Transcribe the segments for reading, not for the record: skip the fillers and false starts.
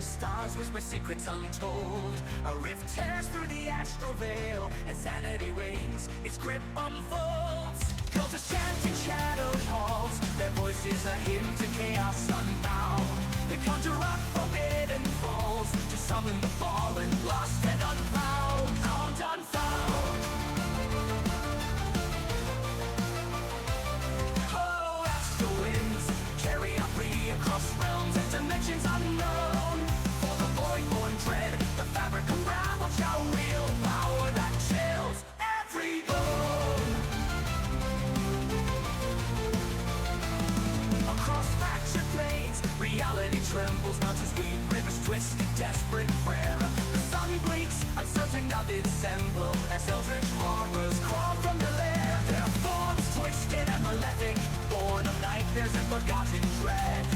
stars whisper secrets untold. A rift tears through the astral veil, and sanity reigns, its grip unfolds. Cultists chanting shadowed halls, their voices a hymn to chaos unbound. They conjure up forbidden falls, to summon the fallen, lost and unfound. Unfound. Oh, as the winds carry up free across realms and dimensions unknown. For the void-born dread, the fabric unraveled shall wield power that chills every bone. Across fractured plains, reality trembles, mountains weep, rivers twist in desperate prayer. The sun blinks, uncertain of its emblem, as eldritch horrors crawl from the lair. Their forms twisted and malefic, born of nightmares and forgotten dread.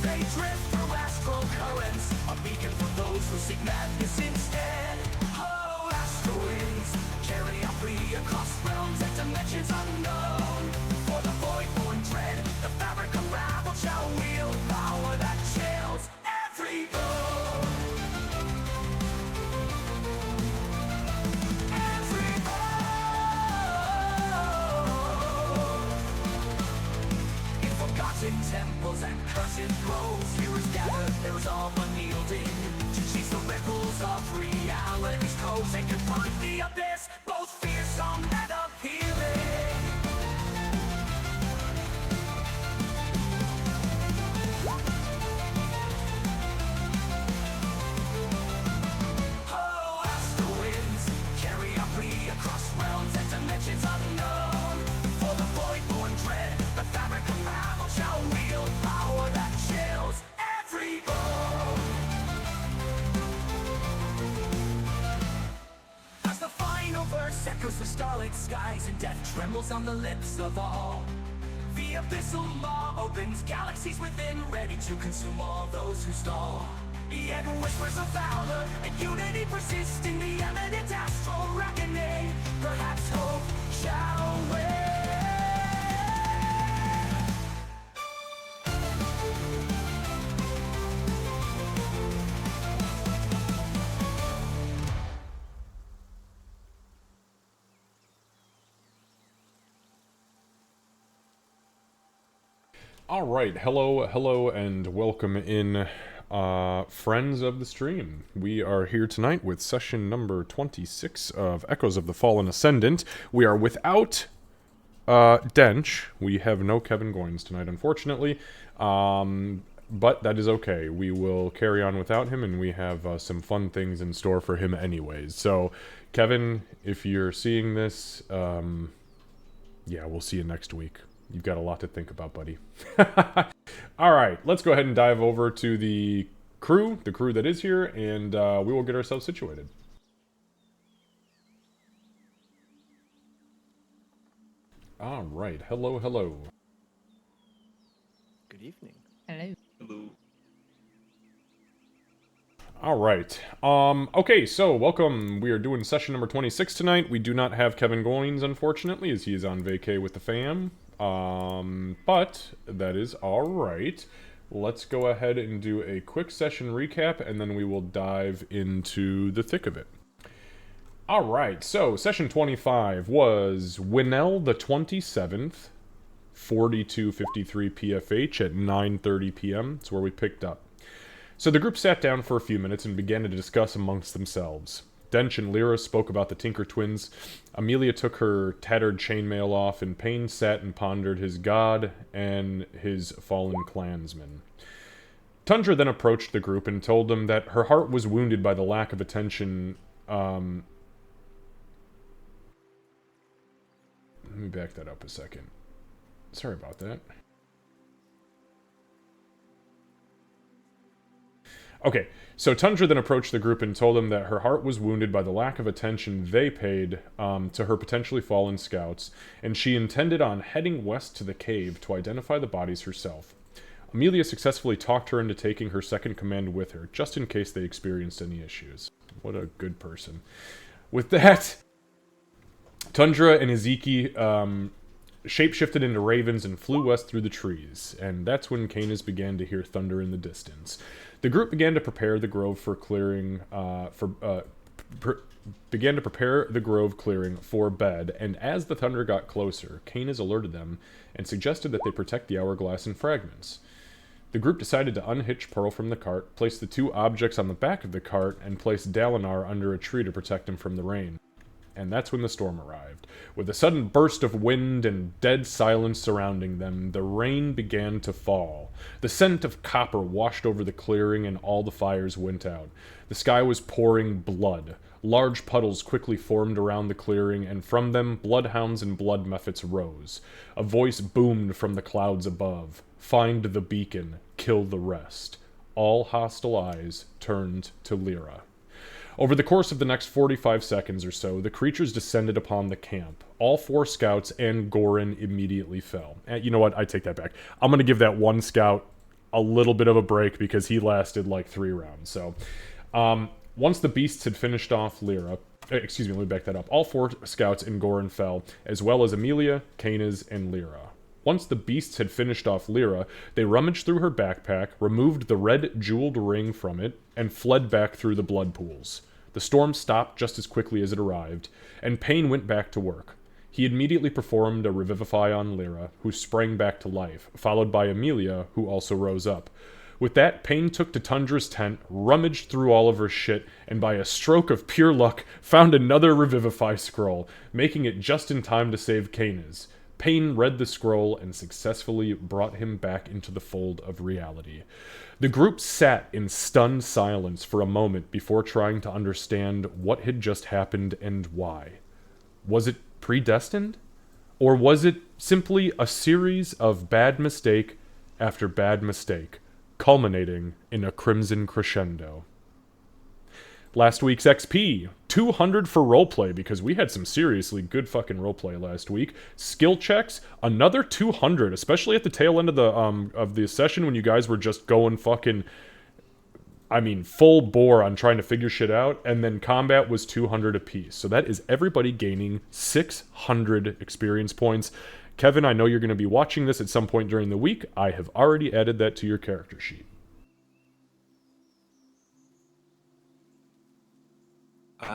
They drift through astral currents, a beacon for those who seek madness instead. Oh, astral winds carry up free across realms and dimensions unknown. For the void-born dread, the fabric unraveled shall wield power that chills every bone. Every bone. In forgotten temples and cursed groves, heroes gather, there is all unyielding, to chase the ripples of reality's coves and confront the abyss, both fearsome and appealing. Oh, as the winds carry up free across realms and dimensions unknown. For the void-born dread, the fabric unraveled shall wield power that chills every bone. As the final verse echoes the starlit skies and death trembles on the lips of all, the abyssal maw opens, galaxies within, ready to consume all those who stall. Yet whispers of valor and unity persist in the eminent astral reckoning. Perhaps hope shall win. All right, hello, and welcome in, friends of the stream. We are here tonight with session number 26 of Echoes of the Fallen Ascendant. We are without, Dench. We have no Kevin Goins tonight, unfortunately, but that is okay. We will carry on without him, and we have some fun things in store for him anyways. So, Kevin, if you're seeing this, yeah, we'll see you next week. You've got a lot to think about, buddy. Alright, let's go ahead and dive over to the crew that is here, and we will get ourselves situated. Alright, hello. Good evening. Hello. Hello. Alright, okay, so welcome. We are doing session number 26 tonight. We do not have Kevin Goins, unfortunately, as he is on vacay with the fam. But that is alright. Let's go ahead and do a quick session recap, and then we will dive into the thick of it. Alright, so session 25 was Winnell the 27th, 4253 PFH at 9:30 p.m. That's where we picked up. So the group sat down for a few minutes and began to discuss amongst themselves. Dench and Lyra spoke about the Tinker Twins. Amelia took her tattered chainmail off, and Payne sat and pondered his god and his fallen clansmen. Tundra then approached the group and told them that her heart was wounded by the lack of attention. Let me back that up a second. Sorry about that. Okay, so Tundra then approached the group and told them that her heart was wounded by the lack of attention they paid to her potentially fallen scouts, and she intended on heading west to the cave to identify the bodies herself. Amelia successfully talked her into taking her second command with her, just in case they experienced any issues. What a good person. With that, Tundra and Ezeki shapeshifted into ravens and flew west through the trees, and that's when Canis began to hear thunder in the distance. The group began to prepare the grove for clearing began to prepare the grove clearing for bed, and as the thunder got closer, Canis alerted them and suggested that they protect the hourglass in fragments. The group decided to unhitch Pearl from the cart, place the two objects on the back of the cart, and place Dalinar under a tree to protect him from the rain. And that's when the storm arrived. With a sudden burst of wind and dead silence surrounding them, the rain began to fall. The scent of copper washed over the clearing, and all the fires went out. The sky was pouring blood. Large puddles quickly formed around the clearing, and from them, bloodhounds and blood mephits rose. A voice boomed from the clouds above. Find the beacon, kill the rest. All hostile eyes turned to Lyra. Over the course of the next 45 seconds or so, the creatures descended upon the camp. All 4 scouts and Gorin immediately fell. You know what? I take that back. I'm going to give that one scout a little bit of a break because he lasted like 3 rounds. So, once the beasts had finished off Lyra, excuse me, let me back that up. All 4 scouts and Gorin fell, as well as Amelia, Canis, and Lyra. Once the beasts had finished off Lyra, they rummaged through her backpack, removed the red jeweled ring from it, and fled back through the blood pools. The storm stopped just as quickly as it arrived, and Pain went back to work. He immediately performed a revivify on Lyra, who sprang back to life, followed by Amelia, who also rose up. With that, Pain took to Tundra's tent, rummaged through all of her shit, and by a stroke of pure luck, found another revivify scroll, making it just in time to save Canis. Pain read the scroll and successfully brought him back into the fold of reality. The group sat in stunned silence for a moment before trying to understand what had just happened and why. Was it predestined? Or was it simply a series of bad mistake after bad mistake, culminating in a crimson crescendo? Last week's XP, 200 for roleplay, because we had some seriously good fucking roleplay last week. Skill checks, another 200, especially at the tail end of the session when you guys were just going fucking, full bore on trying to figure shit out, and then combat was 200 apiece. So that is everybody gaining 600 experience points. Kevin, I know you're going to be watching this at some point during the week. I have already added that to your character sheet.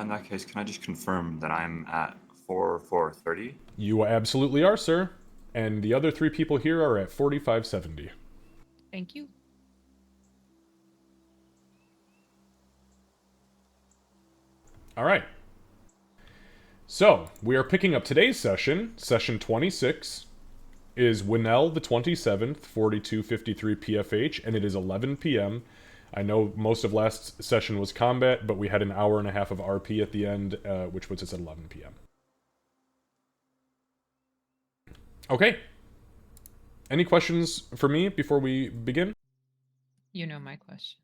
In that case, can I just confirm that I'm at 4,430? You absolutely are, sir. And the other 3 people here are at 4,570. Thank you. All right. So, we are picking up today's session. Session 26 is Winnell the 27th, 4253 PFH, and it is 11 p.m. I know most of last session was combat, but we had an hour and a half of RP at the end, which puts us at 11 p.m. Okay. Any questions for me before we begin? You know my question.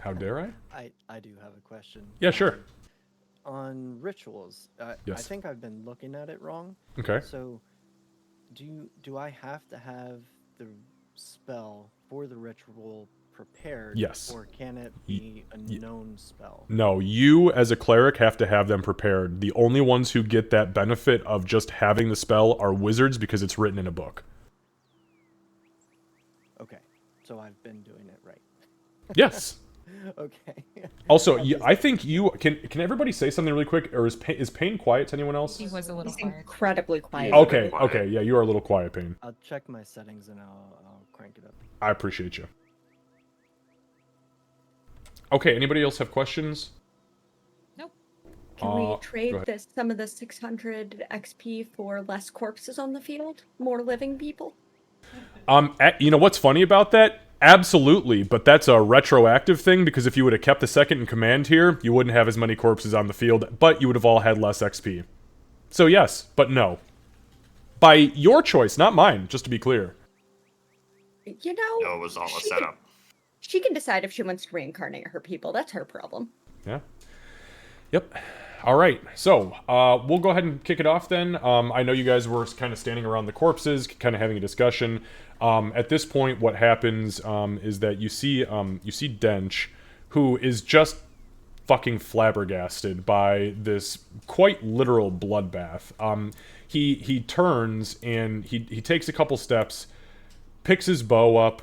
How dare I? I do have a question. Yeah, sure. On rituals, Yes. I think I've been looking at it wrong. Okay. So, do I have to have the spell for the ritual prepared? Yes. Or can it be a known spell? No, you as a cleric have to have them prepared. The only ones who get that benefit of just having the spell are wizards because it's written in a book. Okay, so I've been doing it right. Yes. Okay. Also, I think you can everybody say something really quick, or is Pain quiet to anyone else? He was a little He's quiet. incredibly quiet. Okay, okay, yeah, you are a little quiet, Pain. I'll check my settings and I'll crank it up. I appreciate you. Okay, anybody else have questions? Nope. Can we go trade ahead. some of the 600 XP for less corpses on the field? More living people? You know what's funny about that? Absolutely, but that's a retroactive thing, because if you would have kept the second in command here, you wouldn't have as many corpses on the field, but you would have all had less XP. So yes, but no. By your choice, not mine, just to be clear. You know, No, it was all a she setup. she can decide if she wants to reincarnate her people. That's her problem. Yeah. Yep. All right. So, we'll go ahead and kick it off then. I know you guys were kind of standing around the corpses, kind of having a discussion. At this point, what happens is that you see Dench, who is just fucking flabbergasted by this quite literal bloodbath. He turns and he takes a couple steps, picks his bow up,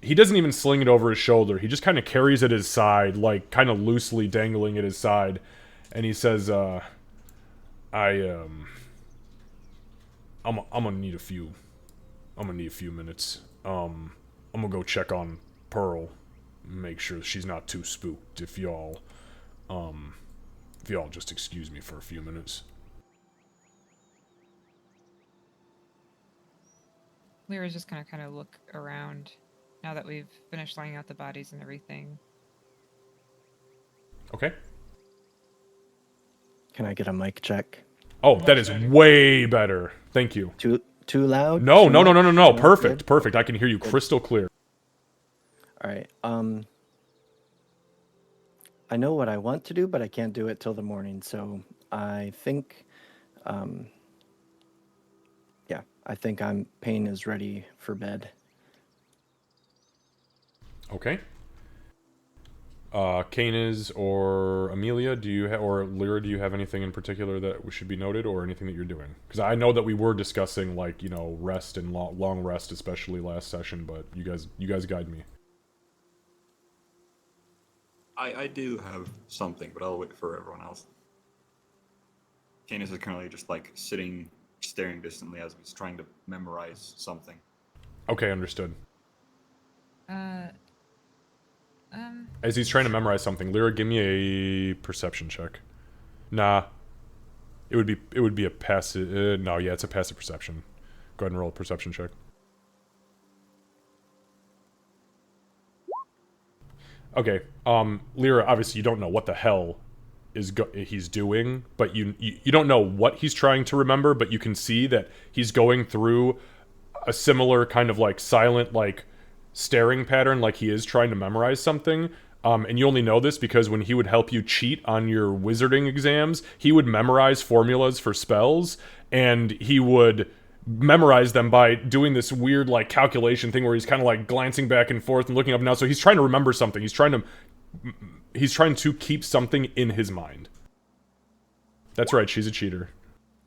he doesn't even sling it over his shoulder. He just kind of carries it at his side, like kind of loosely dangling at his side. And he says, I'm gonna need a few minutes. I'm gonna go check on Pearl, make sure she's not too spooked. If y'all just excuse me for a few minutes. Lyra's just gonna kind of look around now that we've finished laying out the bodies and everything. Okay. Can I get a mic check? Oh, that is way better. Thank you. Too loud? No, Too no, no, no, much? no, no. Not Perfect, good? perfect. I can hear you crystal clear. All right. I know what I want to do, but I can't do it till the morning. So I think, yeah, I think Pain is ready for bed. Okay. Canis or Amelia, or Lyra, do you have anything in particular that should be noted, or anything that you're doing? Because I know that we were discussing, like, rest and long rest, especially last session, but you guys guide me. I do have something, but I'll wait for everyone else. Canis is currently just like sitting, staring distantly as he's trying to memorize something. Okay, understood. Um, As he's trying to memorize something, Lyra, give me a perception check. Nah. It would be a passive. No, yeah, it's a passive perception. Go ahead and roll a perception check. Okay. Lyra, obviously you don't know what the hell he's doing, but you don't know what he's trying to remember, but you can see that he's going through a similar kind of like silent, like staring pattern, like he is trying to memorize something. And you only know this because when he would help you cheat on your wizarding exams, he would memorize formulas for spells, and he would memorize them by doing this weird like calculation thing where he's kind of like glancing back and forth and looking up and down. So he's trying to remember something. He's trying to keep something in his mind. That's right, she's a cheater.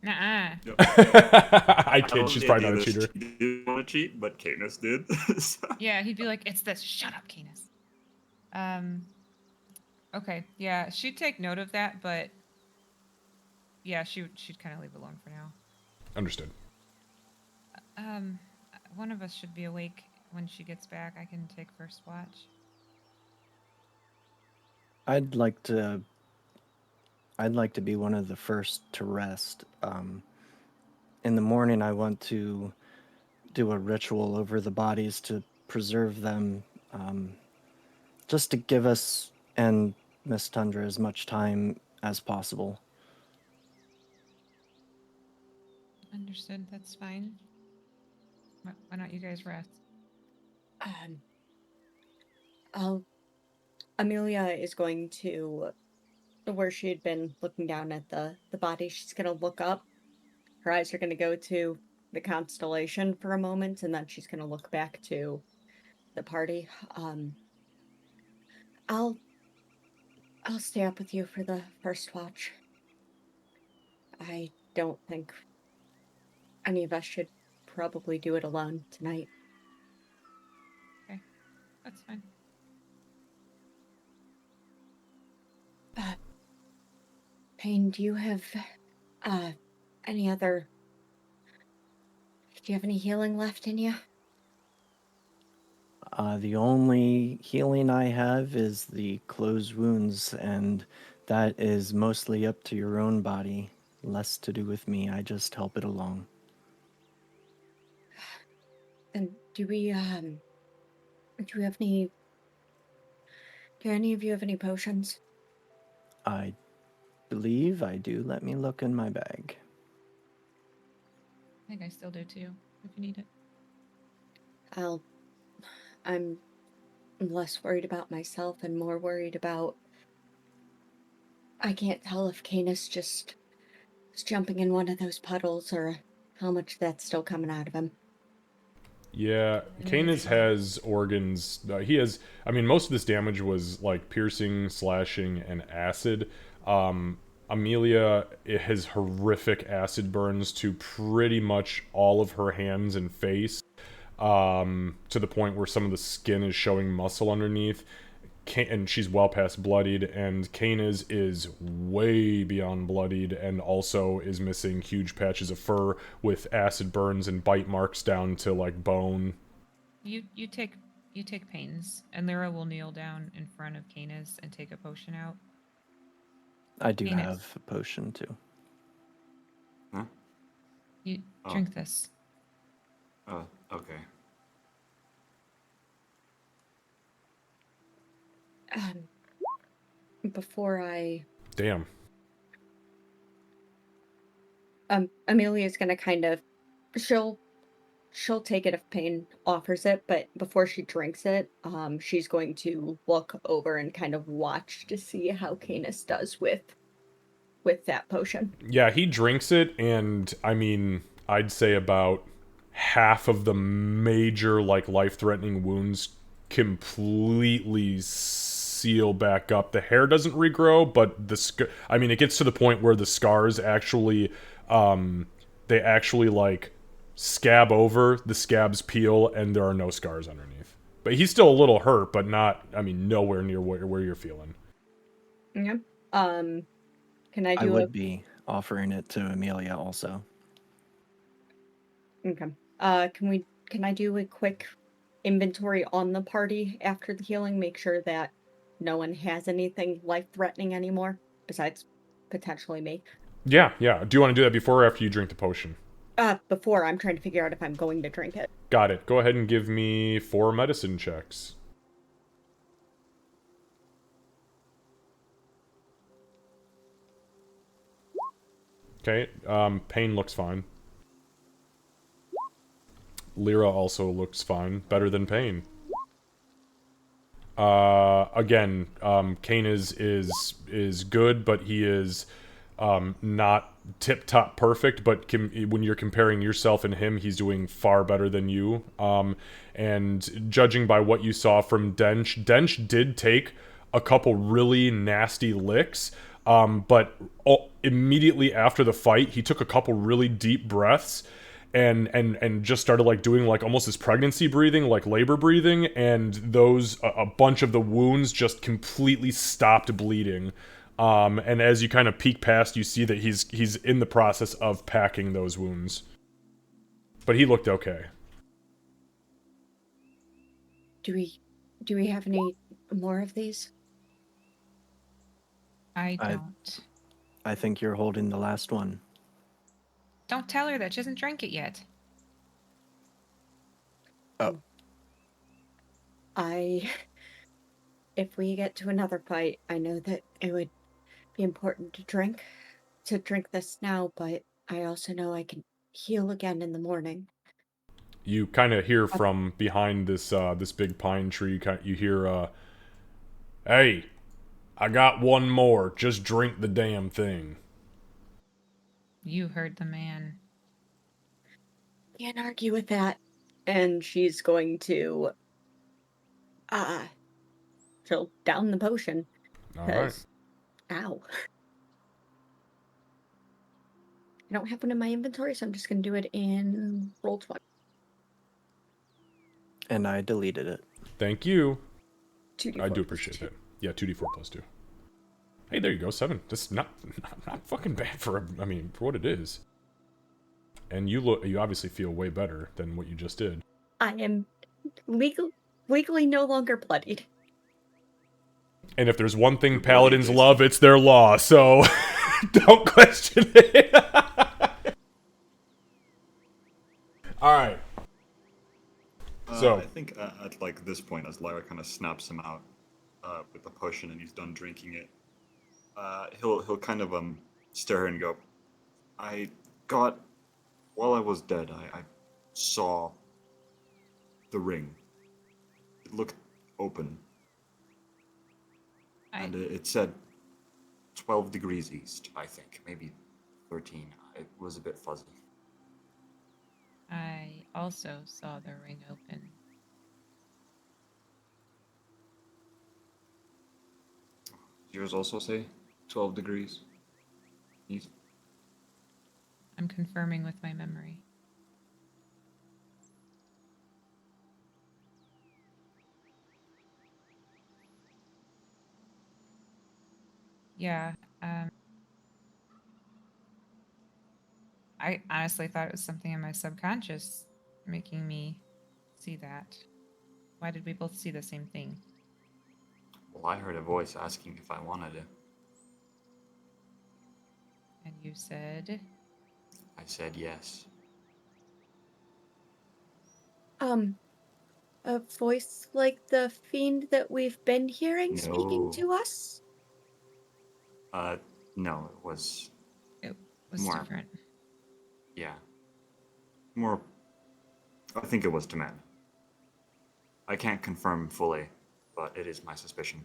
nuh-uh. Yep. I kid, she's probably not a cheater. She didn't want to cheat, but Canis did. So- Yeah, he'd be like, "It's this. Shut up, Canis." Okay, yeah, she'd take note of that, but yeah, she'd kind of leave it alone for now. Understood. One of us should be awake when she gets back. I can take first watch. I'd like to be one of the first to rest. In the morning, I want to do a ritual over the bodies to preserve them, just to give us and Miss Tundra as much time as possible. Understood. That's fine. Why don't you guys rest? Amelia is going to, where she had been looking down at the body, she's going to look up. Her eyes are going to go to the constellation for a moment, and then she's going to look back to the party. I'll stay up with you for the first watch. I don't think any of us should probably do it alone tonight. Okay, that's fine. Payne, do you have any other? Do you have any healing left in you? The only healing I have is the closed wounds, and that is mostly up to your own body. Less to do with me. I just help it along. And do we have any? Do any of you have any potions? I believe I do. Let me look in my bag. I think I still do too, if you need it. I'm less worried about myself and more worried about. I can't tell if Canis just is jumping in one of those puddles or how much that's still coming out of him. Yeah, Canis has organs. He has. I mean, most of this damage was like piercing, slashing, and acid. Amelia has horrific acid burns to pretty much all of her hands and face. to the point where some of the skin is showing muscle underneath. And she's well past bloodied, and Kana's is way beyond bloodied, and also is missing huge patches of fur with acid burns and bite marks down to like bone. You take pains, and Lyra will kneel down in front of Canis and take a potion out. I do Canis, have a potion too. Huh? you Oh. drink this. Okay. Before I Damn. Amelia's gonna kind of she'll take it if Pain offers it, but before she drinks it, she's going to look over and kind of watch to see how Canis does with that potion. Yeah, he drinks it, and I mean, I'd say about half of the major, like, life-threatening wounds completely seal back up. The hair doesn't regrow, but I mean, it gets to the point where the scars actually, they actually, like, scab over, the scabs peel, and there are no scars underneath. But he's still a little hurt, but not, I mean, nowhere near where you're feeling. Yeah. Can I I do would be offering it to Amelia also. Okay. Can I do a quick inventory on the party after the healing? Make sure that no one has anything life-threatening anymore, besides potentially me. Yeah, yeah. Do you want to do that before or after you drink the potion? Before I'm trying to figure out if I'm going to drink it. Got it. Go ahead and give me 4 medicine checks. Okay, Pain looks fine. Lyra also looks fine. Better than Pain. Again, Kane is good, but he is not tip-top perfect, but when you're comparing yourself and him, he's doing far better than you. And judging by what you saw from Dench did take a couple really nasty licks, but immediately after the fight, he took a couple really deep breaths, and just started like doing like almost this pregnancy breathing, like labor breathing, and those a bunch of the wounds just completely stopped bleeding. And as you kind of peek past, you see that he's in the process of packing those wounds. But he looked okay. Do we have any more of these? I don't. I think you're holding the last one. Don't tell her that. She hasn't drank it yet. Oh. If we get to another fight, I know that it would be important to drink this now, but I also know I can heal again in the morning. You kind of hear from behind this this big pine tree. You hear, "Hey, I got one more. Just drink the damn thing." You heard the man. Can't argue with that. And she's going to she'll down the potion. All right. Ow. I don't have one in my inventory, so I'm just gonna do it in Roll20. And I deleted it. Thank you. 2d4 I do plus appreciate 2. that. Yeah, 2d4 plus 2. Hey, there you go, 7. That's not fucking bad for what it is. And you obviously feel way better than what you just did. I am legally no longer bloodied. And if there's one thing paladins love, it's their law, so don't question it. Alright. So I think at like this point, as Lyra kind of snaps him out with the potion and he's done drinking it, he'll kind of stare her and go, while I was dead, I saw the ring. It looked open. And it said 12 degrees east, I think. Maybe 13. It was a bit fuzzy. I also saw the ring open. Yours also say 12 degrees east? I'm confirming with my memory. Yeah. I honestly thought it was something in my subconscious making me see that. Why did we both see the same thing? Well, I heard a voice asking if I wanted it. And you said, I said yes. A voice like the fiend that we've been hearing speaking No. to us? Uh, no, it was it was more, different. yeah. More, I think it was to men. I can't confirm fully, but it is my suspicion.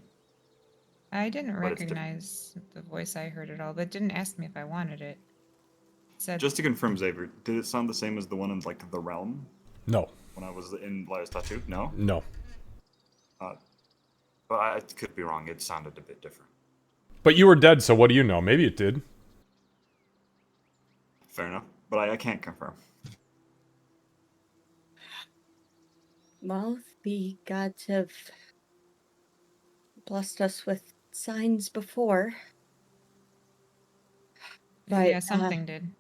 I didn't But it's different. recognize the voice I heard at all, but it didn't ask me if I wanted it. It said, Just to confirm, Xavier, did it sound the same as the one in, like, the realm No. when I was in Lyra's tattoo? No? No. Uh, but I could be wrong. It sounded a bit different. But you were dead, so what do you know? Maybe it did. Fair enough. But I can't confirm. Well, the gods have blessed us with signs before. But yeah, something did.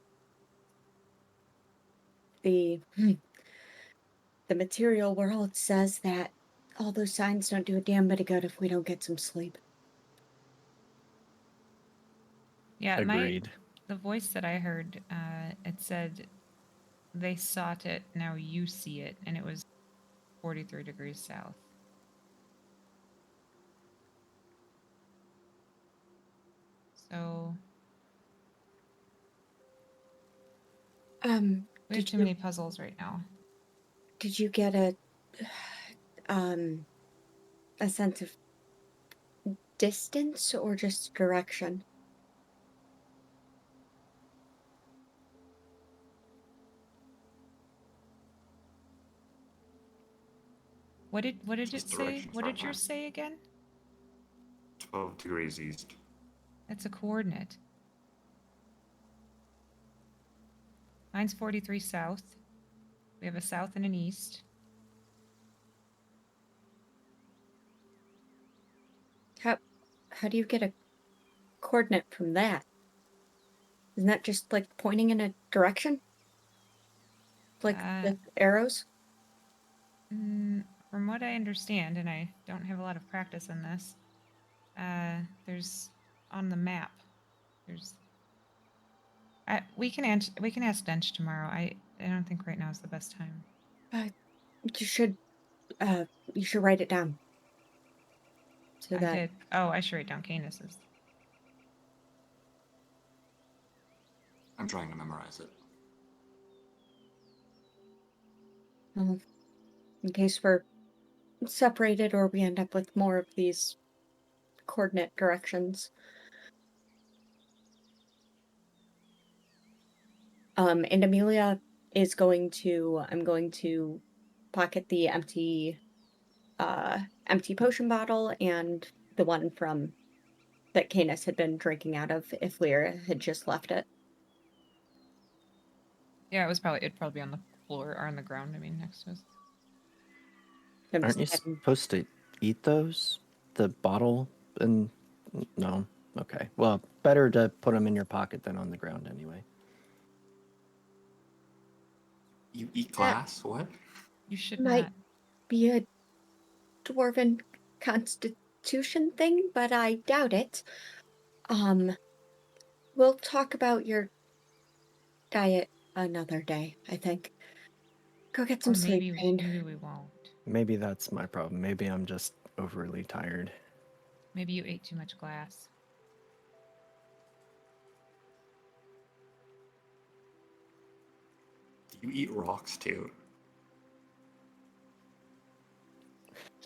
the the material world says that all those signs don't do a damn bit of good if we don't get some sleep. Yeah, Agreed. the voice that I heard, it said, they sought it, now you see it, and it was 43 degrees south. So we have Did too you many puzzles right now. get um a sense of distance or just direction? What did it Just say? direction What from did mine. yours say again? 12 degrees east. That's a coordinate. Mine's 43 south. We have a south and an east. How do you get a coordinate from that? Isn't that just like pointing in a direction? Like Uh, the arrows? from what I understand, and I don't have a lot of practice in this, there's on the map. There's. We can ask Dench tomorrow. I don't think right now is the best time. Uh, you should uh you should write it down so I that did. Oh, I should write down Canis's. I'm trying to memorize it. uh, in case we're separated or we end up with more of these coordinate directions. And Amelia is going to I'm going to pocket the empty potion bottle and the one from that Canis had been drinking out of if Lyra had just left it. Yeah, it'd probably be on the floor or on the ground. I mean, next to us. I'm Aren't just you heading. supposed to eat those? The bottle and no. Okay. Well, better to put them in your pocket than on the ground anyway. You eat That glass? What? You should might not. be a dwarven constitution thing, but I doubt it. Um, we'll talk about your diet another day, I think. Go get Or some sleep, Jane. maybe we won't. Maybe that's my problem. Maybe I'm just overly tired. Maybe you ate too much glass. Do you eat rocks too?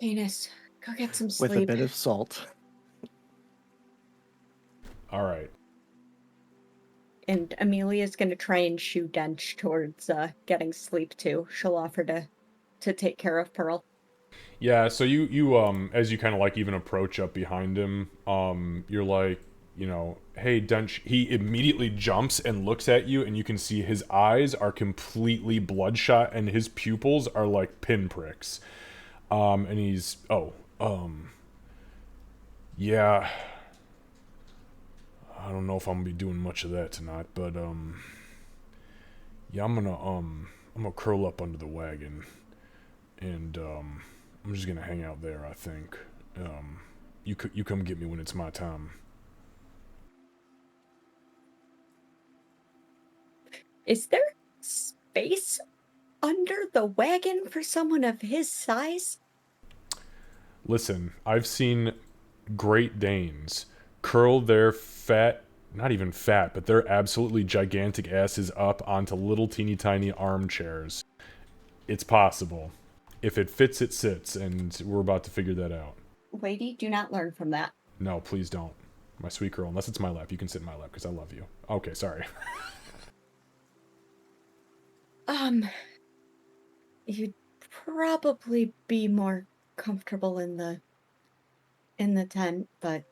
Canis, go get some With a sleep. bit of salt. All right. And Amelia's gonna try and shoo Dench towards getting sleep too. She'll offer to take care of Pearl. Yeah, so you as you kind of like even approach up behind him, you're like, hey Dench. He immediately jumps and looks at you, and you can see his eyes are completely bloodshot and his pupils are like pinpricks. And he's, yeah. I don't know if I'm gonna be doing much of that tonight, but yeah, I'm gonna curl up under the wagon, and I'm just gonna hang out there. I think. You come get me when it's my time. Is there space under the wagon for someone of his size? Listen, I've seen Great Danes curl their fat, not even fat, but their absolutely gigantic asses up onto little teeny tiny armchairs. It's possible. If it fits, it sits, and we're about to figure that out. Lady, do not learn from that. No, please don't. My sweet girl, unless it's my lap, you can sit in my lap because I love you. Okay, sorry. You'd probably be more comfortable in the tent, but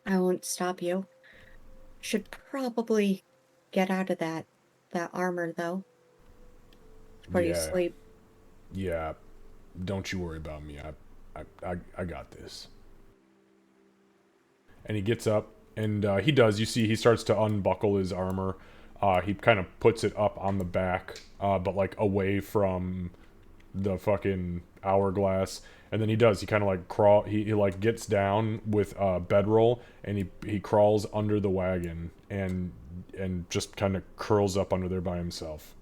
I won't stop you. Should probably get out of that armor though before you Yeah, sleep. yeah. Don't you worry about me. I got this. And he gets up, and he does. You see, he starts to unbuckle his armor. He kind of puts it up on the back, but like away from the fucking hourglass. And then he does. He kind of like crawl. He like gets down with bedroll, and he crawls under the wagon and just kind of curls up under there by himself.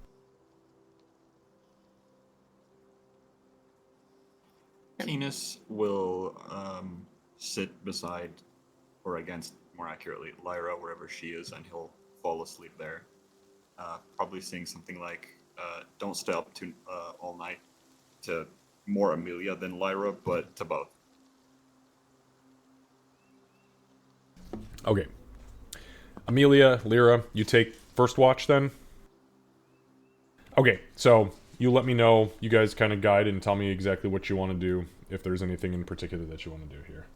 Keenus will sit beside, or against, more accurately, Lyra, wherever she is, and he'll fall asleep there. Probably saying something like, don't stay up all night, to more Amelia than Lyra, but to both. Okay. Amelia, Lyra, you take first watch then? Okay, so you let me know. You guys kind of guide and tell me exactly what you want to do, if there's anything in particular that you want to do here.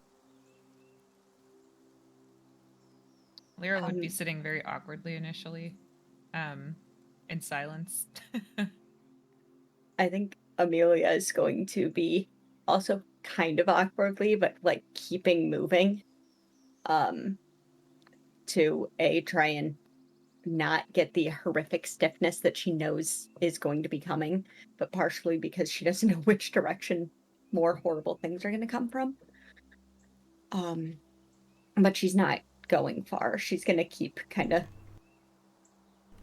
Lyra would be sitting very awkwardly initially, in silence. I think Amelia is going to be also kind of awkwardly, but like keeping moving. Um, to try and not get the horrific stiffness that she knows is going to be coming, but partially because she doesn't know which direction more horrible things are going to come from. Um, but she's not going far. She's going to keep kind of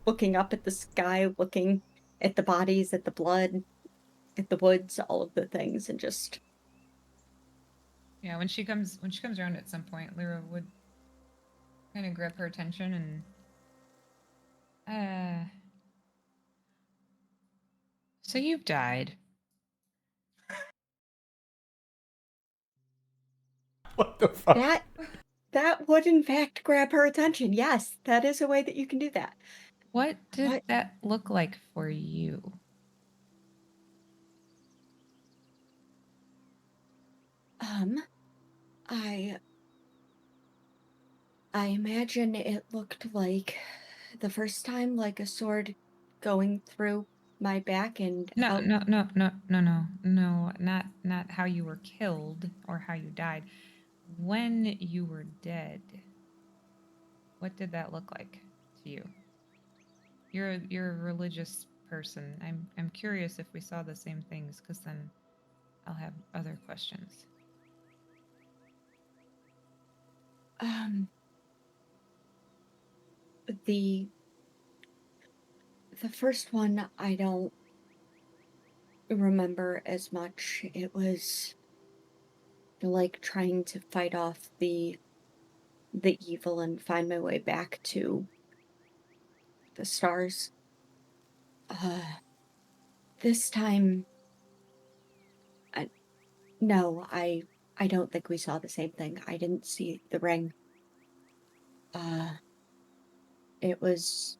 looking up at the sky, looking at the bodies, at the blood, at the woods, all of the things, and just Yeah, when she comes around at some point, Lyra would kind of grab her attention and so you've died. What the fuck? that would in fact grab her attention. Yes, that is a way that you can do that. What did What? that look like for you? I I imagine it looked like the first time like a sword going through my back and No, out. no, no, no, no, no, no, not how you were killed or how you died. When you were dead, what did that look like to you? You're a religious person. I'm curious if we saw the same things, because then I'll have other questions. Um the the first one I don't remember as much. It was like trying to fight off the evil and find my way back to the stars. Uh this time I, no, I don't think we saw the same thing. I didn't see the ring. Uh it was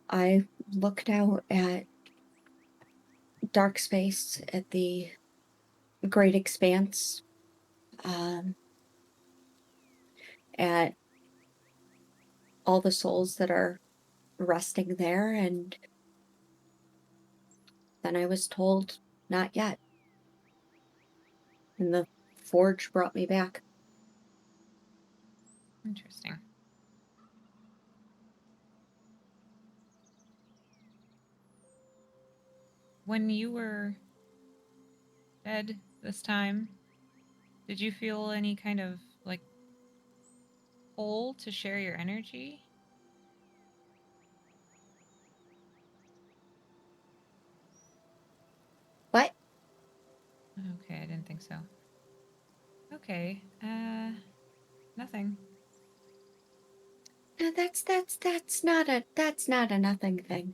I looked out at dark space, at the great expanse, um, at all the souls that are resting there, and then I was told, not yet. And the forge brought me back. Interesting. When you were dead this time, did you feel any kind of like pull to share your energy? What? Okay, I didn't think so. Okay, nothing. No, that's not a nothing thing.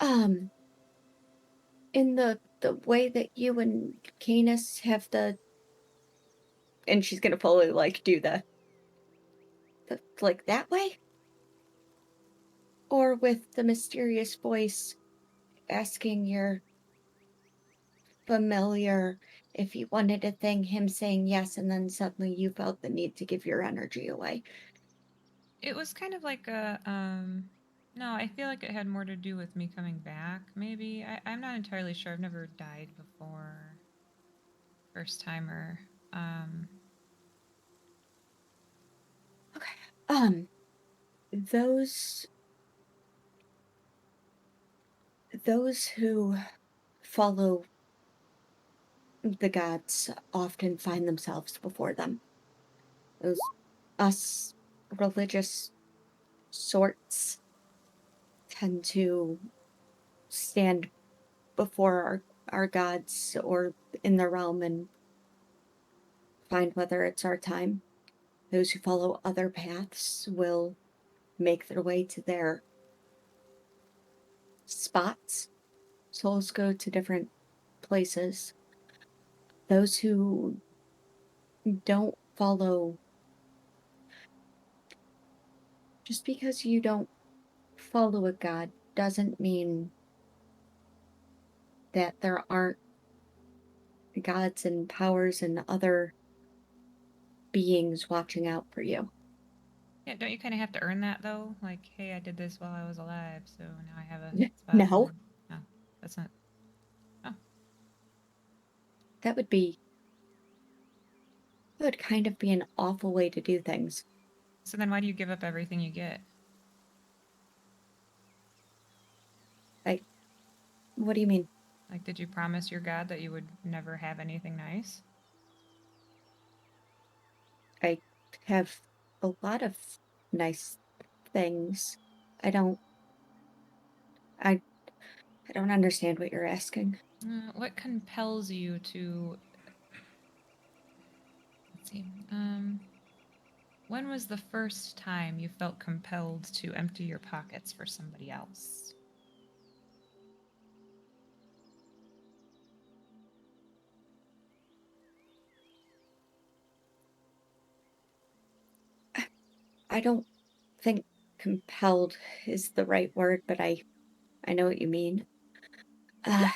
Um, in the way that you and Canis have and she's gonna fully like do the like that way, or with the mysterious voice asking your familiar if you wanted a thing, him saying yes, and then suddenly you felt the need to give your energy away. It was kind of like a no, I feel like it had more to do with me coming back, maybe. I'm not entirely sure. I've never died before. First timer. Um Okay. Those those who follow the gods often find themselves before them. Those us religious sorts tend to stand before our gods or in the realm and find whether it's our time. Those who follow other paths will make their way to their spots. Souls go to different places. Those who don't follow, just because you don't follow a god doesn't mean that there aren't gods and powers and other beings watching out for you. yeah, don't you kind of have to earn that though? Like, hey, I did this while I was alive, so now I have a spot in No, the no, that's not. Oh, that would be that would kind of be an awful way to do things. so then why do you give up everything you get? Like, what do you mean? Like, did you promise your God that you would never have anything nice? I have a lot of nice things. I don't I I don't understand what you're asking. What compels you to? Let's see. When was the first time you felt compelled to empty your pockets for somebody else? I don't think compelled is the right word, but I know what you mean. Uh,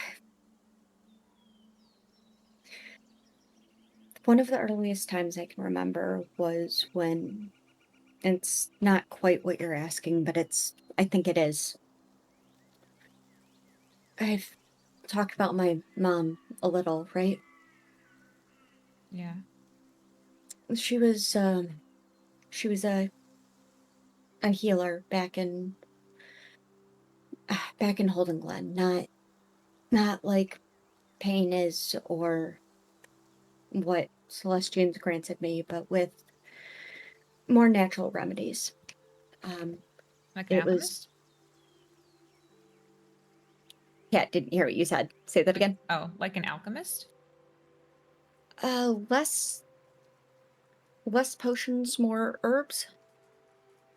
one of the earliest times I can remember was when it's not quite what you're asking, but I think it is. I've talked about my mom a little, right? Yeah. She was she was a healer back in Holden Glen, not like pain is or what Celestians granted me, but with more natural remedies. Um, Like an it was alchemist? yeah, didn't hear what you said. Say that Like again. oh, like an alchemist? Less potions, more herbs.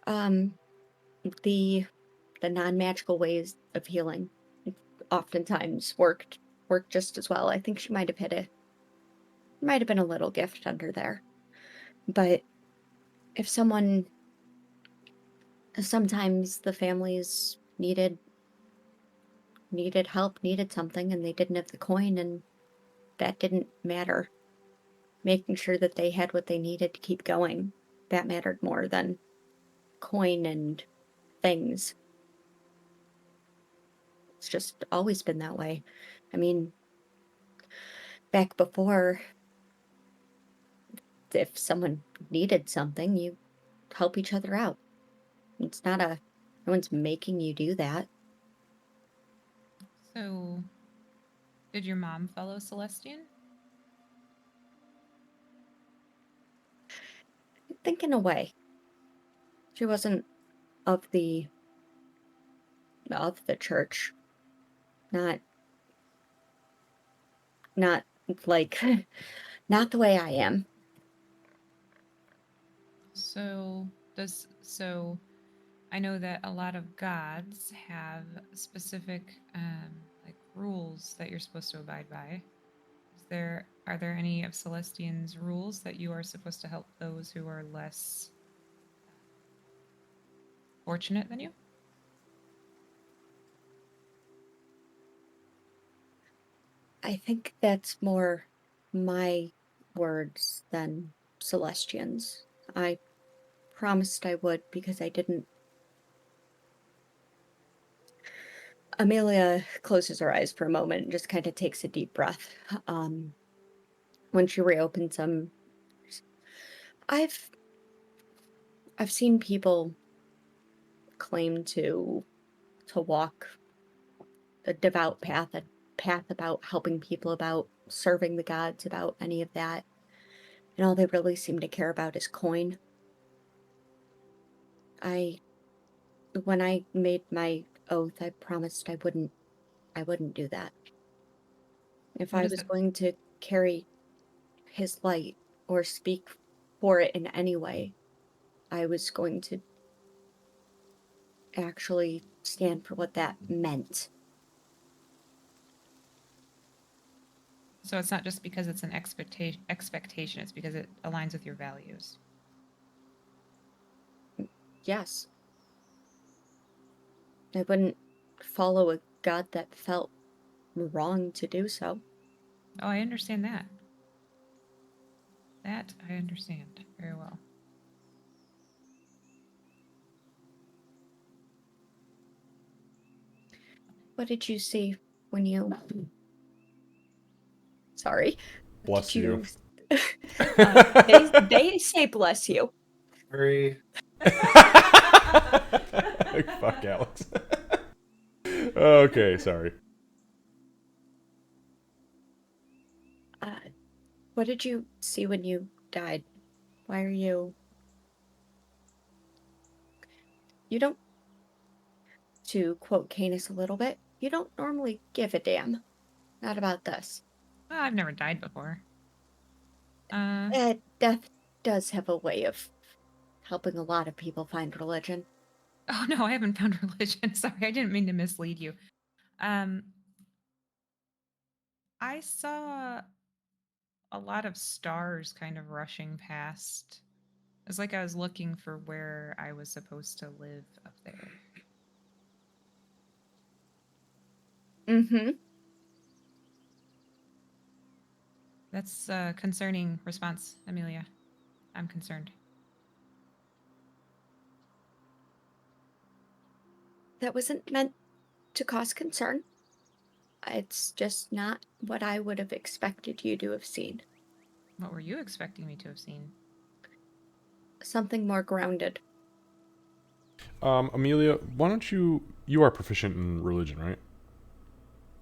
Um, the the non-magical ways of healing oftentimes worked just as well. I think she might have been a little gift under there. But if someone sometimes the families needed help, needed something, and they didn't have the coin, and that didn't matter. Making sure that they had what they needed to keep going, that mattered more than coin and things. It's just always been that way. I mean, back before, if someone needed something, you help each other out. It's not no one's making you do that. So, did your mom follow Celestian? I think in a way. She wasn't of the church. Not not like not the way I am. So I know that a lot of gods have specific like rules that you're supposed to abide by. Are there any of Celestian's rules that you are supposed to help those who are less fortunate than you? I think that's more my words than Celestian's. I promised I would because I didn't. Amelia closes her eyes for a moment and just kind of takes a deep breath. When she reopens them, I've seen people claim to walk a devout path, a path about helping people, about serving the gods, about any of that, and all they really seem to care about is coin. I When I made my oath, I promised I wouldn't do that. If What I is was it? going to carry his light or speak for it in any way, I was going to actually stand for what that meant. So it's not just because it's an expectation, it's because it aligns with your values. Yes, I wouldn't follow a god that felt wrong to do so. Oh, I understand that. That I understand very well. What did you see when you? Sorry. What Bless did you. you? They say bless you. Sorry. Fuck Alex. Okay, sorry. Uh, what did you see when you died? Why are you? You don't, to quote Canis a little bit, you don't normally give a damn. Not about this. Well, I've never died before. Death does have a way of helping a lot of people find religion. Oh no, I haven't found religion. Sorry, I didn't mean to mislead you. Um, I saw a lot of stars kind of rushing past. It's like I was looking for where I was supposed to live up there. Mm-hmm. That's a concerning response, Amelia. I'm concerned. That wasn't meant to cause concern. It's just not what I would have expected you to have seen. What were you expecting me to have seen? Something more grounded. Amelia, why don't you are proficient in religion, right?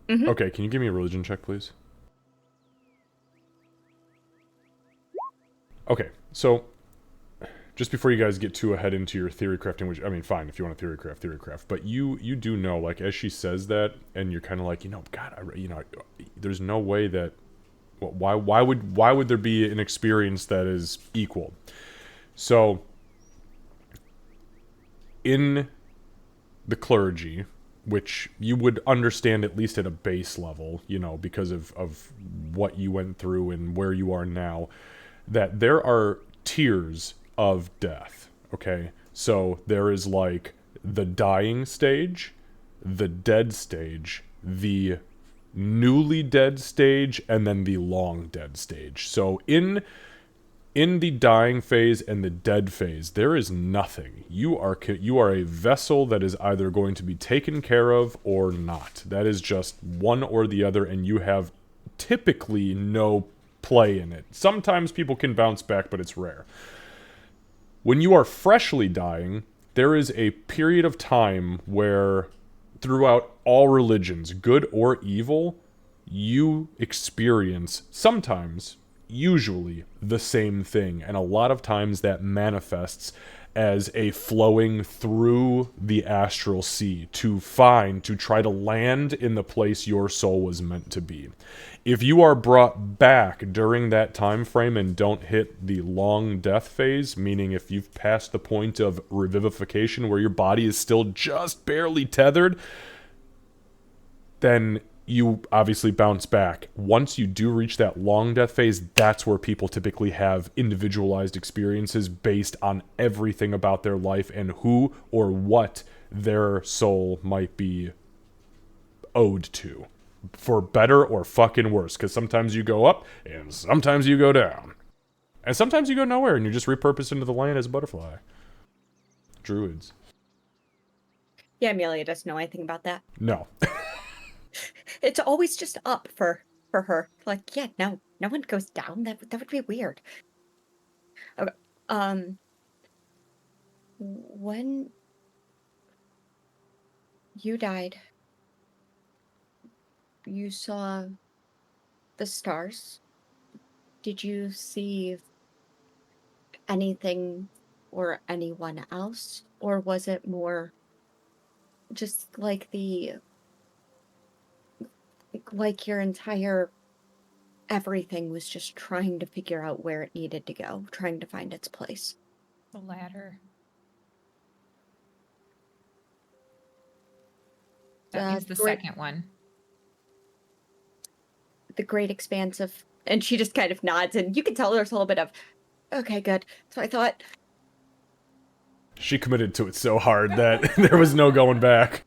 Mm-hmm. Okay, can you give me a religion check, please? Okay, so just before you guys get too ahead into your theory crafting, which I mean, fine if you want to theory craft, but you do know, like, as she says that, and you're kind of like, God, there's no way that, why would there be an experience that is equal? So, in the clergy, which you would understand at least at a base level, because of what you went through and where you are now, that there are tiers of death, okay? So there is like the dying stage, the dead stage, the newly dead stage, and then the long dead stage. So in the dying phase and the dead phase, there is nothing. You are a vessel that is either going to be taken care of or not. That is just one or the other, and you have typically no play in it. Sometimes people can bounce back, but it's rare. When you are freshly dying, there is a period of time where, throughout all religions, good or evil, you experience sometimes, usually, the same thing. And a lot of times that manifests as a flowing through the astral sea to try to land in the place your soul was meant to be. If you are brought back during that time frame and don't hit the long death phase, meaning if you've passed the point of revivification where your body is still just barely tethered, then you obviously bounce back. Once you do reach that long death phase, that's where people typically have individualized experiences based on everything about their life and who or what their soul might be owed to. For better or fucking worse. Because sometimes you go up and sometimes you go down. And sometimes you go nowhere and you're just repurposed into the land as a butterfly. Druids. Yeah, Amelia doesn't know anything about that. No. It's always just up for her. Like, yeah, no one goes down. That would be weird. Okay. When you died, you saw the stars. Did you see anything or anyone else? Or was it more just like your entire everything was just trying to figure out where it needed to go, trying to find its place? The latter. That means the great, second one. the great expanse of, and she just kind of nods, and you can tell there's a little bit of, okay, good. So I thought, She committed to it so hard that there was no going back.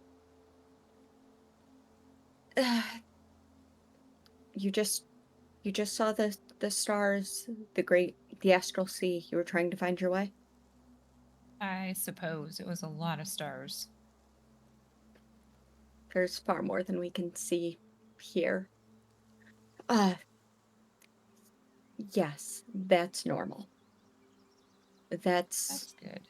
you just saw the stars, the astral sea. You were trying to find your way. I suppose it was a lot of stars. There's far more than we can see here. Yes, that's normal. That's good.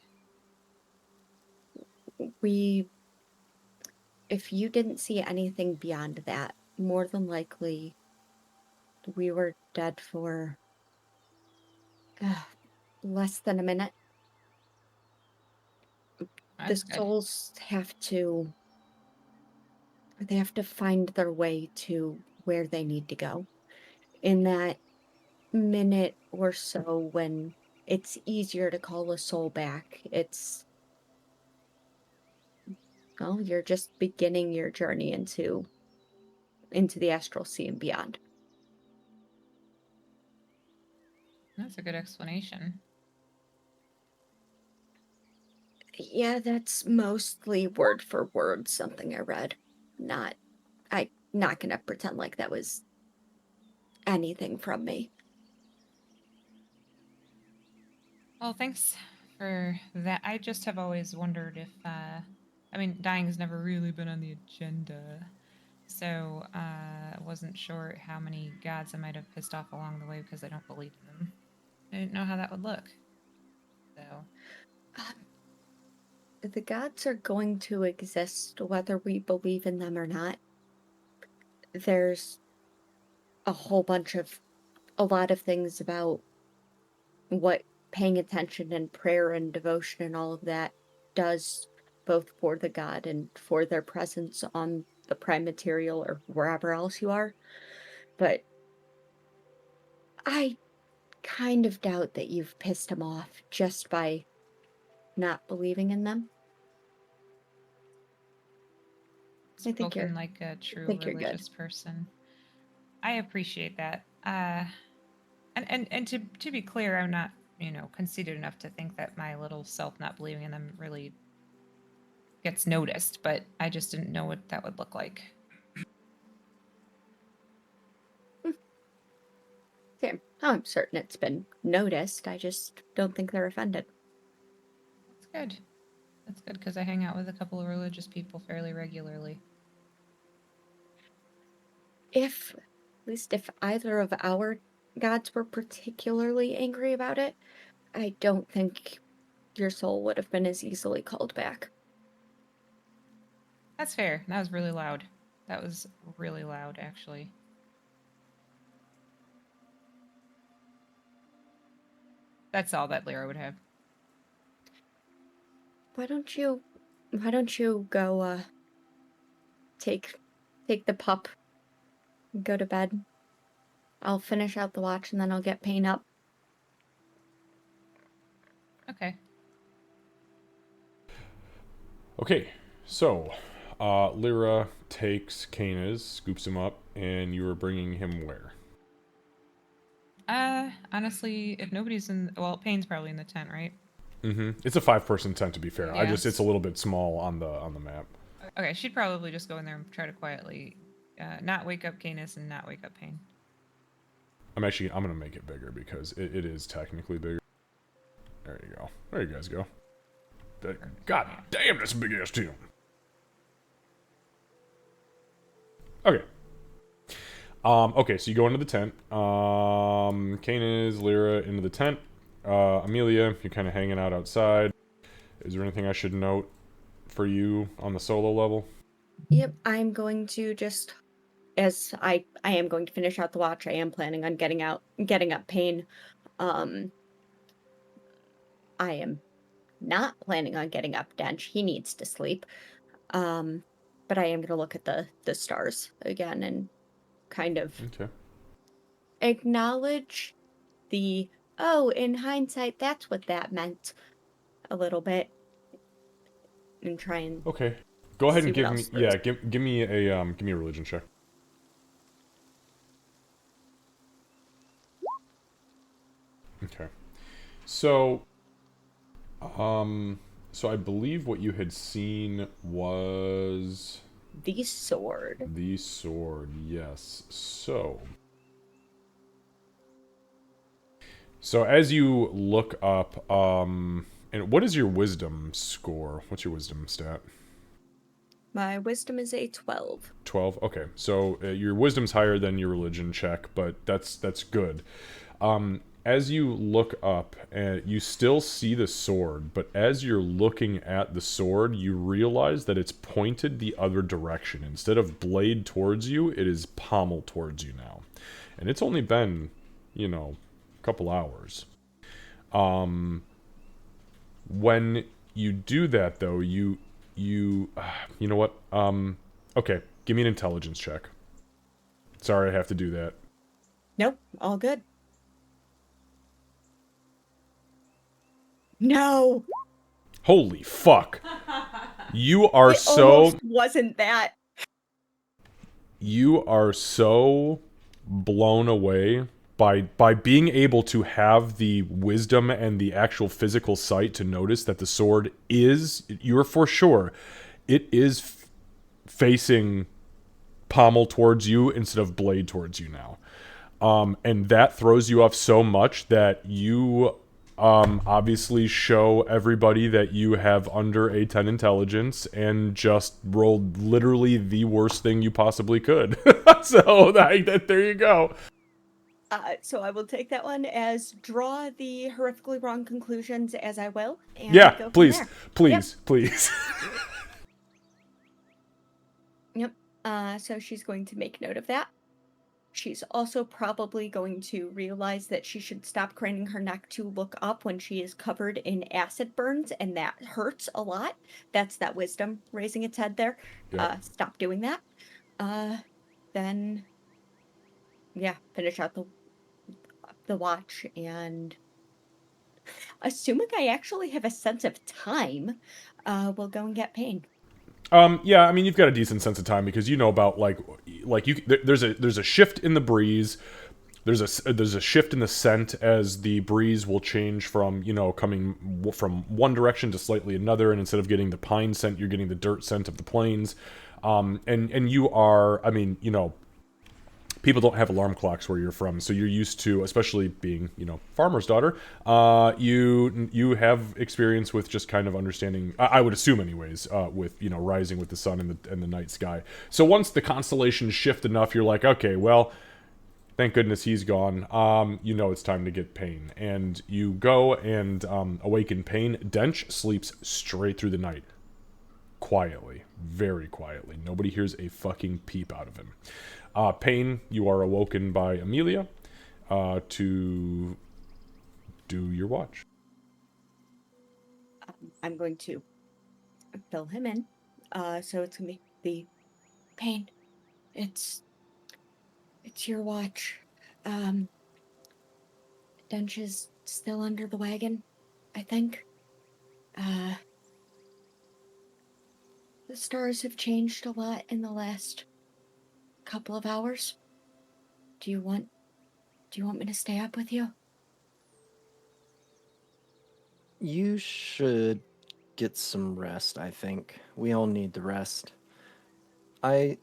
If you didn't see anything beyond that, more than likely we were dead for less than a minute. That's The good. souls they have to find their way to where they need to go. In that minute or so when it's easier to call a soul back, you're just beginning your journey into the astral sea and beyond. That's a good explanation. Yeah, that's mostly word for word something I read. I'm not gonna pretend like that was anything from me. Well, thanks for that. I just have always wondered if, I mean, dying has never really been on the agenda. So, I wasn't sure how many gods I might have pissed off along the way because I don't believe in them. I didn't know how that would look. So, The gods are going to exist whether we believe in them or not. There's a lot of things about what paying attention and prayer and devotion and all of that does both for the god and for their presence on the prime material or wherever else you are. But I kind of doubt that you've pissed him off just by not believing in them. I think spoken like a true you're good. religious person. I appreciate that. And to be clear, I'm not, conceited enough to think that my little self not believing in them really gets noticed, but I just didn't know what that would look like. Same. I'm certain it's been noticed. I just don't think they're offended. That's good. That's good because I hang out with a couple of religious people fairly regularly. At least if either of our gods were particularly angry about it, I don't think your soul would have been as easily called back. That's fair. That was really loud. That was really loud, actually. That's all that Lyra would have. Why don't you go take the pup, go to bed. I'll finish out the watch and then I'll get Pain up. Okay. Okay, so Lyra takes Canis, scoops him up, and you are bringing him where? Honestly, if nobody's in, well, Pain's probably in the tent, right? Mm-hmm. It's a 5-person tent, to be fair. Yeah. It's a little bit small on the map. Okay, she'd probably just go in there and try to quietly, not wake up Canis and not wake up Pain. I'm gonna make it bigger because it is technically bigger. There you go. There you guys go. God damn, that's a big ass tomb. Okay. Okay, so you go into the tent. Canis, Lyra into the tent. Amelia, you're kind of hanging out outside. Is there anything I should note for you on the solo level? Yep, I'm going to just, as I am going to finish out the watch. I am planning on getting up Pain. I am not planning on getting up Dench. He needs to sleep. But I am going to look at the stars again and kind of Okay. acknowledge the, oh, in hindsight, that's what that meant, a little bit, and try and Okay. Go ahead see and what give me else there is. give me a religion check. Okay. So so I believe what you had seen was The sword. the sword. Yes. So as you look up and what is your wisdom score? What's your wisdom stat? My wisdom is a 12. 12. Okay. So your wisdom's higher than your religion check, but that's good. As you look up, you still see the sword, but as you're looking at the sword, you realize that it's pointed the other direction. Instead of blade towards you, it is pommel towards you now. And it's only been, a couple hours. When you do that, though, you know what? Okay, give me an intelligence check. Sorry, I have to do that. Nope, all good. No! Holy fuck. You are It so almost wasn't that. you are so blown away by being able to have the wisdom and the actual physical sight to notice that the sword is, you're for sure, it is facing pommel towards you instead of blade towards you now. And that throws you off so much that you obviously show everybody that you have under a 10 intelligence and just rolled literally the worst thing you possibly could. So there you go. So I will take that one as draw the horrifically wrong conclusions as I will, and Yeah, go from please, there. please. Yep. So she's going to make note of that. She's also probably going to realize that she should stop craning her neck to look up when she is covered in acid burns, and that hurts a lot. That's that wisdom raising its head there. Yep. Stop doing that. Then, yeah, finish out the watch, and assuming I actually have a sense of time, we'll go and get Pain. Yeah, I mean you've got a decent sense of time because you know about there's a shift in the breeze, there's a shift in the scent as the breeze will change from coming from one direction to slightly another, and instead of getting the pine scent, you're getting the dirt scent of the plains, and you are, I mean, people don't have alarm clocks where you're from, so you're used to, especially being, farmer's daughter, you have experience with just kind of understanding, I would assume anyways, with, rising with the sun and the night sky. So once the constellations shift enough, you're like, okay, well, Thank goodness he's gone. You know it's time to get Pain. And you go and awaken Pain. Dench sleeps straight through the night. Quietly. Very quietly. Nobody hears a fucking peep out of him. Pain, you are awoken by Amelia to do your watch. I'm going to fill him in. So it's gonna be the Pain. It's your watch. Dench is still under the wagon, I think. The stars have changed a lot in the last couple of hours. Do you want me to stay up with you? You should get some rest, I think. We all need the rest. I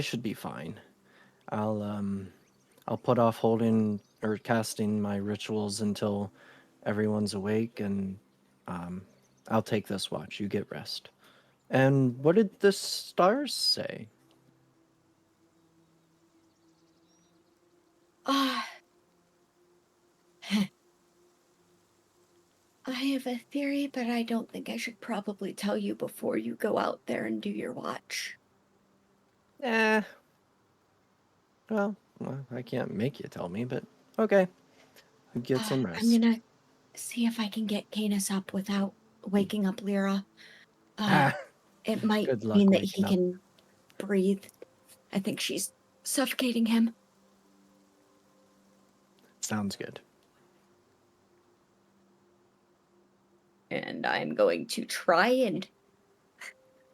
should be fine. I'll put off holding or casting my rituals until everyone's awake, and I'll take this watch. You get rest. And what did the stars say? Ah, I have a theory, but I don't think I should probably tell you before you go out there and do your watch. Eh. Well, I can't make you tell me, but okay. Get some I'm rest. gonna see if I can get Canis up without waking up Lyra. Ah, It might good luck mean that he waking up. can breathe. I think she's suffocating him. Sounds good. And I'm going to try and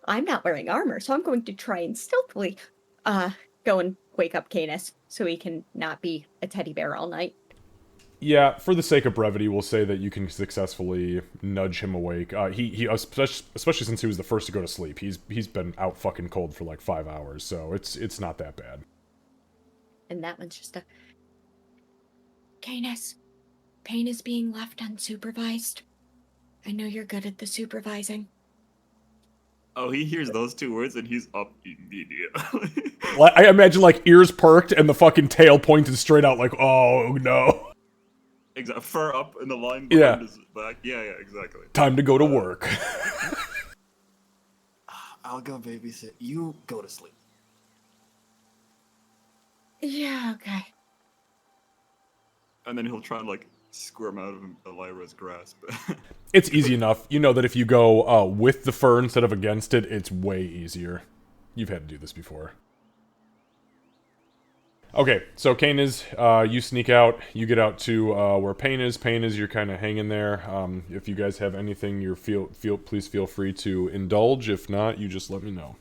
I'm not wearing armor, so I'm going to try and stealthily go and wake up Canis so he can not be a teddy bear all night. Yeah, for the sake of brevity, we'll say that you can successfully nudge him awake. He especially since he was the first to go to sleep. He's been out fucking cold for like 5 hours, so it's not that bad. And that one's just a Canis, Pain is being left unsupervised. I know you're good at the supervising. Oh, he hears those two words and he's up immediately. I imagine like ears perked and the fucking tail pointed straight out, like, oh no. Exactly. Fur up in the line Yeah. behind his back. Yeah, exactly. Time to go to work. I'll go babysit. You go to sleep. Yeah, okay. And then he'll try and like squirm out of Lyra's grasp. It's easy enough. You know that if you go with the fur instead of against it, it's way easier. You've had to do this before. Okay, so Kane is, you sneak out, you get out to where Pain is. Pain is, you're kind of hanging there. If you guys have anything you please feel free to indulge. If not, you just let me know.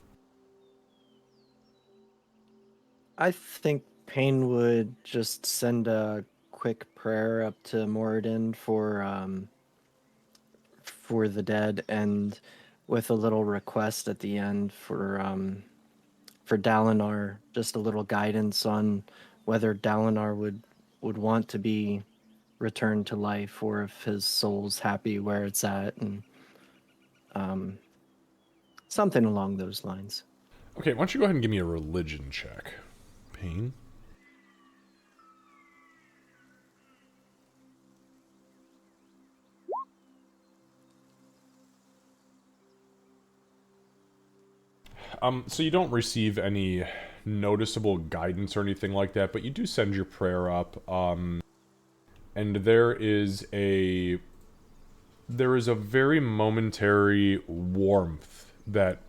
I think Payne would just send a quick prayer up to Moradin for the dead, and with a little request at the end for Dalinar, just a little guidance on whether Dalinar would want to be returned to life, or if his soul's happy where it's at, and something along those lines. Okay, why don't you go ahead and give me a religion check, Pain? So you don't receive any noticeable guidance or anything like that, but you do send your prayer up, and there is a very momentary warmth that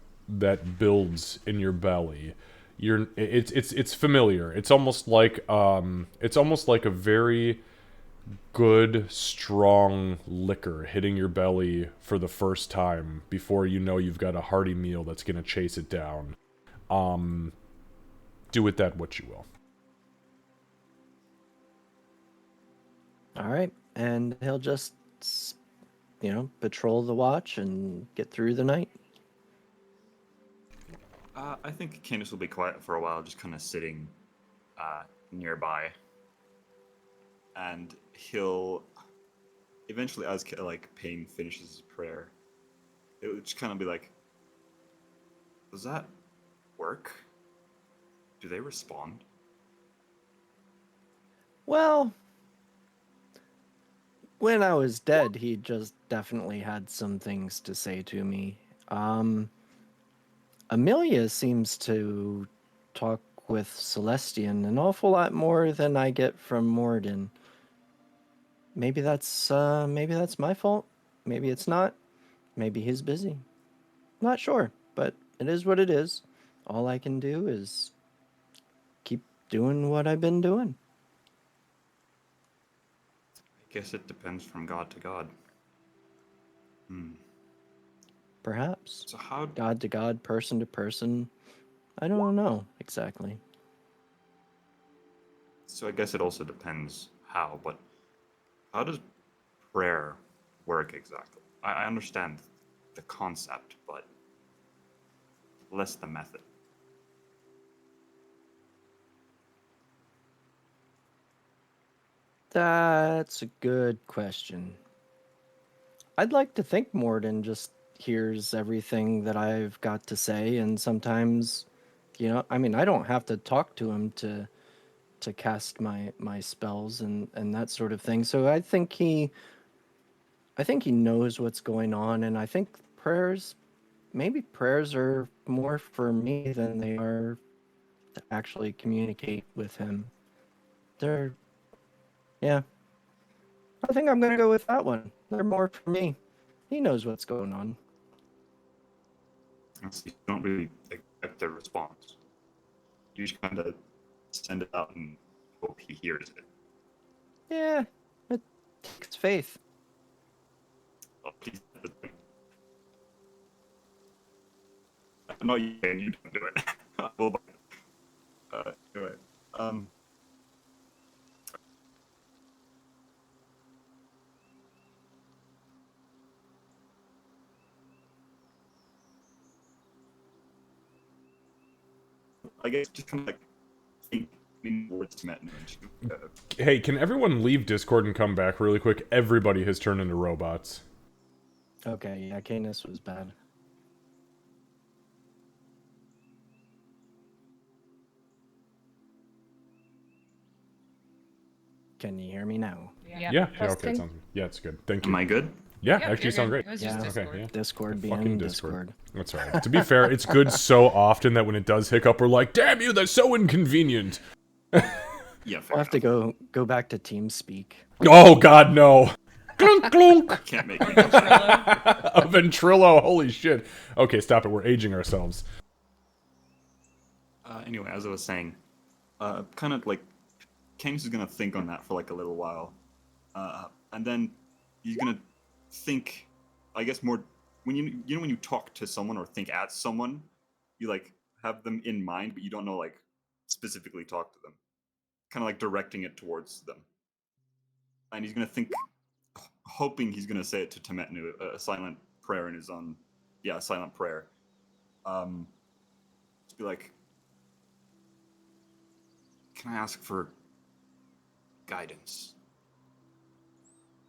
builds in your belly. It's familiar. It's almost like a very good, strong liquor hitting your belly for the first time before you know you've got a hearty meal that's going to chase it down. Do with that what you will. All right, and he'll just, patrol the watch and get through the night. I think Canis will be quiet for a while, just kind of sitting nearby. And he'll eventually, as like Pain finishes his prayer, it would just kind of be like, "Does that work? Do they respond?" Well, when I was dead, he just definitely had some things to say to me. Amelia seems to talk with Celestian an awful lot more than I get from Morden. Maybe that's my fault. Maybe it's not. Maybe he's busy. Not sure, but it is what it is. All I can do is keep doing what I've been doing. I guess it depends from god to god. Perhaps. So how? God to God, person to person. I don't know exactly. So I guess it also depends how, but how does prayer work exactly? I understand the concept, but less the method. That's a good question. I'd like to think Morden just hears everything that I've got to say, and sometimes, I mean, I don't have to talk to him to cast my spells and that sort of thing. So I think he knows what's going on, and I think maybe prayers are more for me than they are to actually communicate with him. They're, yeah, I think I'm gonna go with that one. They're more for me. He knows what's going on. So you don't really expect a response. You just kind of send it out and hope he hears it. Yeah, it takes faith. Well, he's the thing. I'm not you, and you don't do it. Well, anyway, um, I guess just kind of like think words met and Hey, can everyone leave Discord and come back really quick? Everybody has turned into robots. Okay, yeah, Canis was bad. Can you hear me now? Yeah, okay, it sounds good. Yeah, it's good. Thank you. Am I good? Yeah, Yep, actually you're sound good. great. It was just Yeah. Discord. Okay, yeah. Discord Fucking being Discord. Discord. That's all right. To be fair, it's good so often that when it does hiccup, we're like, damn you, that's so inconvenient. Yeah, fair We'll have to enough. go back to TeamSpeak. Oh, God, no. Clunk, clunk. Can't make me. A ventrilo, holy shit. Okay, stop it. We're aging ourselves. Anyway, as I was saying, kind of like Kings is gonna think on that for like a little while, and then he's gonna think, I guess, more when when you talk to someone or think at someone, you like have them in mind, but you don't know like specifically talk to them, kind of like directing it towards them, and he's gonna think, hoping he's gonna say it to Temetnu, a silent prayer in his own, yeah, a silent prayer. Just be like, can I ask for guidance?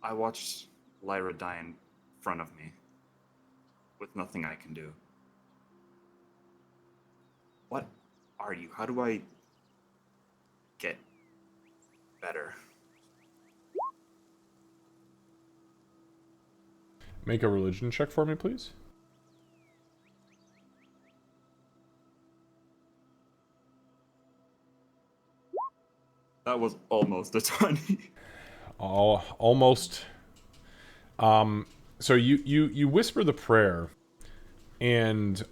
I watched Lyra die in front of me with nothing I can do. What are you? How do I get better? Make a religion check for me, please. That was almost a 20. Almost. So you whisper the prayer, and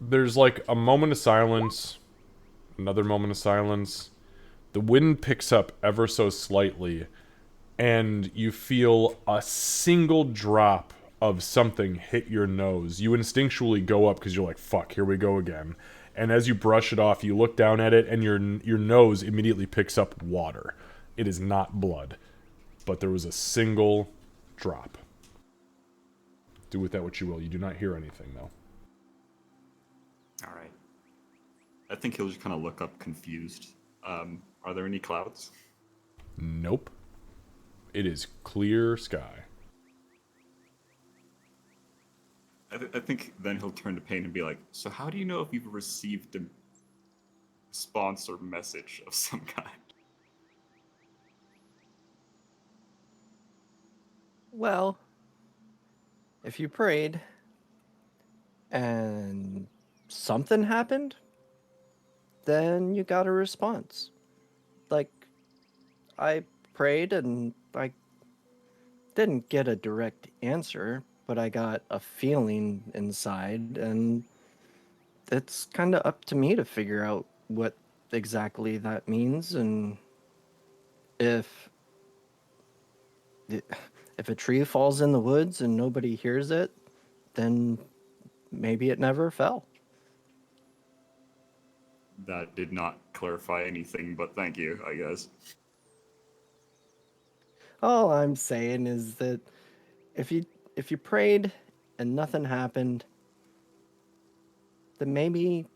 there's like a moment of silence, another moment of silence. The wind picks up ever so slightly, and you feel a single drop of something hit your nose. You instinctually go up because you're like, fuck, here we go again. And as you brush it off, you look down at it, and your nose immediately picks up water. It is not blood, but there was a single drop. Do with that what you will. You do not hear anything, though. All right. I think he'll just kind of look up confused. Are there any clouds? Nope. It is clear sky. I think then he'll turn to Payne and be like, so how do you know if you've received response or message of some kind. Well, if you prayed and something happened, then you got a response. Like, I prayed and I didn't get a direct answer, but I got a feeling inside, and it's kind of up to me to figure out what exactly that means, and if if a tree falls in the woods and nobody hears it, then maybe it never fell. That did not clarify anything, but thank you, I guess. All I'm saying is that if you if you prayed and nothing happened, then maybe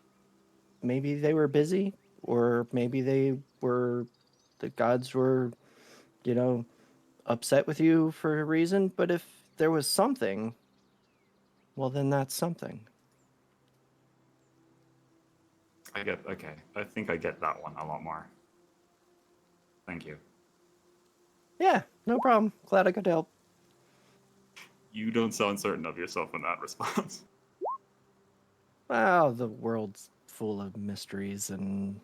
they were busy, or maybe the gods were, you know, upset with you for a reason. But if there was something, well, then that's something. Okay. I think I get that one a lot more. Thank you. Yeah, no problem. Glad I could help. You don't sound certain of yourself in that response. Wow, the world's full of mysteries, and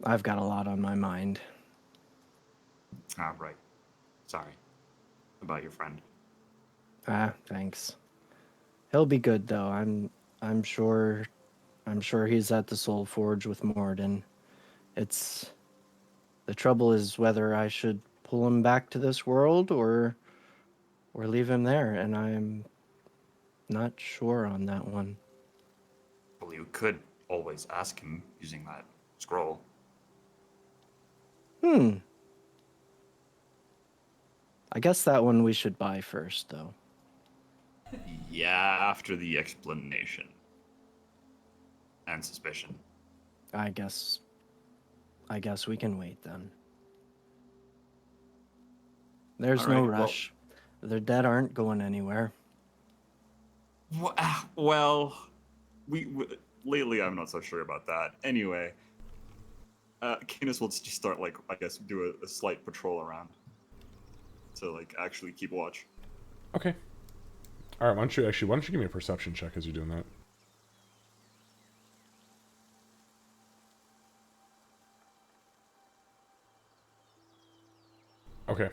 I've got a lot on my mind. Ah, right. Sorry. About your friend. Ah, thanks. He'll be good though. I'm sure I'm sure he's at the Soul Forge with Morden. It's the trouble is whether I should pull him back to this world or leave him there, and I'm not sure on that one. Well, you could always ask him using that scroll. Hmm. I guess that one we should buy first though. Yeah, after the explanation. And suspicion. I guess we can wait then. There's All no right, well- rush. The dead aren't going anywhere. Well, we lately I'm not so sure about that. Anyway, Canis will just start, like, I guess, do a slight patrol around to, like, actually keep watch. Okay. All right. Why don't you give me a perception check as you're doing that? Okay.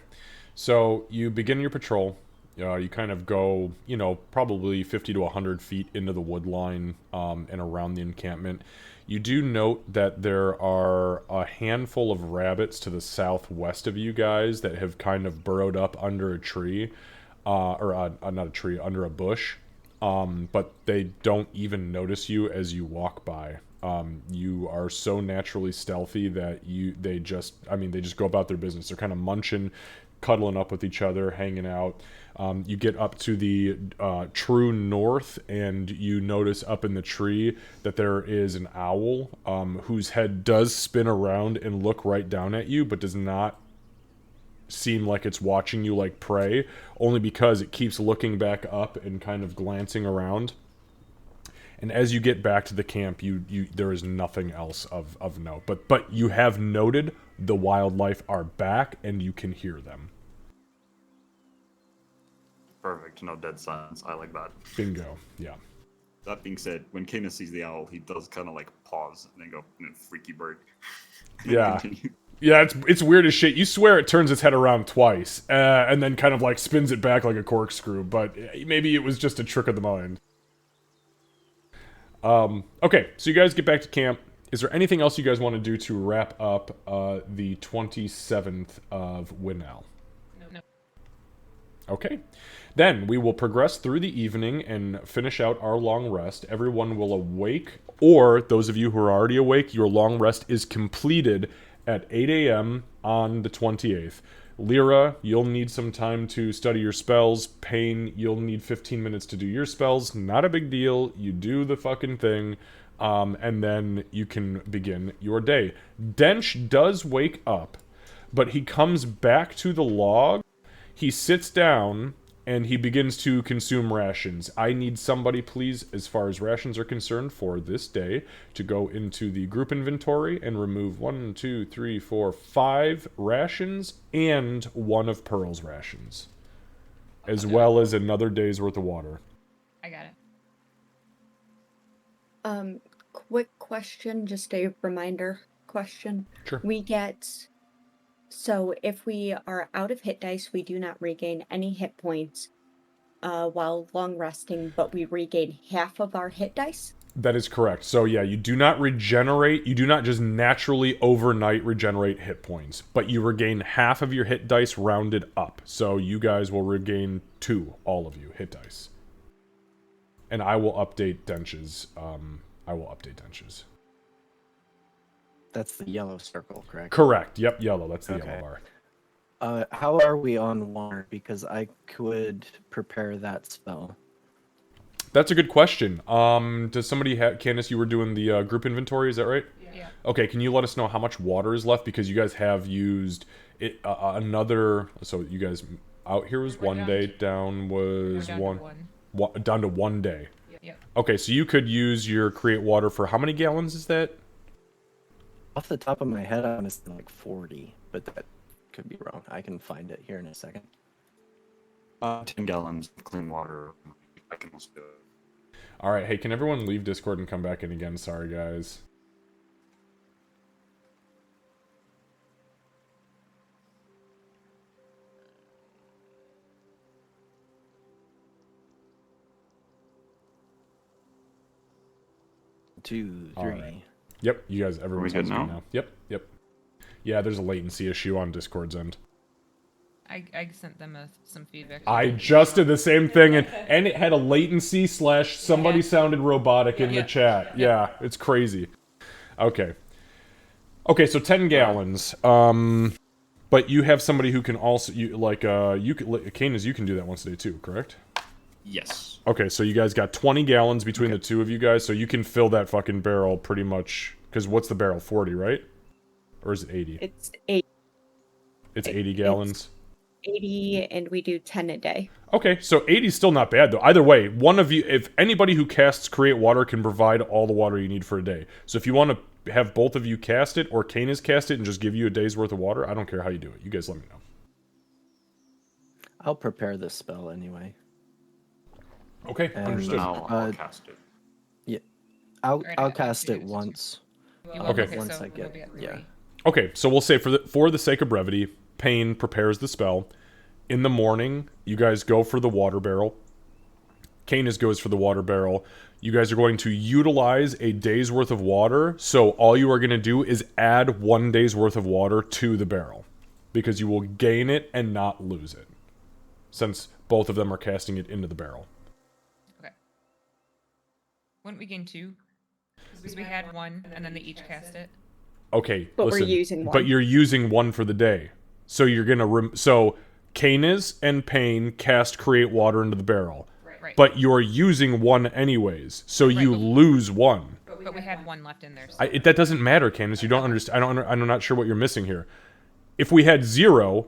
So you begin your patrol. You kind of go, probably 50 to 100 feet into the wood line and around the encampment. You do note that there are a handful of rabbits to the southwest of you guys that have kind of burrowed up under a tree, not a tree, under a bush. But they don't even notice you as you walk by. You are so naturally stealthy that they just go about their business. They're kind of munching, cuddling up with each other, hanging out. You get up to the true north, and you notice up in the tree that there is an owl whose head does spin around and look right down at you, but does not seem like it's watching you like prey, only because it keeps looking back up and kind of glancing around. And as you get back to the camp, you there is nothing else of note. But you have noted the wildlife are back, and you can hear them. Perfect. No dead silence. I like that. Bingo. Yeah. That being said, when Canis sees the owl, he does kind of, like, pause and then go, freaky bird. And then Yeah. continue. Yeah, it's weird as shit. You swear it turns its head around twice, and then kind of like spins it back like a corkscrew, but maybe it was just a trick of the mind. Okay, so you guys get back to camp. Is there anything else you guys want to do to wrap up the 27th of Winnell? No. Okay. Then we will progress through the evening and finish out our long rest. Everyone will awake, or those of you who are already awake, your long rest is completed at 8 a.m. on the 28th. Lyra, you'll need some time to study your spells. Pain, you'll need 15 minutes to do your spells. Not a big deal. You do the fucking thing, and then you can begin your day. Dench does wake up, but he comes back to the log. He sits down, and he begins to consume rations. I need somebody, please, as far as rations are concerned, for this day, to go into the group inventory and remove 1, 2, 3, 4, 5 rations and one of Pearl's rations, as well as another day's worth of water. I got it. Quick question, just a reminder question. Sure. So if we are out of hit dice, we do not regain any hit points while long resting, but we regain half of our hit dice. That is correct. So yeah, you do not regenerate, you do not just naturally overnight regenerate hit points, but you regain half of your hit dice rounded up. So you guys will regain 2, all of you, hit dice. And I will update Dench's. That's the yellow circle, correct? Correct. Yep, yellow. That's the Okay. yellow bar. How are we on water? Because I could prepare that spell. That's a good question. Does somebody have... Candace, you were doing the group inventory, is that right? Yeah. Okay, can you let us know how much water is left? Because you guys have used it, another... So you guys... Out here was We're 1 down day, to- down was Down to one... one. Down to 1 day. Yep. Okay, so you could use your create water for... How many gallons is that? Off the top of my head, I want to say like 40, but that could be wrong. I can find it here in a second. 10 gallons of clean water. I can also do it. Alright, hey, can everyone leave Discord and come back in again? Sorry, guys. Two, All three. right. Yep, you guys, everyone's good on screen now? Yep. Yeah, there's a latency issue on Discord's end. I sent them some feedback. I just did the same thing, and it had a latency / somebody Yeah. sounded robotic in the Yeah. chat. Yeah, it's crazy. Okay, so 10 gallons. But you have somebody who can also Canis, you can do that once a day too, correct? Yes. Okay, so you guys got 20 gallons between the two of you guys, so you can fill that fucking barrel pretty much. Because what's the barrel? 40, right? Or is it 80? It's 8, It's 80 gallons. 80, and we do 10 a day. Okay, so 80 is still not bad, though. Either way, one of you, if anybody who casts Create Water can provide all the water you need for a day. So if you want to have both of you cast it, or Canis cast it and just give you a day's worth of water, I don't care how you do it. You guys let me know. I'll prepare this spell anyway. Okay, And, understood. I'll cast it. I'll Right, I'll I cast think it it's once. Okay. Once so I get we'll be at yeah. 3. Okay, so we'll say for the sake of brevity, Payne prepares the spell. In the morning, you guys go for the water barrel. Canis goes for the water barrel. You guys are going to utilize a day's worth of water, so all you are going to do is add 1 day's worth of water to the barrel, because you will gain it and not lose it, since both of them are casting it into the barrel. Okay. Wouldn't we gain 2? Because we had 1, and then they each cast it. Okay, But listen, we're using 1. But you're using 1 for the day, so you're gonna so Canis and Payne cast Create Water into the barrel. Right. But you're using 1 anyways, so you Right. lose 1. But we had 1 left in there. So. That doesn't matter, Candace. You don't understand. I'm not sure what you're missing here. If we had 0,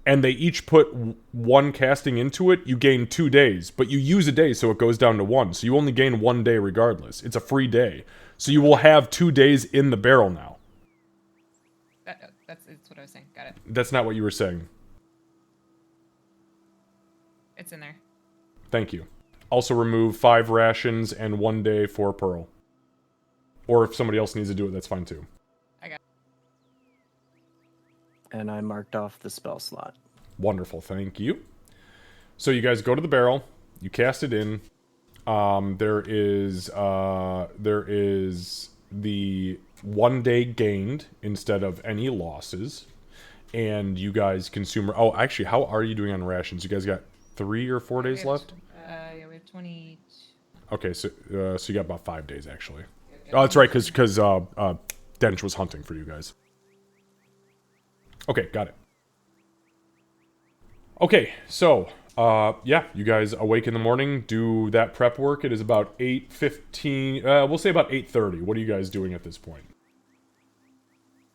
and they each put 1 casting into it, you gain 2 days. But you use a day, so it goes down to 1. So you only gain 1 day regardless. It's a free day. So you will have 2 days in the barrel now. That's what I was saying. Got it. That's not what you were saying. It's in there. Thank you. Also remove 5 rations and 1 day for Pearl. Or if somebody else needs to do it, that's fine too. I got it. And I marked off the spell slot. Wonderful, thank you. So you guys go to the barrel, you cast it in. There is the 1 day gained instead of any losses, and you guys consume. Oh, actually, how are you doing on rations? You guys got 3 or 4 days left. Yeah, we have 20. Okay, so you got about 5 days actually. Oh, that's right, because Dench was hunting for you guys. Okay, got it. Okay, so yeah, you guys awake in the morning, do that prep work. It is about 8:15. We'll say about 8:30. What are you guys doing at this point?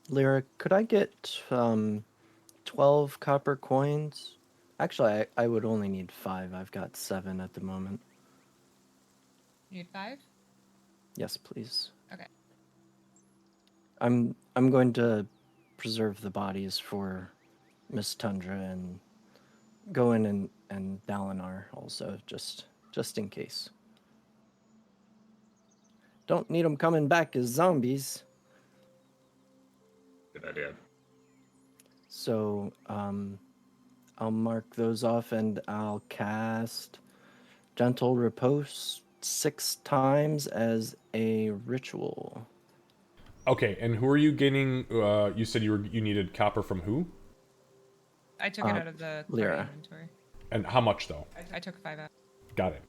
Lyra, could I get 12 copper coins Actually, I would only need 5. I've got 7 at the moment. You need 5? Yes, please. Okay. I'm going to preserve the bodies for Miss Tundra and go in and Dalinar also, just in case. Don't need them coming back as zombies. Good idea. So, I'll mark those off and I'll cast Gentle Repose 6 times as a ritual. Okay, and who are you getting? You said you needed copper from who? I took it out of the party Lyra. inventory. And how much though? I took 5 out. Got it.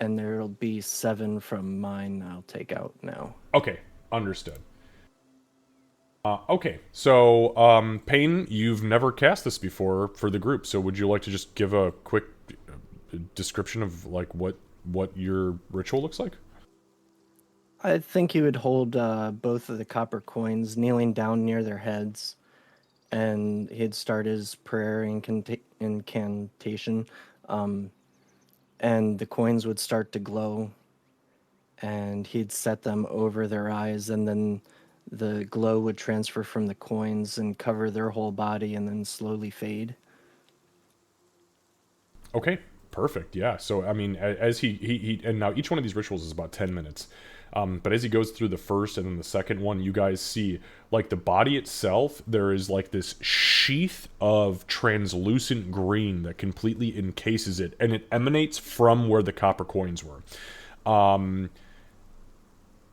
And there'll be 7 from mine I'll take out now. Okay, understood. Okay, so Payne, you've never cast this before for the group, so would you like to just give a quick description of like what your ritual looks like? I think he would hold both of the copper coins kneeling down near their heads, and he'd start his prayer incantation, and the coins would start to glow, and he'd set them over their eyes, and then the glow would transfer from the coins and cover their whole body and then slowly fade. Okay, perfect. Yeah. So I mean, as he and now each one of these rituals is about 10 minutes. But as he goes through the first and then the second one, you guys see like the body itself. There is like this sheath of translucent green that completely encases it, and it emanates from where the copper coins were.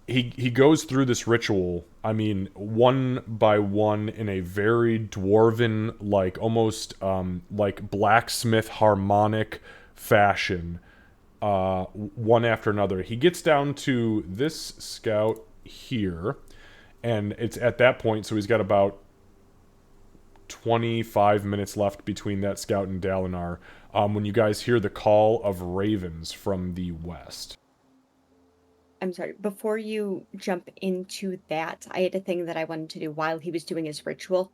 He goes through this ritual, I mean, one by one in a very dwarven, like almost like blacksmith harmonic fashion, one after another. He gets down to this scout here, and it's at that point, so he's got about 25 minutes left between that scout and Dalinar, when you guys hear the call of ravens from the west. I'm sorry, before you jump into that, I had a thing that I wanted to do while he was doing his ritual.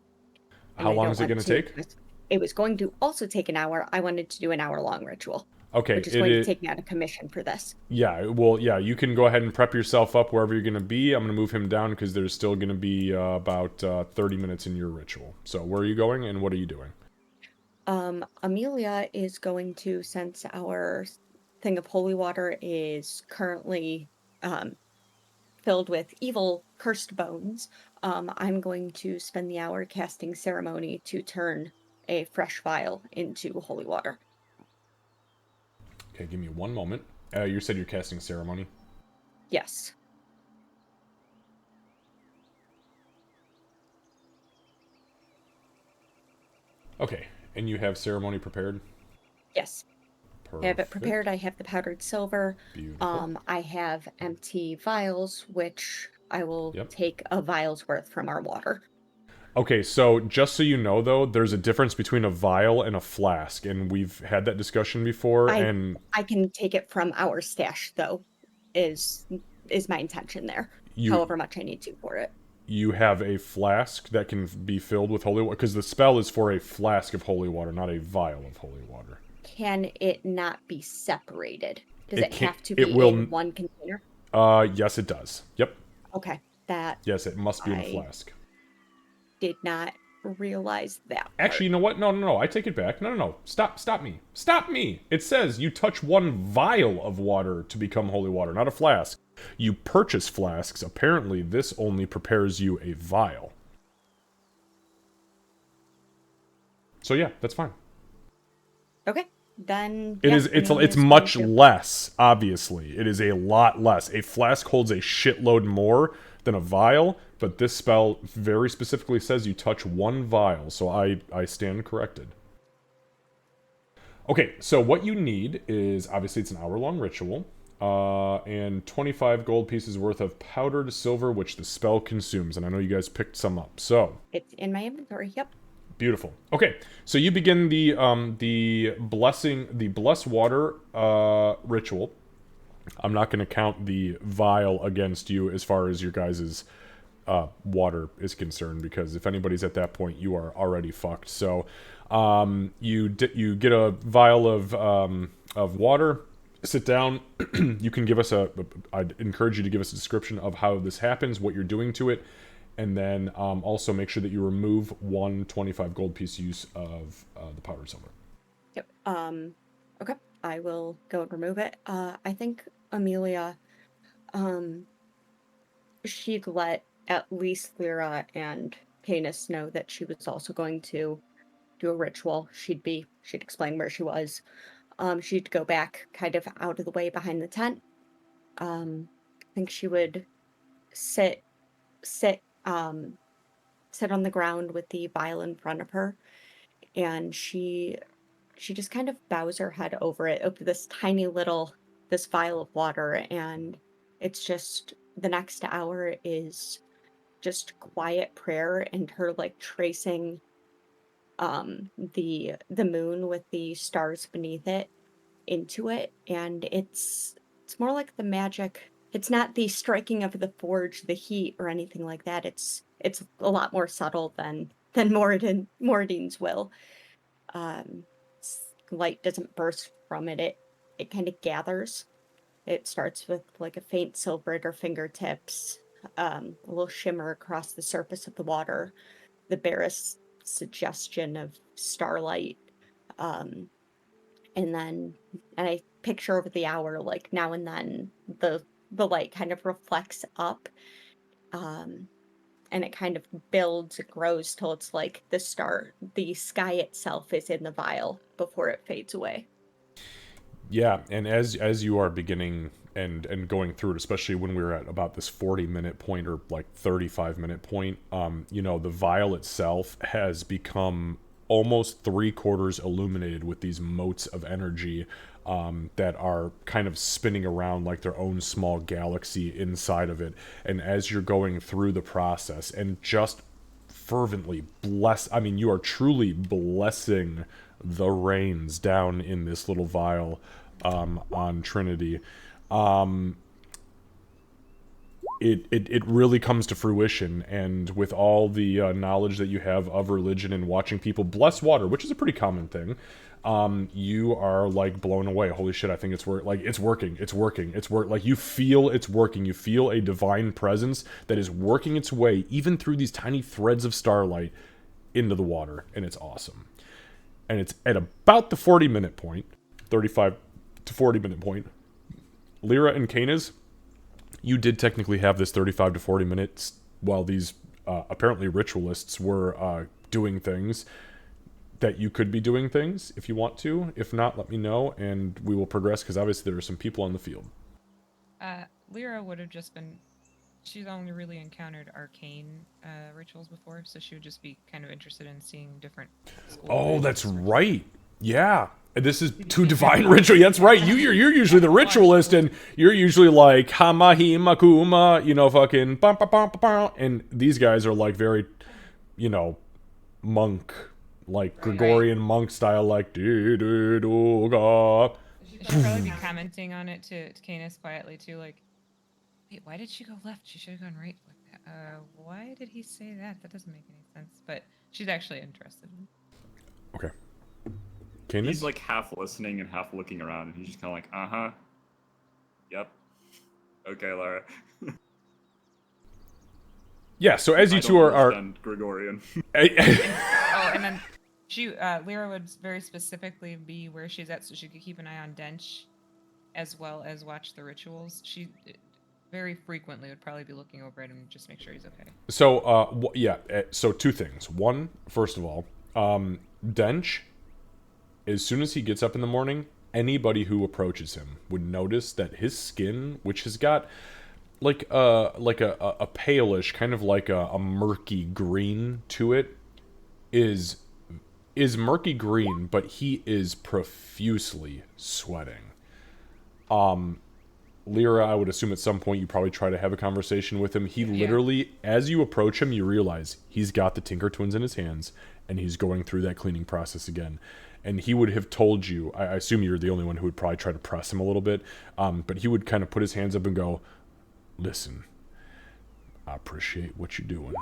and How I long don't is it want going to take? It was going to also take an hour. I wanted to do an hour-long ritual, Okay, which is going to take me out of commission for this. Yeah, well, yeah, you can go ahead and prep yourself up wherever you're going to be. I'm going to move him down because there's still going to be about 30 minutes in your ritual. So where are you going and what are you doing? Amelia is going to, since our thing of holy water is currently filled with evil cursed bones, I'm going to spend the hour casting ceremony to turn a fresh vial into holy water. Okay, give me one moment. You said you're casting ceremony. Yes. Okay, and you have ceremony prepared? Yes. Perfect. I have it prepared. I have the powdered silver. Beautiful. I have empty vials, which I will Yep. take a vial's worth from our water. Okay, so just so you know, though, there's a difference between a vial and a flask, and we've had that discussion before, and I can take it from our stash, though, is my intention there. You- However much I need to for it. you have a flask that can be filled with holy water, because the spell is for a flask of holy water, not a vial of holy water. Can it not be separated? Does It it can't- have to be it will in one container? Yes, it does. Yep. Okay, that Yes, it must be in a I- flask. did not realize that part. Actually, you know what? No. I take it back. No. Stop me. Stop me. It says you touch one vial of water to become holy water, not a flask. You purchase flasks. Apparently, this only prepares you a vial. So yeah, that's fine. Okay, then It yeah, is. It's Amelia's going much to- less. Obviously, it is a lot less. A flask holds a shitload more than a vial, but this spell very specifically says you touch one vial. So I stand corrected. Okay, so what you need is obviously it's an hour-long ritual, and 25 gold pieces worth of powdered silver, which the spell consumes. And I know you guys picked some up. So It's in my inventory. Yep. beautiful. Okay, so you begin the bless water ritual. I'm not going to count the vial against you as far as your guys' water is concerned, because if anybody's at that point, you are already fucked. So You get a vial of water. Sit down. You can give us I'd encourage you to give us a description of how this happens, what you're doing to it, and then also make sure that you remove 125 gold piece use of the powdered silver. Yep. Okay. I will go and remove it. I think Amelia, um, she'd let at least Lyra and Canis know that she was also going to do a ritual. She'd explain where she was. She'd go back kind of out of the way behind the tent. I think she would sit, sit, um, sit on the ground with the vial in front of her, and she just kind of bows her head over this tiny little this vial of water, and it's just the next hour is just quiet prayer and her like tracing the moon with the stars beneath it into it, and it's more like the magic. It's not the striking of the forge, the heat or anything like that. It's a lot more subtle than Moradin's will. Light doesn't burst from it. It kind of gathers. It starts with like a faint silver at her fingertips, a little shimmer across the surface of the water, the barest suggestion of starlight. Um, and I picture over the hour, like now and then, the light kind of reflects up, um, and it kind of builds, it grows till it's like the sky itself is in the vial before it fades away. Yeah, and as you are beginning and going through it, especially when we were at about this 40-minute point or like 35-minute point, the vial itself has become almost 3/4 illuminated with these motes of energy that are kind of spinning around like their own small galaxy inside of it. And as you're going through the process and just fervently you are truly blessing the rains down in this little vial on Trinity. It really comes to fruition, and with all the knowledge that you have of religion and watching people bless water, which is a pretty common thing, you are like blown away. Holy shit! I think it's working. Like you feel it's working. You feel a divine presence that is working its way even through these tiny threads of starlight into the water, and it's awesome. And it's at about the 40-minute point, 35 to 40-minute point. Lyra and Canis, you did technically have this 35 to 40 minutes while these apparently ritualists were doing things that you could be doing things if you want to. If not, let me know and we will progress, because obviously there are some people on the field. Lyra would have just been. She's only really encountered arcane rituals before, so she would just be kind of interested in seeing different. Oh, that's right. Yeah. This is two divine ritual. That's right. You're usually the ritualist, and you're usually like hamahi makuma, fucking bum, bum, bum, bum, and these guys are like very, monk, like Gregorian monk style, like She should probably be commenting on it to Canis quietly too, like, wait, why did she go left? She should have gone right. Why did he say that? That doesn't make any sense. But she's actually interested. Okay. Canis? He's like half listening and half looking around, and he's just kind of like, uh-huh. Yep. Okay, Lara. Yeah, so as you two are Gregorian. And then Lyra would very specifically be where she's at, so she could keep an eye on Dench, as well as watch the rituals. She very frequently would probably be looking over it and just make sure he's okay. So, so two things. One, first of all, Dench, as soon as he gets up in the morning, anybody who approaches him would notice that his skin, which has got like a palish, kind of like a murky green to it, is murky green, but he is profusely sweating. Lyra, I would assume at some point you probably try to have a conversation with him. He literally, as you approach him, you realize he's got the Tinker Twins in his hands, and he's going through that cleaning process again. And he would have told you, I assume you're the only one who would probably try to press him a little bit, but he would kind of put his hands up and go, listen, I appreciate what you're doing,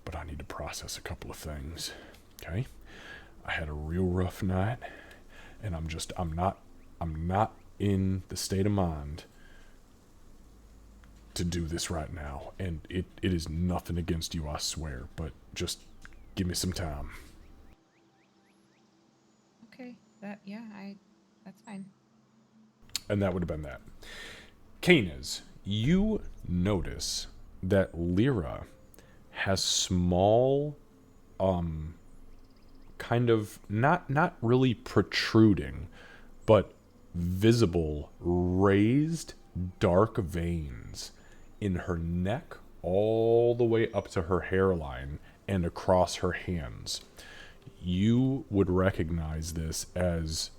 but I need to process a couple of things, okay? I had a real rough night, and I'm not in the state of mind to do this right now, and it is nothing against you, I swear, but just give me some time. Okay, that's fine. And that would have been that. Canis, you notice that Lyra has small, kind of not really protruding, but visible raised dark veins in her neck all the way up to her hairline and across her hands. You would recognize this as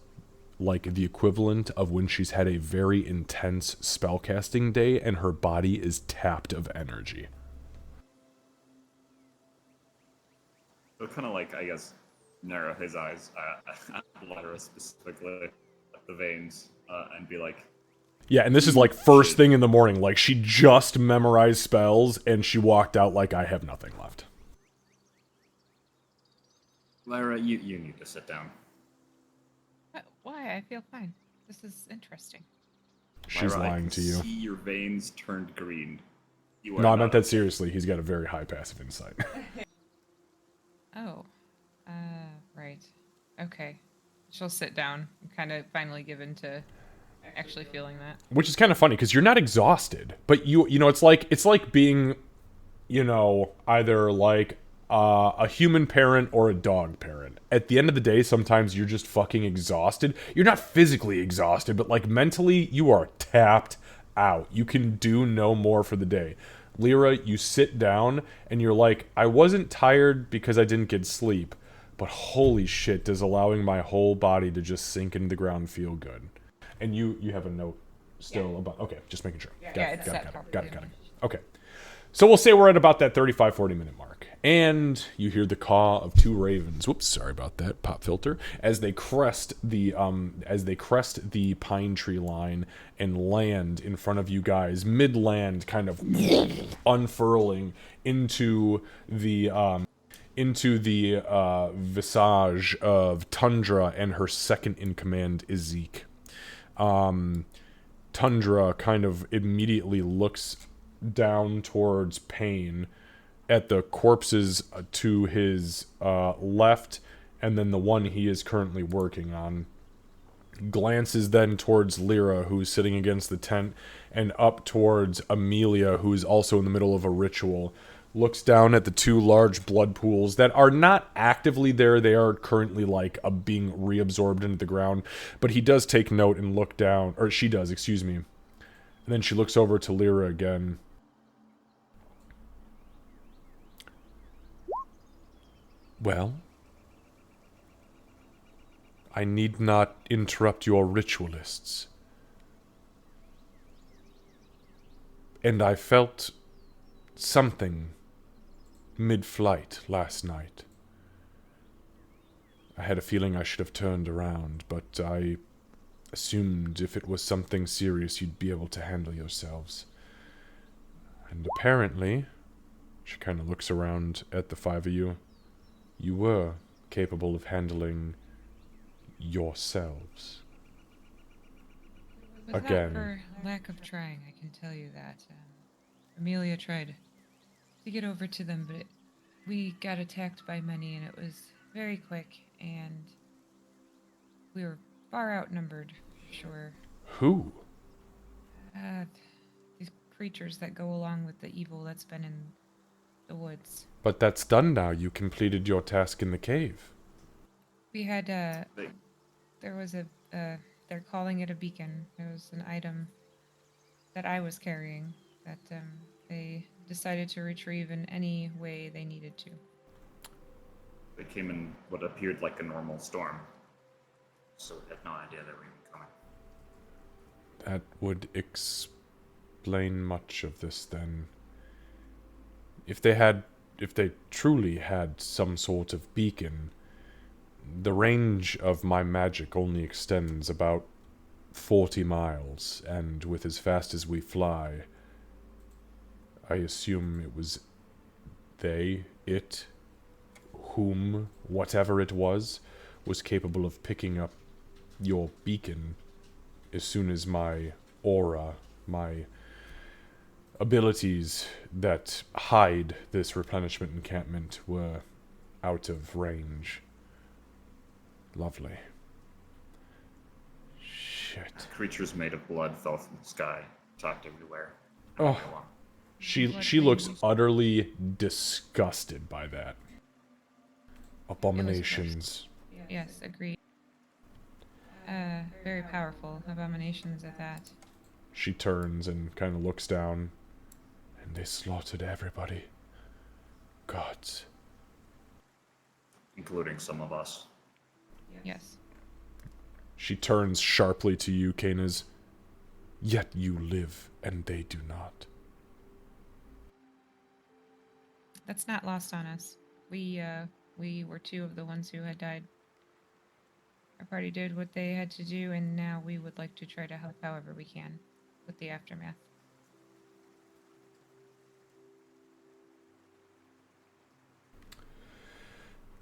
like the equivalent of when she's had a very intense spellcasting day and her body is tapped of energy. He'll kind of like, I guess, narrow his eyes at Lyra specifically, at the veins, and be like, Yeah, and this is like first thing in the morning. Like she just memorized spells and she walked out like I have nothing left. Lyra, you need to sit down. Why? I feel fine. This is interesting. She's Lyra, lying to you. I can see your veins turned green. You No, I not meant that okay. seriously. He's got a very high passive insight. Oh. Right. Okay. She'll sit down and kind of finally give in to actually feeling that. Which is kind of funny because you're not exhausted, but you know it's like being, you know, either like a human parent or a dog parent. At the end of the day, sometimes you're just fucking exhausted. You're not physically exhausted, but like mentally, you are tapped out. You can do no more for the day. Lyra, you sit down and you're like, I wasn't tired because I didn't get sleep, but holy shit, does allowing my whole body to just sink into the ground feel good. And you have a note still about, okay, just making sure. Got it, it's got set it. properly. Okay. So we'll say we're at about that 35, 40 minute mark. And you hear the caw of two ravens. Whoops, sorry about that, pop filter. As they crest the pine tree line and land in front of you guys, mid-land, kind of unfurling into the visage of Tundra and her second in command, Ezek. Tundra kind of immediately looks down towards Pain at the corpses to his left, and then the one he is currently working on. Glances then towards Lyra, who's sitting against the tent, and up towards Amelia, who's also in the middle of a ritual. Looks down at the two large blood pools that are not actively there. They are currently like being reabsorbed into the ground. But he does take note and look down, or she does, excuse me. And then she looks over to Lyra again. Well, I need not interrupt your ritualists. And I felt something mid-flight last night. I had a feeling I should have turned around, but I assumed if it was something serious you'd be able to handle yourselves. And apparently, she kind of looks around at the five of you, you were capable of handling yourselves. It was Again. not for lack of trying, I can tell you that. Amelia tried to get over to them, but we got attacked by many, and it was very quick, and we were far outnumbered, for sure. Who? These creatures that go along with the evil that's been in the woods. But that's done now. You completed your task in the cave. We had, there was they're calling it a beacon. It was an item that I was carrying that, they decided to retrieve in any way they needed to. They came in what appeared like a normal storm, so we had no idea they were even coming. That would explain much of this, then. If they truly had some sort of beacon, the range of my magic only extends about 40 miles, and with as fast as we fly, I assume it was it whom, whatever it was capable of picking up your beacon as soon as my aura, my abilities that hide this replenishment encampment were out of range. Lovely. Shit. Creatures made of blood fell from the sky, chopped everywhere. Oh. Go on. She looks utterly disgusted by that. Abominations. Yes, agreed. Very powerful abominations at that. She turns and kind of looks down. And they slaughtered everybody. Gods. Including some of us. Yes. She turns sharply to you, Canas. Yet you live, and they do not. That's not lost on us. We were two of the ones who had died. Our party did what they had to do, and now we would like to try to help however we can with the aftermath.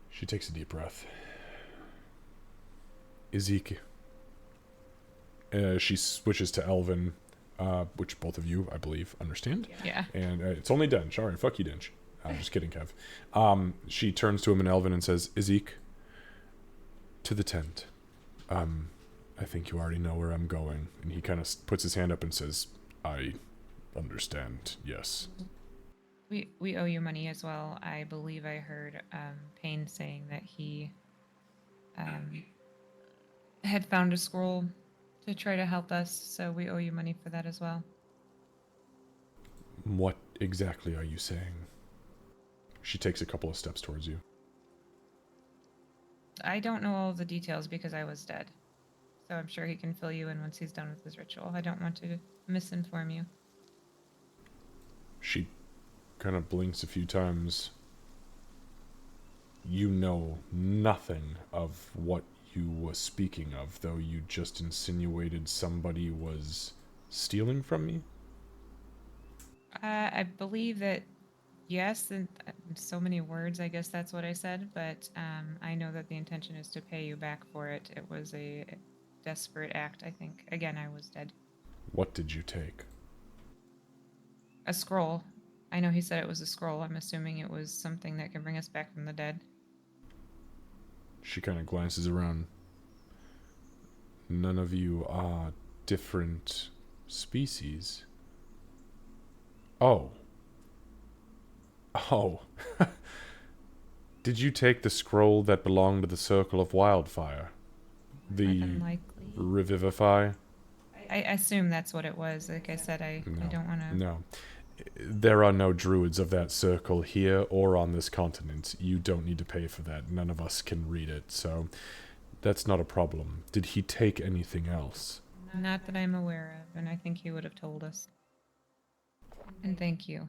She takes a deep breath. Ezek. She switches to Elven, which both of you, I believe, understand. Yeah. And it's only Dench. All right, fuck you, Dench. I'm just kidding, Kev. She turns to him in Elven and says, Ezek, to the tent. I think you already know where I'm going. And he kind of puts his hand up and says, I understand, yes. We owe you money as well. I believe I heard Payne saying that he had found a scroll to try to help us, so we owe you money for that as well. What exactly are you saying? She takes a couple of steps towards you. I don't know all the details because I was dead. So I'm sure he can fill you in once he's done with his ritual. I don't want to misinform you. She kind of blinks a few times. You know nothing of what you were speaking of, though you just insinuated somebody was stealing from me? I believe that, yes, in so many words, I guess that's what I said, but I know that the intention is to pay you back for it. It was a desperate act, I think. Again, I was dead. What did you take? A scroll. I know he said it was a scroll. I'm assuming it was something that can bring us back from the dead. She kind of glances around. None of you are different species. Oh. Oh. Did you take the scroll that belonged to the Circle of Wildfire? The Unlikely. Revivify? I assume that's what it was. Like I said, I don't want to... No. There are no druids of that circle here or on this continent. You don't need to pay for that. None of us can read it, so that's not a problem. Did he take anything else? Not that I'm aware of, and I think he would have told us. And thank you.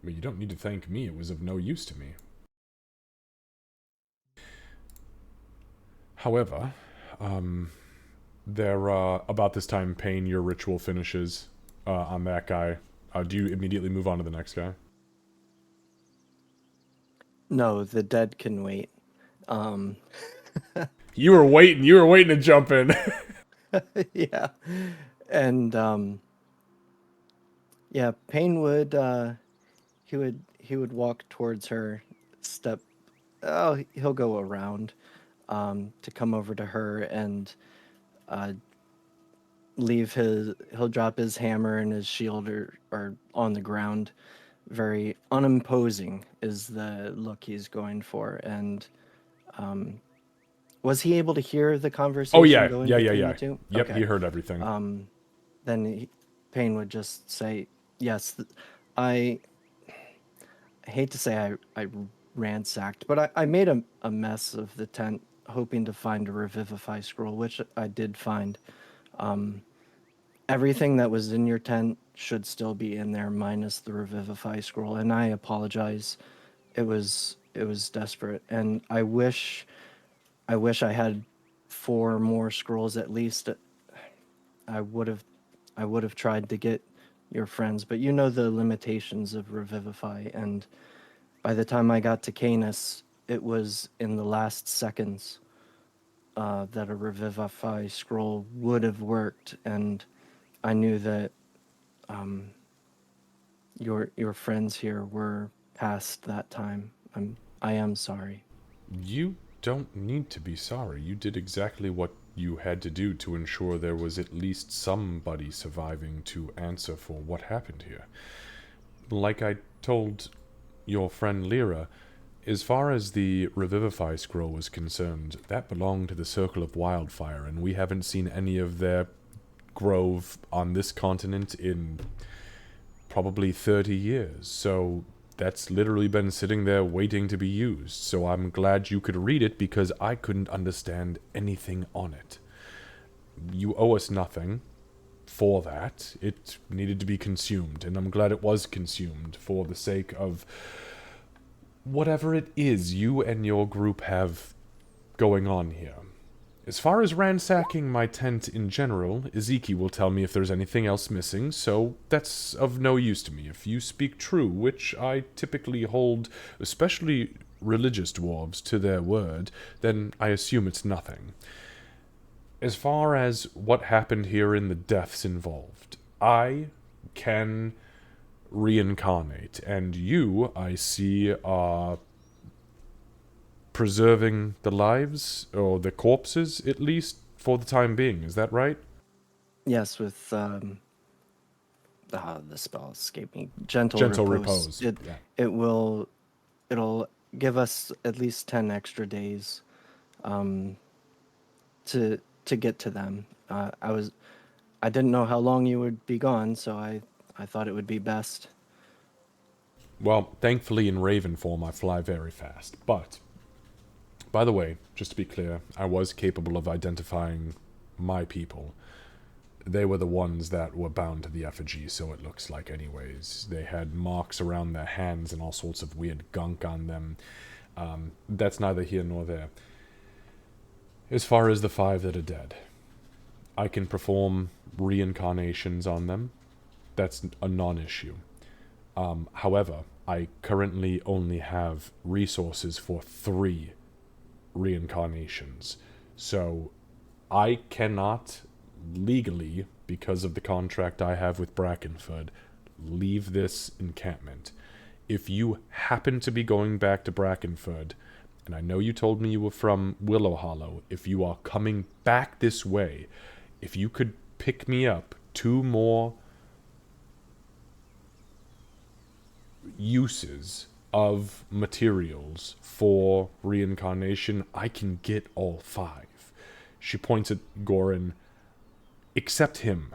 But you don't need to thank me. It was of no use to me. However, about this time, Payne, your ritual finishes on that guy. Do you immediately move on to the next guy? No, the dead can wait. You were waiting to jump in. Yeah. And yeah, Payne would he would walk towards her, he'll go around to come over to her and he'll drop his hammer and his shield or on the ground. Very unimposing is the look he's going for. And was he able to hear the conversation? Oh yeah, going yeah. between the two? Yep, Okay. he heard everything. Then Payne would just say, yes, I hate to say I ransacked, but I made a mess of the tent hoping to find a Revivify scroll, which I did find. Everything that was in your tent should still be in there, minus the Revivify scroll, and I apologize. It was desperate, and I wish I had 4 more scrolls at least. I would have tried to get your friends, but you know the limitations of Revivify, and by the time I got to Canis, it was in the last seconds that a Revivify scroll would have worked, and I knew that your friends here were past that time. I am sorry. You don't need to be sorry. You did exactly what you had to do to ensure there was at least somebody surviving to answer for what happened here. Like I told your friend Lyra, as far as the Revivify scroll was concerned, that belonged to the Circle of Wildfire, and we haven't seen any of their grove on this continent in probably 30 years. So that's literally been sitting there waiting to be used. So I'm glad you could read it because I couldn't understand anything on it. You owe us nothing for that. It needed to be consumed, and I'm glad it was consumed for the sake of whatever it is you and your group have going on here. As far as ransacking my tent in general, Ezeki will tell me if there's anything else missing, so that's of no use to me. If you speak true, which I typically hold, especially religious dwarves, to their word, then I assume it's nothing. As far as what happened here in the deaths involved, I can reincarnate, and you, I see, are preserving the lives, or the corpses, at least, for the time being. Is that right? Yes, with the spell escaped me. Gentle, Gentle repose. repose, yeah. It'll give us at least 10 extra days to get to them. I didn't know how long you would be gone, so I thought it would be best. Well, thankfully in Raven form I fly very fast, but by the way, just to be clear, I was capable of identifying my people. They were the ones that were bound to the effigy, so it looks like anyways. They had marks around their hands and all sorts of weird gunk on them. That's neither here nor there. As far as the 5 that are dead, I can perform reincarnations on them. That's a non-issue. However, I currently only have resources for 3 reincarnations. So I cannot legally, because of the contract I have with Brackenford, leave this encampment. If you happen to be going back to Brackenford, and I know you told me you were from Willow Hollow, if you are coming back this way, if you could pick me up 2 more uses of materials for reincarnation, I can get all 5. She points at Gorin. Except him.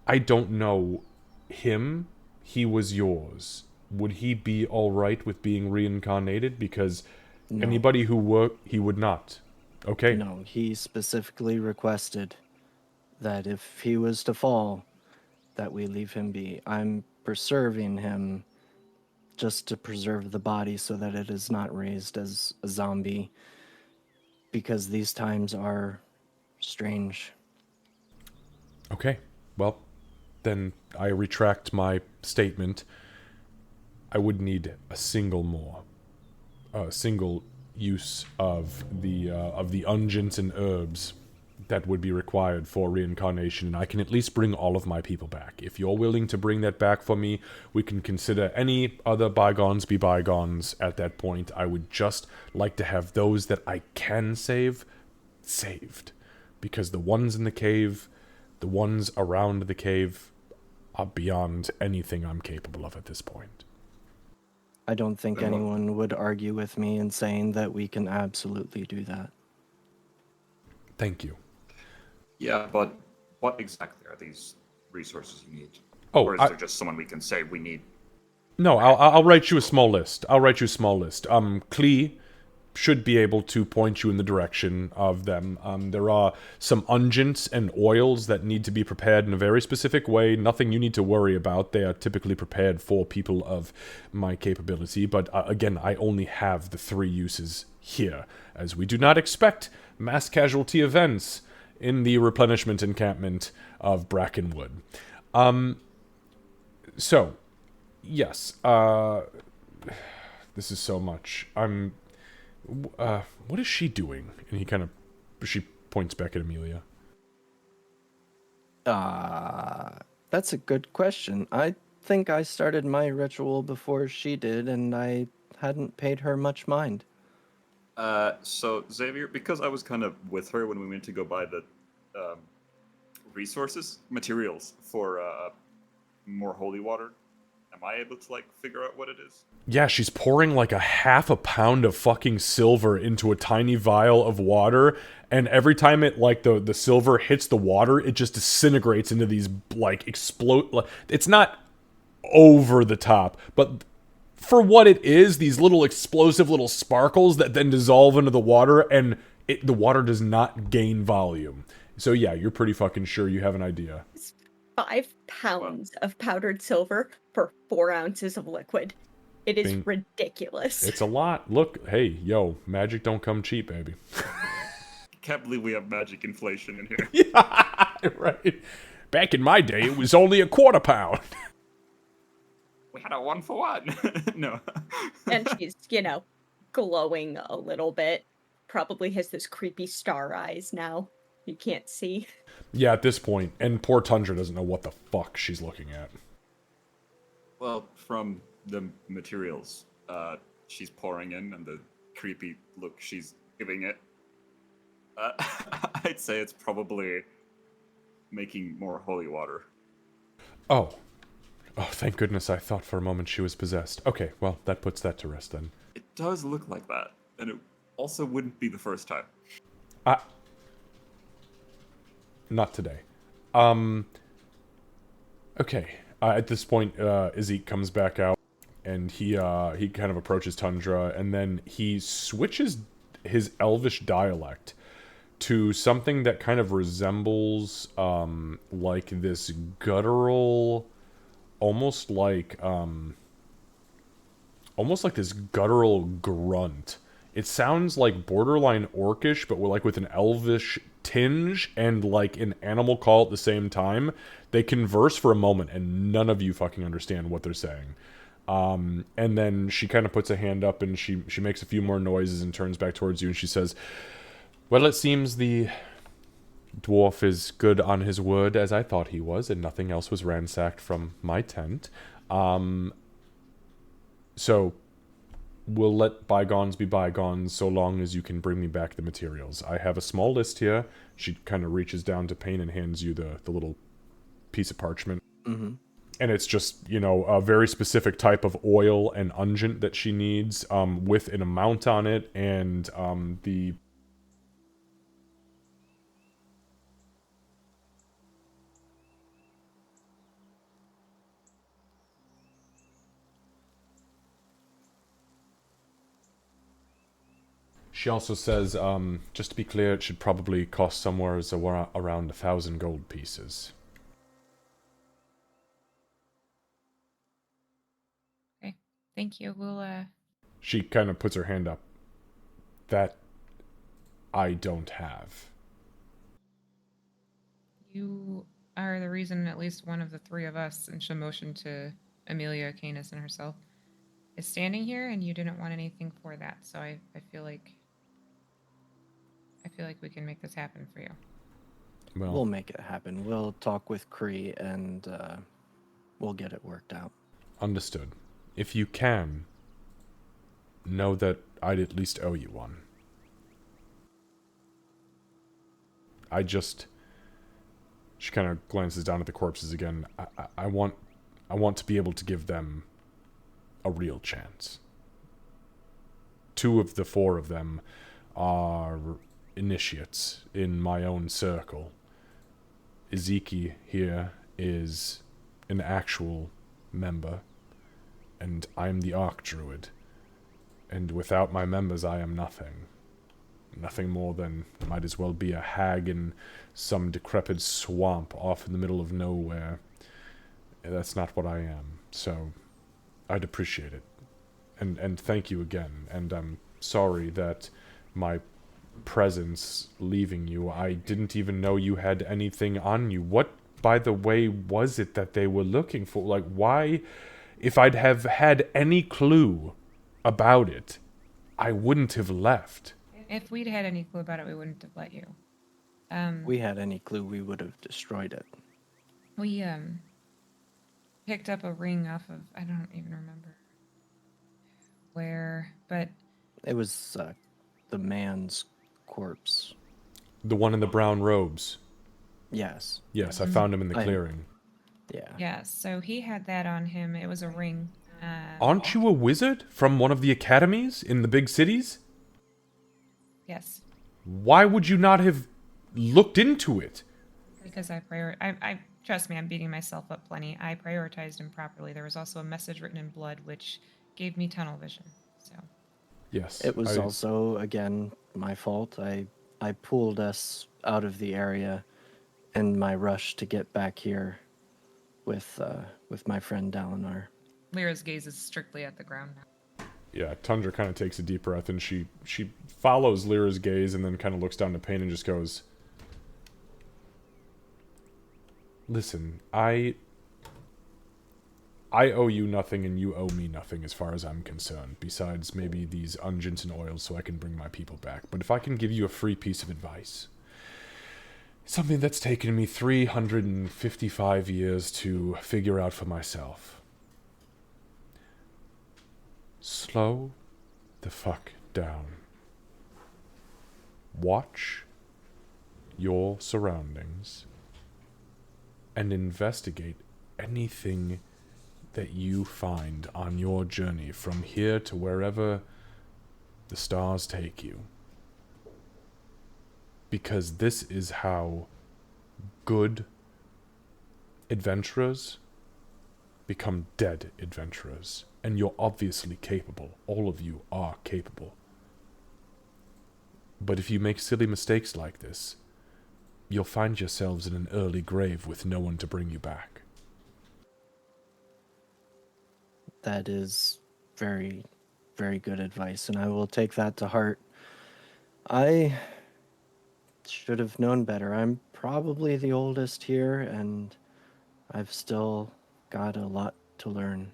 I don't know him. He was yours. Would he be alright with being reincarnated? Because No. anybody who he would not. Okay. No, he specifically requested that if he was to fall, that we leave him be. I'm preserving him just to preserve the body so that it is not raised as a zombie, because these times are strange. Okay. Well, then I retract my statement. I would need a single use of the unguents and herbs that would be required for reincarnation, and I can at least bring all of my people back. If you're willing to bring that back for me, we can consider any other bygones be bygones at that point. I would just like to have those that I can save, saved. Because the ones in the cave, the ones around the cave, are beyond anything I'm capable of at this point. I don't think anyone would argue with me in saying that we can absolutely do that. Thank you. Yeah, but what exactly are these resources you need? Oh, or is there just someone we can say we need? No, I'll write you a small list. Klee should be able to point you in the direction of them. There are some unguents and oils that need to be prepared in a very specific way. Nothing you need to worry about. They are typically prepared for people of my capability. But again, I only have the 3 uses here, as we do not expect mass casualty events in the replenishment encampment of Brackenwood. So, yes, this is so much. What is she doing? And she points back at Amelia. That's a good question. I think I started my ritual before she did, and I hadn't paid her much mind. So Xavier, because I was kind of with her when we went to go buy the um, materials for more holy water, am I able to like figure out what it is? Yeah, she's pouring like a half a pound of fucking silver into a tiny vial of water, and every time it like the silver hits the water, it just disintegrates into these like explode. It's not over the top, but for what it is, these little explosive little sparkles that then dissolve into the water, and the water does not gain volume. So yeah, you're pretty fucking sure you have an idea. It's 5 pounds of powdered silver for 4 ounces of liquid. It is Bing. ridiculous. It's a lot. Look, hey, yo, magic don't come cheap, baby. Can't believe we have magic inflation in here. Yeah, right. Back in my day, it was only a quarter pound. We had a 1-for-1. No. And she's, glowing a little bit. Probably has those creepy star eyes now. You can't see. Yeah, at this point, and poor Tundra doesn't know what the fuck she's looking at. Well, from the materials she's pouring in and the creepy look she's giving it, I'd say it's probably making more holy water. Oh, thank goodness, I thought for a moment she was possessed. Okay, well, that puts that to rest then. It does look like that, and it also wouldn't be the first time. Not today. Okay. At this point, Izzy comes back out, and he kind of approaches Tundra, and then he switches his Elvish dialect to something that kind of resembles, like this guttural, almost like this guttural grunt. It sounds like borderline orcish, but with an elvish tinge and like an animal call at the same time. They converse for a moment, and none of you fucking understand what they're saying. And then she kind of puts a hand up, and she makes a few more noises and turns back towards you, and she says, "Well, it seems the dwarf is good on his word, as I thought he was, and nothing else was ransacked from my tent. So we'll let bygones be bygones so long as you can bring me back the materials. I have a small list here." She kind of reaches down to Payne and hands you the little piece of parchment. Mm-hmm. And it's just, a very specific type of oil and unguent that she needs, with an amount on it, and the... She also says, just to be clear, it should probably cost somewhere around 1,000 gold pieces. Okay. Thank you. We'll, She kind of puts her hand up. That I don't have. You are the reason at least one of the three of us, and she'll motion to Amelia, Canis, and herself, is standing here, and you didn't want anything for that. So I feel like we can make this happen for you. Well, We'll make it happen. We'll talk with Cree, and we'll get it worked out. understood. If you can, know that I'd at least owe you one. She kind of glances down at the corpses again. I want to be able to give them a real chance. 2 of the 4 of them are initiates in my own circle. Ezeki here is an actual member, and I'm the Archdruid. And without my members, I am nothing. Nothing more than might as well be a hag in some decrepit swamp off in the middle of nowhere. That's not what I am, so I'd appreciate it. And thank you again, and I'm sorry that my presence leaving you, I didn't even know you had anything on you. What, by the way, was it that they were looking for? Like, why, if I'd have had any clue about it, I wouldn't have left. If we'd had any clue about it, we wouldn't have let you. We had any clue, we would have destroyed it. We picked up a ring off of, I don't even remember where, but It was the man's corpse. The one in the brown robes. Yes. Yes, I found him in the I- clearing. Yeah. yeah, so he had that on him. It was a ring. Aren't you a wizard from one of the academies in the big cities? Yes, Why would you not have looked into it? because I trust me, I'm beating myself up plenty. I prioritized him properly. There was also a message written in blood, which gave me tunnel vision. So Yes. It was also, again, my fault. I pulled us out of the area in my rush to get back here with my friend Dalinar. Lyra's gaze is strictly at the ground now. Yeah, Tundra kind of takes a deep breath and she follows Lyra's gaze and then kind of looks down to Pain and just goes, "Listen, I owe you nothing and you owe me nothing as far as I'm concerned, besides maybe these unguents and oils so I can bring my people back. But if I can give you a free piece of advice, something that's taken me 355 years to figure out for myself. Slow the fuck down. Watch your surroundings and investigate anything that you find on your journey from here to wherever the stars take you. Because this is how good adventurers become dead adventurers. And you're obviously capable. All of you are capable. But if you make silly mistakes like this, you'll find yourselves in an early grave with no one to bring you back." That is very, very good advice, and I will take that to heart. I should have known better. I'm probably the oldest here, and I've still got a lot to learn.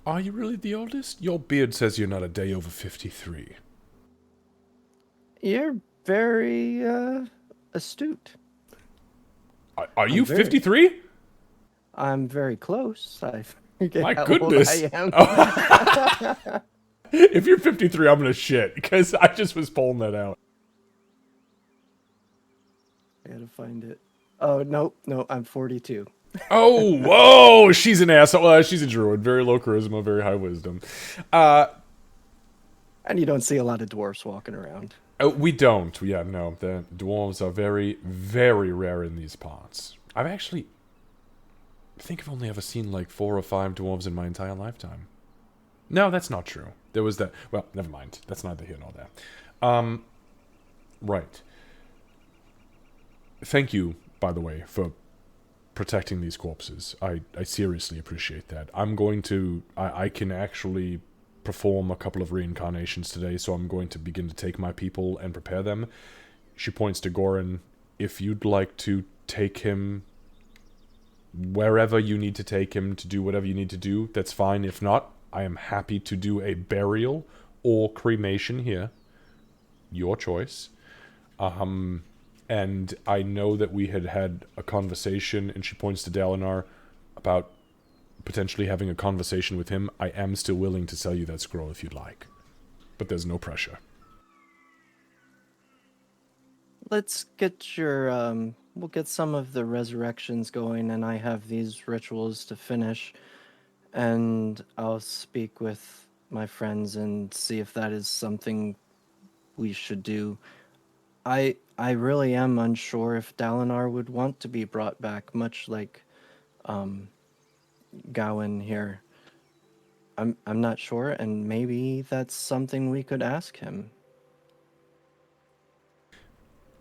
Are you really the oldest? Your beard says you're not a day over 53. You're very astute. Are you very- 53? I'm very close. I forget My how goodness. old I am. If you're 53, I'm gonna shit, because I just was pulling that out. I gotta find it. Oh, no, I'm 42. Oh, whoa! She's an asshole. She's a druid. Very low charisma, very high wisdom. And you don't see a lot of dwarfs walking around. We don't. Yeah, no. The dwarves are very, very rare in these parts. I think I've only ever seen like 4 or 5 dwarves in my entire lifetime. No, that's not true. There was that. Well, never mind. That's neither here nor there. Right. Thank you, by the way, for protecting these corpses. I seriously appreciate that. I'm going to... I can actually perform a couple of reincarnations today, so I'm going to begin to take my people and prepare them. She points to Goran. If you'd like to take him wherever you need to take him to do whatever you need to do, that's fine. If not, I am happy to do a burial or cremation here. Your choice. And I know that we had had a conversation, and she points to Dalinar, about potentially having a conversation with him. I am still willing to sell you that scroll if you'd like. But there's no pressure. Let's get we'll get some of the resurrections going, and I have these rituals to finish, and I'll speak with my friends and see if that is something we should do. I really am unsure if Dalinar would want to be brought back, much like Gawain here. I'm not sure, and maybe that's something we could ask him.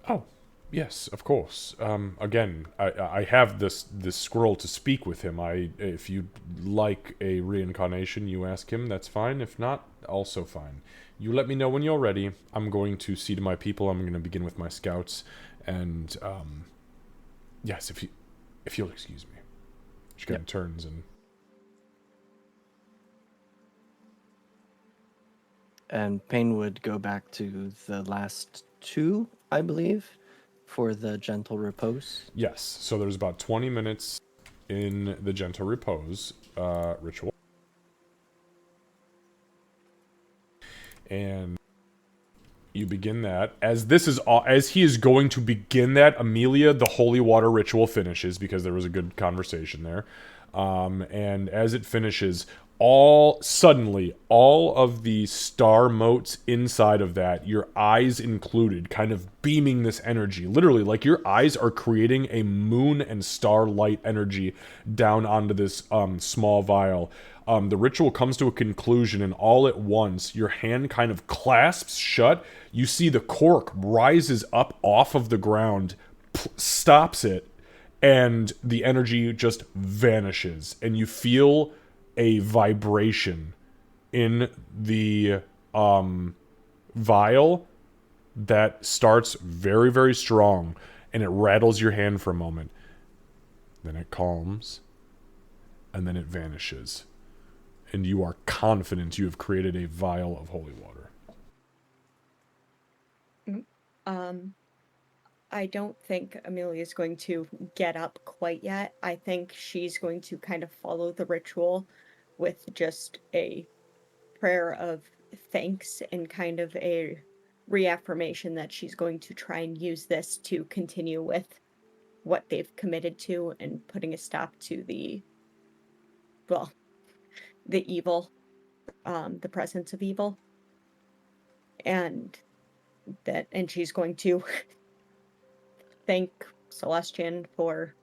Oh, yes, of course. Again, I have this scroll to speak with him. If you'd like a reincarnation, you ask him, that's fine. If not, also fine. You let me know when you're ready. I'm going to see to my people. I'm going to begin with my scouts. And, yes, if you'll excuse me. She kind of turns and... And Payne would go back to the last 2, I believe, for the gentle repose. Yes. So there's about 20 minutes in the gentle repose ritual, and you begin that. As he is going to begin that, Amelia, the holy water ritual finishes because there was a good conversation there. And as it finishes, all of the star motes inside of that, your eyes included, kind of beaming this energy. Literally, like your eyes are creating a moon and starlight energy down onto this small vial. The ritual comes to a conclusion, and all at once, your hand kind of clasps shut. You see the cork rises up off of the ground, stops it, and the energy just vanishes. And you feel a vibration in the vial that starts very, very strong, and it rattles your hand for a moment. Then it calms, and then it vanishes. And you are confident you have created a vial of holy water. I don't think Amelia's going to get up quite yet. I think she's going to kind of follow the ritual with just a prayer of thanks and kind of a reaffirmation that she's going to try and use this to continue with what they've committed to and putting a stop to the evil, the presence of evil. And she's going to thank Celestian for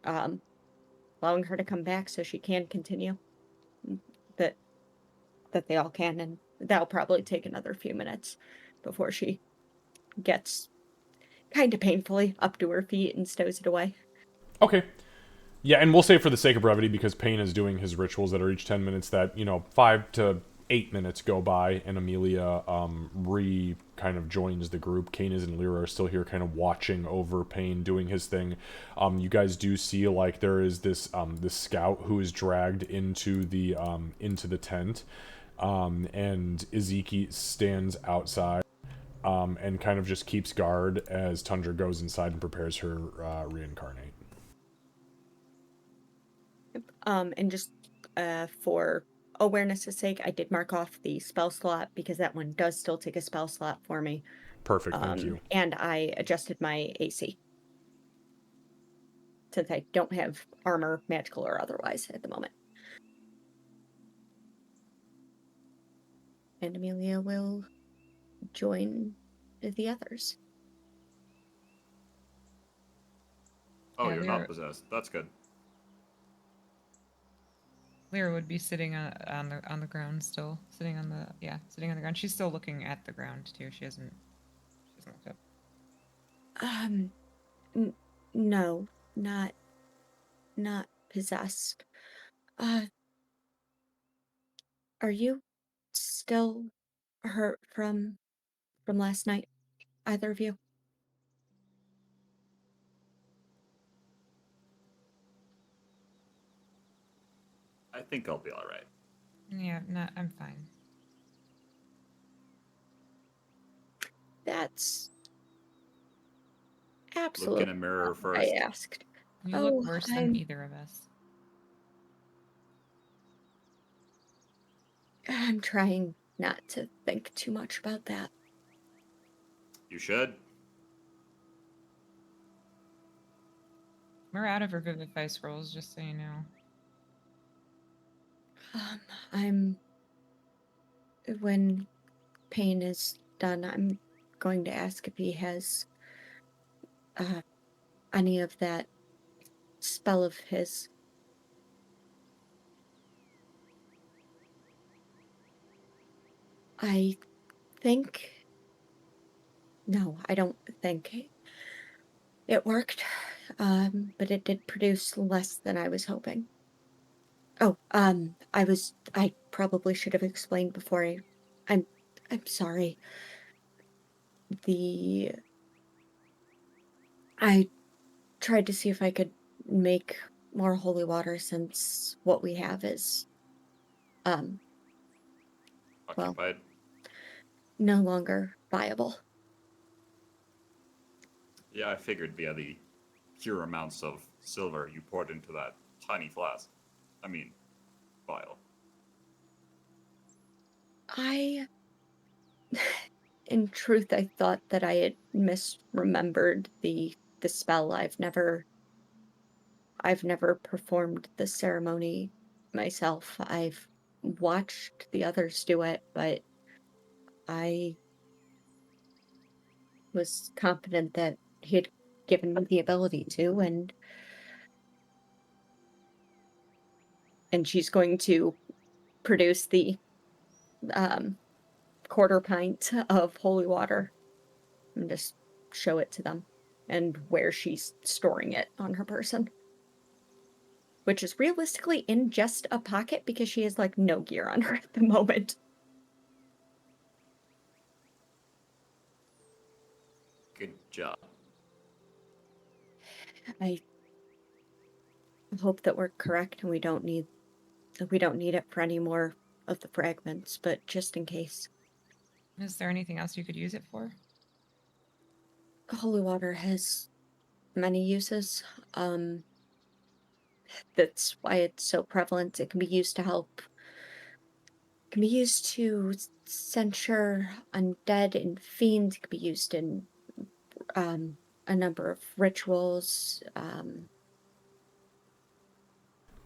allowing her to come back so she can continue. That they all can, and that'll probably take another few minutes before she gets kind of painfully up to her feet and stows it away. Okay. Yeah, and we'll say for the sake of brevity, because Payne is doing his rituals that are each 10 minutes, that, 5 to 8 minutes go by, and Amelia kind of joins the group. Canis and Lyra are still here kind of watching over Payne doing his thing. You guys do see, like, there is this scout who is dragged into the tent, and Ezeki stands outside and kind of just keeps guard as Tundra goes inside and prepares her reincarnate. And just for awareness' sake, I did mark off the spell slot because that one does still take a spell slot for me. Perfect, thank you. And I adjusted my AC since I don't have armor, magical or otherwise, at the moment. And Amelia will join the others. Oh, Yeah, you're Lyra, not possessed. That's good. Lyra would be sitting on the ground still, sitting on the ground. She's still looking at the ground too. She hasn't looked up. No, not possessed. Are you still hurt from last night? Either of you? I think I'll be all right. Yeah, not. I'm fine. That's Look absolutely in a mirror not what I first. asked. You look Oh, worse than either of us. I'm trying not to think too much about that. You should. We're out of our Vivify scrolls, just so you know. I'm when Payne is done, I'm going to ask if he has any of that spell of his. I think. No, I don't think it worked. But it did produce less than I was hoping. Oh, I probably should have explained before I'm sorry. I tried to see if I could make more holy water since what we have is, um, well, Occupied. no longer viable. Yeah, I figured via the pure amounts of silver you poured into that tiny flask. I mean, vial. I, in truth, I thought that I had misremembered the spell. I've never performed the ceremony myself. I've watched the others do it, but I was confident that he had given me the ability to, and she's going to produce the um, quarter pint of holy water and just show it to them and where she's storing it on her person, which is realistically in just a pocket because she has like no gear on her at the moment. Good job. I hope that we're correct and we don't need it for any more of the fragments, but just in case. Is there anything else you could use it for? Holy water has many uses. That's why it's so prevalent. It can be used to help. Can be used to censure undead and fiends. It can be used in um, a number of rituals.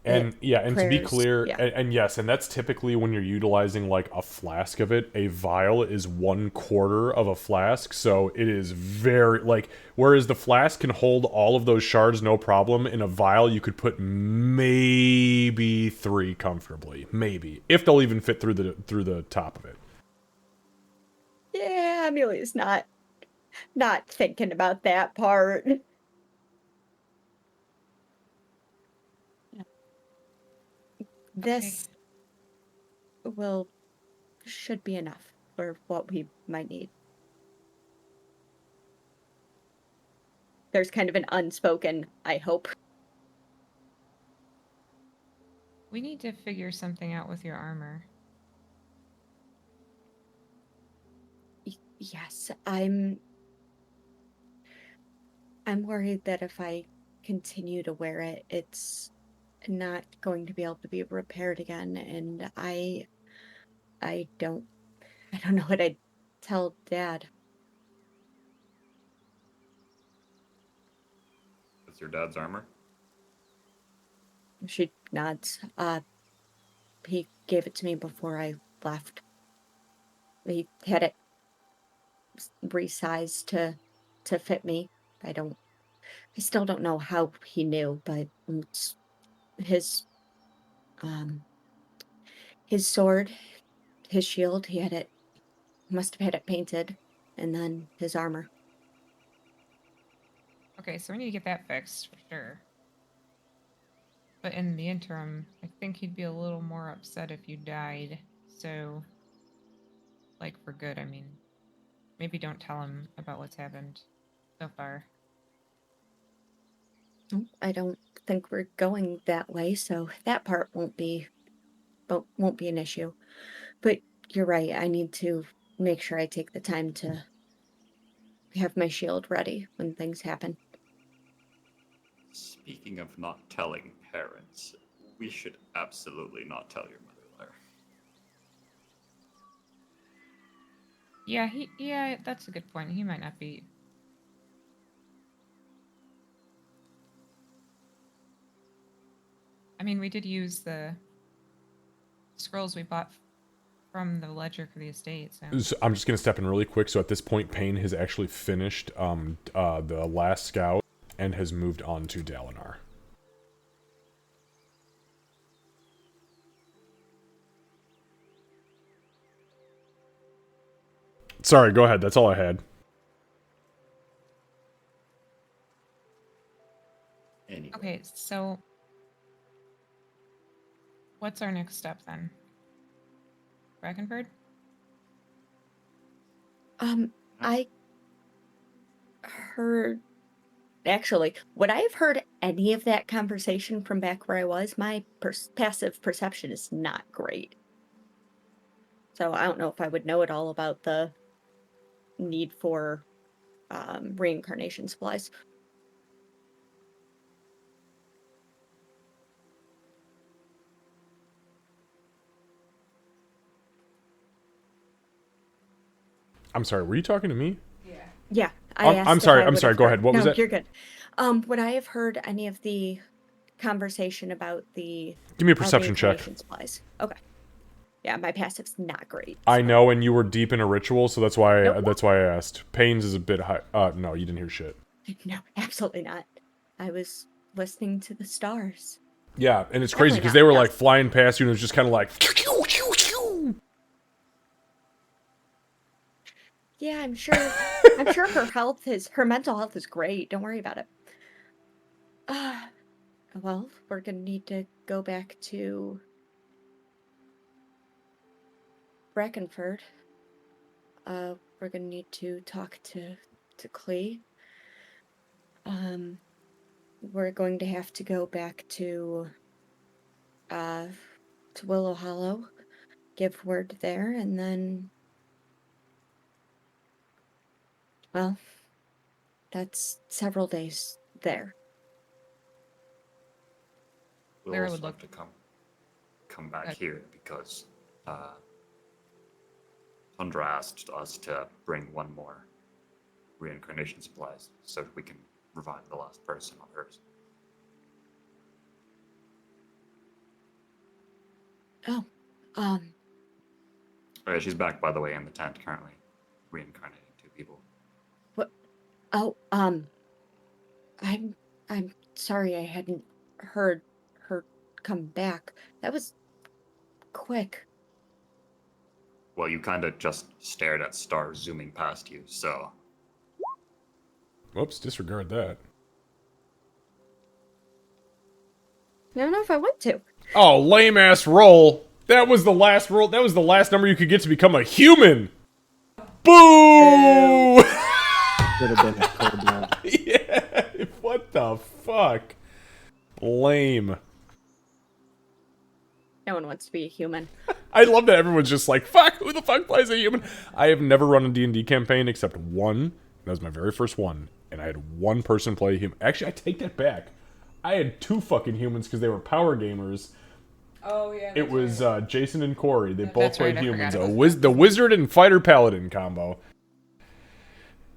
And yeah, and to be Prayers. clear, Yeah. and yes, and that's typically when you're utilizing like a flask of it. A vial is 1/4 of a flask, so it is very like. Whereas the flask can hold all of those shards no problem, in a vial you could put maybe 3 comfortably, maybe if they'll even fit through the top of it. Yeah, Amelia's not thinking about that part. Okay. This will should be enough for what we might need. There's kind of an unspoken, I hope. We need to figure something out with your armor. Yes, I'm worried that if I continue to wear it, it's not going to be able to be repaired again, and I don't I don't know what I'd tell Dad. That's your dad's armor. She nods. He gave it to me before I left. He had it resized to fit me. I still don't know how he knew, but his um his sword, his shield, he had it must have had it painted, and then his armor. Okay, so we need to get that fixed for sure. But in the interim, I think he'd be a little more upset if you died. So, like, for good, I mean. Maybe don't tell him about what's happened so far. I don't think we're going that way, so that part won't be an issue. But you're right, I need to make sure I take the time to have my shield ready when things happen. Speaking of not telling parents, we should absolutely not tell your mother, Lair. Yeah, that's a good point. He might not be. I mean, we did use the scrolls we bought from the ledger for the estate, so. So I'm just gonna step in really quick. So at this point, Payne has actually finished the last scout and has moved on to Dalinar. Sorry, go ahead. That's all I had. Anyway, Okay, so what's our next step then? Brackenford? I heard actually, would I have heard any of that conversation from back where I was? My passive perception is not great. So I don't know if I would know it all about the need for reincarnation supplies. I'm sorry, were you talking to me? Yeah, I I'm asked if sorry, I I'm would sorry, have go heard. ahead. What was No, that? you're good. Would I have heard any of the conversation about the Give me a perception check. reincarnation supplies? Okay. Yeah, my passive's not great. I So. know, and you were deep in a ritual, so that's why Nope. I asked. Pains is a bit high. No, you didn't hear shit. No, absolutely not. I was listening to the stars. Yeah, and it's crazy Definitely because not. they were Yes. like flying past you, and it was just kind of like. Yeah, I'm sure. I'm sure her mental health is great. Don't worry about it. Well, we're gonna need to go back to Brackenford. We're gonna need to talk to Clee. Um, we're going to have to go back uh to Willow Hollow, give word there, and then, well, that's several days there. We'll Lyra also would look. have to come back here because Tundra asked us to bring one more reincarnation supplies so we can revive the last person on hers. Oh, um, Oh, yeah, she's back, by the way, in the tent currently, reincarnating 2 people. what? Oh, I'm I'm sorry I hadn't heard her come back. That was quick. Well, you kind of just stared at stars zooming past you, so Whoops, disregard that. I don't know if I want to. Oh, lame ass roll. That was the last roll. That was the last number you could get to become a human. Boo! Would have been a kobold. Yeah. What the fuck? Lame. No one wants to be a human. I love that everyone's just like, fuck, who the fuck plays a human? I have never run a D&D campaign except one. That was my very first one. And I had one person play a human. Actually, I take that back. I had 2 fucking humans because they were power gamers. Oh yeah. It was Jason and Corey. They both That's right, played I humans. forgot about The wizard and fighter paladin combo.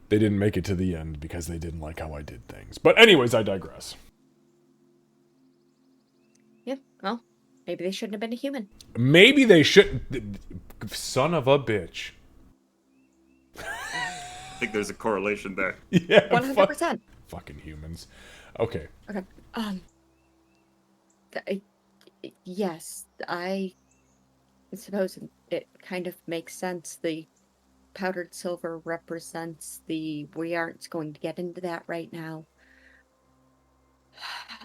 They didn't make it to the end because they didn't like how I did things. But anyways, I digress. Yeah, well, maybe they shouldn't have been a human. Maybe they should. Son of a bitch. I think there's a correlation there. Yeah. 100%. Fucking humans. Okay. Okay. Yes, I suppose it kind of makes sense. The powdered silver represents the. We aren't going to get into that right now.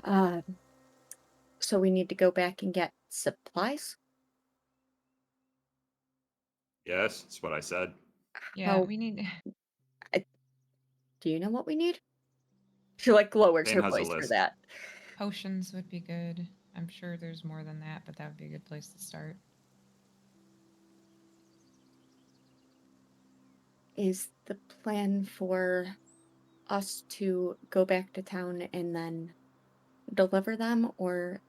Um, so we need to go back and get supplies. Yes, that's what I said. Yeah, How we need. do you know what we need? She like lowers Bane her has a voice for list. that. Potions would be good. I'm sure there's more than that, but that would be a good place to start. Is the plan for us to go back to town and then deliver them, or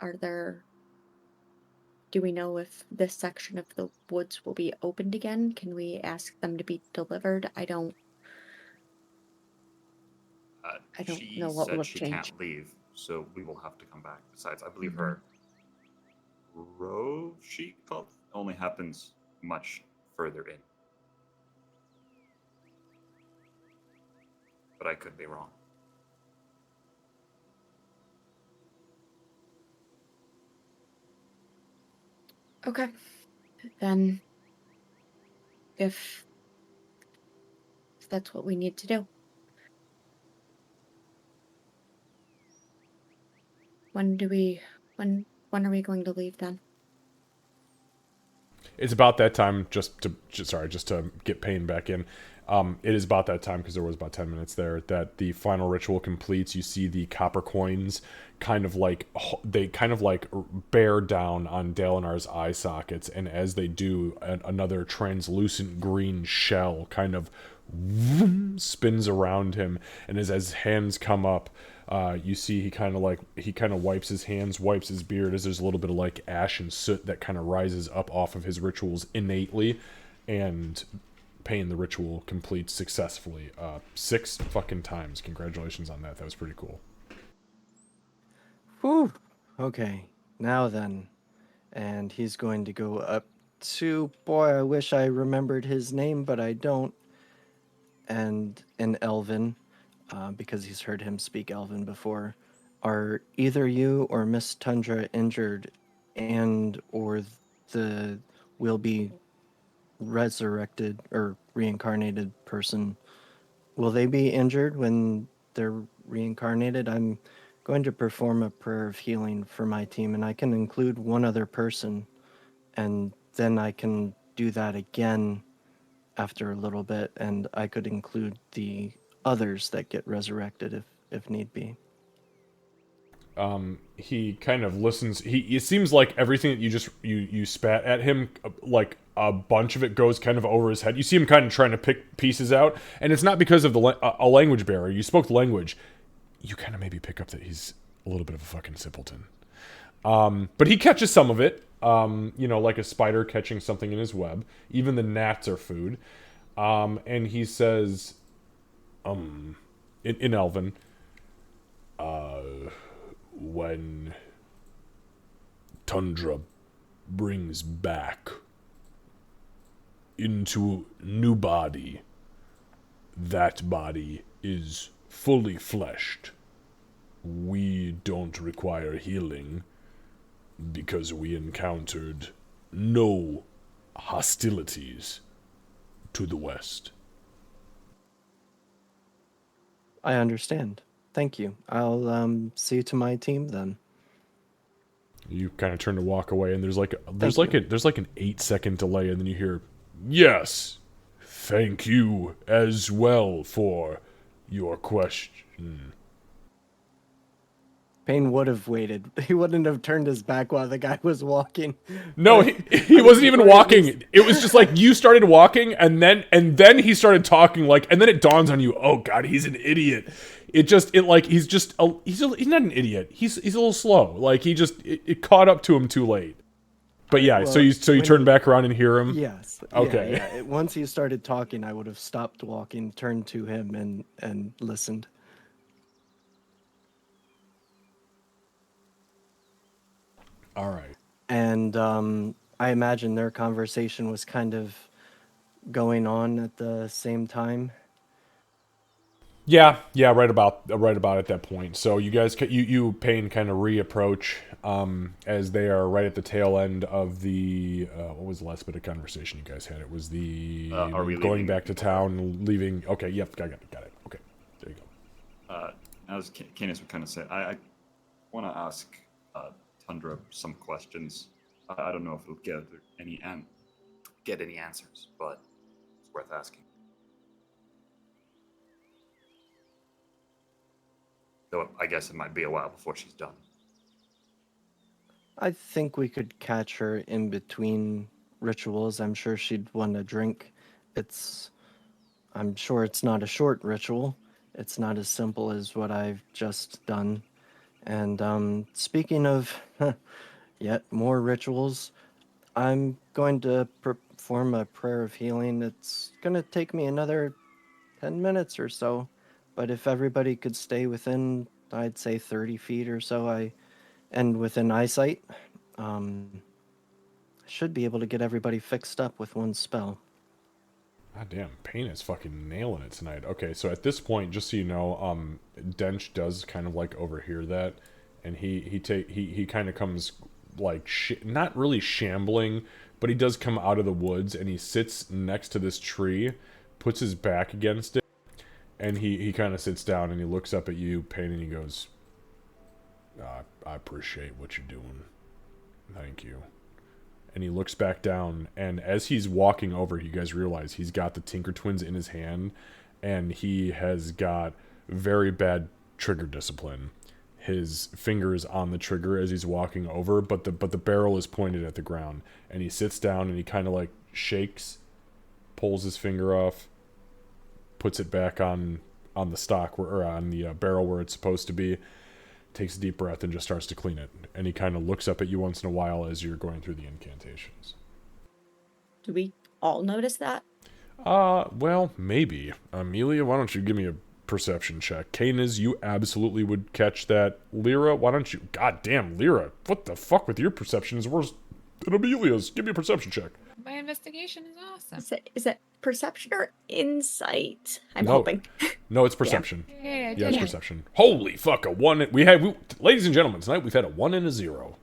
do we know if this section of the woods will be opened again? Can we ask them to be delivered? I don't She know what will said have she changed. can't leave, so we will have to come back. Besides, I believe Mhm. her Rove she called only happens much further in. But I could be wrong. Okay. Then if that's what we need to do. When do we when are we going to leave then? It's about that time just to get Payne back in. It is about that time, because there was about 10 minutes there, that the final ritual completes. You see the copper coins kind of like, they kind of like bear down on Dalinar's eye sockets, and as they do, another translucent green shell kind of spins around him, and as his hands come up, you see he kind of wipes his hands, wipes his beard, as there's a little bit of like ash and soot that kind of rises up off of his rituals innately, and Pain, the ritual completes successfully 6 fucking times. Congratulations on that. That was pretty cool. Whew. Okay, now then. And he's going to go up to, boy, I wish I remembered his name, but I don't. And in Elven, because he's heard him speak Elven before, are either you or Miss Tundra injured, and or the will be resurrected or reincarnated person, will they be injured when they're reincarnated? I'm going to perform a prayer of healing for my team, and I can include one other person, and then I can do that again after a little bit, and I could include the others that get resurrected if need be. He kind of listens. It seems like everything that you spat at him, like a bunch of it goes kind of over his head. You see him kind of trying to pick pieces out, and it's not because of a language barrier. You spoke the language. You kind of maybe pick up that he's a little bit of a fucking simpleton. But he catches some of it, like a spider catching something in his web. Even the gnats are food. And he says, in Elven, when Tundra brings back into new body, that body is fully fleshed. We don't require healing because we encountered no hostilities to the west. I understand. Thank you. I'll see to my team then. You kind of turn to walk away, and there's like an 8-second delay, and then you hear, "Yes, thank you as well for your question." Payne would have waited. He wouldn't have turned his back while the guy was walking. No, he wasn't even walking. It was just like you started walking, and then he started talking, and then it dawns on you, oh god, he's an idiot. He's not an idiot. He's a little slow. Like it caught up to him too late. But yeah, Well, so you turn back around and hear him. Yes. Okay. Yeah. Once he started talking, I would have stopped walking, turned to him, and listened. All right. And I imagine their conversation was kind of going on at the same time. Yeah, right about at that point. So you guys, you Payne kind of reapproach as they are right at the tail end of the what was the last bit of conversation you guys had? It was the Are we going leaving? back to town, leaving. Okay, yep, got it. Okay, there you go. As Canis would kind of say, I want to ask Tundra some questions. I don't know if it'll get any answers, but it's worth asking. Though I guess it might be a while before she's done. I think we could catch her in between rituals. I'm sure she'd want a drink. I'm sure it's not a short ritual. It's not as simple as what I've just done. And speaking of yet more rituals, I'm going to perform a prayer of healing. It's going to take me another 10 minutes or so. But if everybody could stay within, I'd say 30 feet or so, and within eyesight, I should be able to get everybody fixed up with one spell. God damn, Payne is fucking nailing it tonight. Okay, so at this point, just so you know, Dench does kind of like overhear that, and he kind of comes like not really shambling, but he does come out of the woods, and he sits next to this tree, puts his back against it, and he kind of sits down and he looks up at you, Payne, and he goes, I appreciate what you're doing. Thank you. and he looks back down, and as he's walking over, you guys realize he's got the Tinker Twins in his hand, and he has got very bad trigger discipline. His fingers on the trigger as he's walking over, but the barrel is pointed at the ground, and he sits down and he kind of like shakes, pulls his finger off, puts it back on the stock or on the barrel where it's supposed to be, takes a deep breath and just starts to clean it. And he kind of looks up at you once in a while as you're going through the incantations. Do we all notice that? Well, maybe. Amelia, why don't you give me a perception check? Canis, you absolutely would catch that. Lyra, why don't you... God damn, Lyra, what the fuck with your perception is worse than Amelia's? Give me a perception check. My investigation is awesome. Is it perception or insight? I'm No. hoping. No, it's perception. Yeah, Yeah, it's perception. Holy fuck, a 1. Ladies and gentlemen, tonight we've had a 1 and a 0.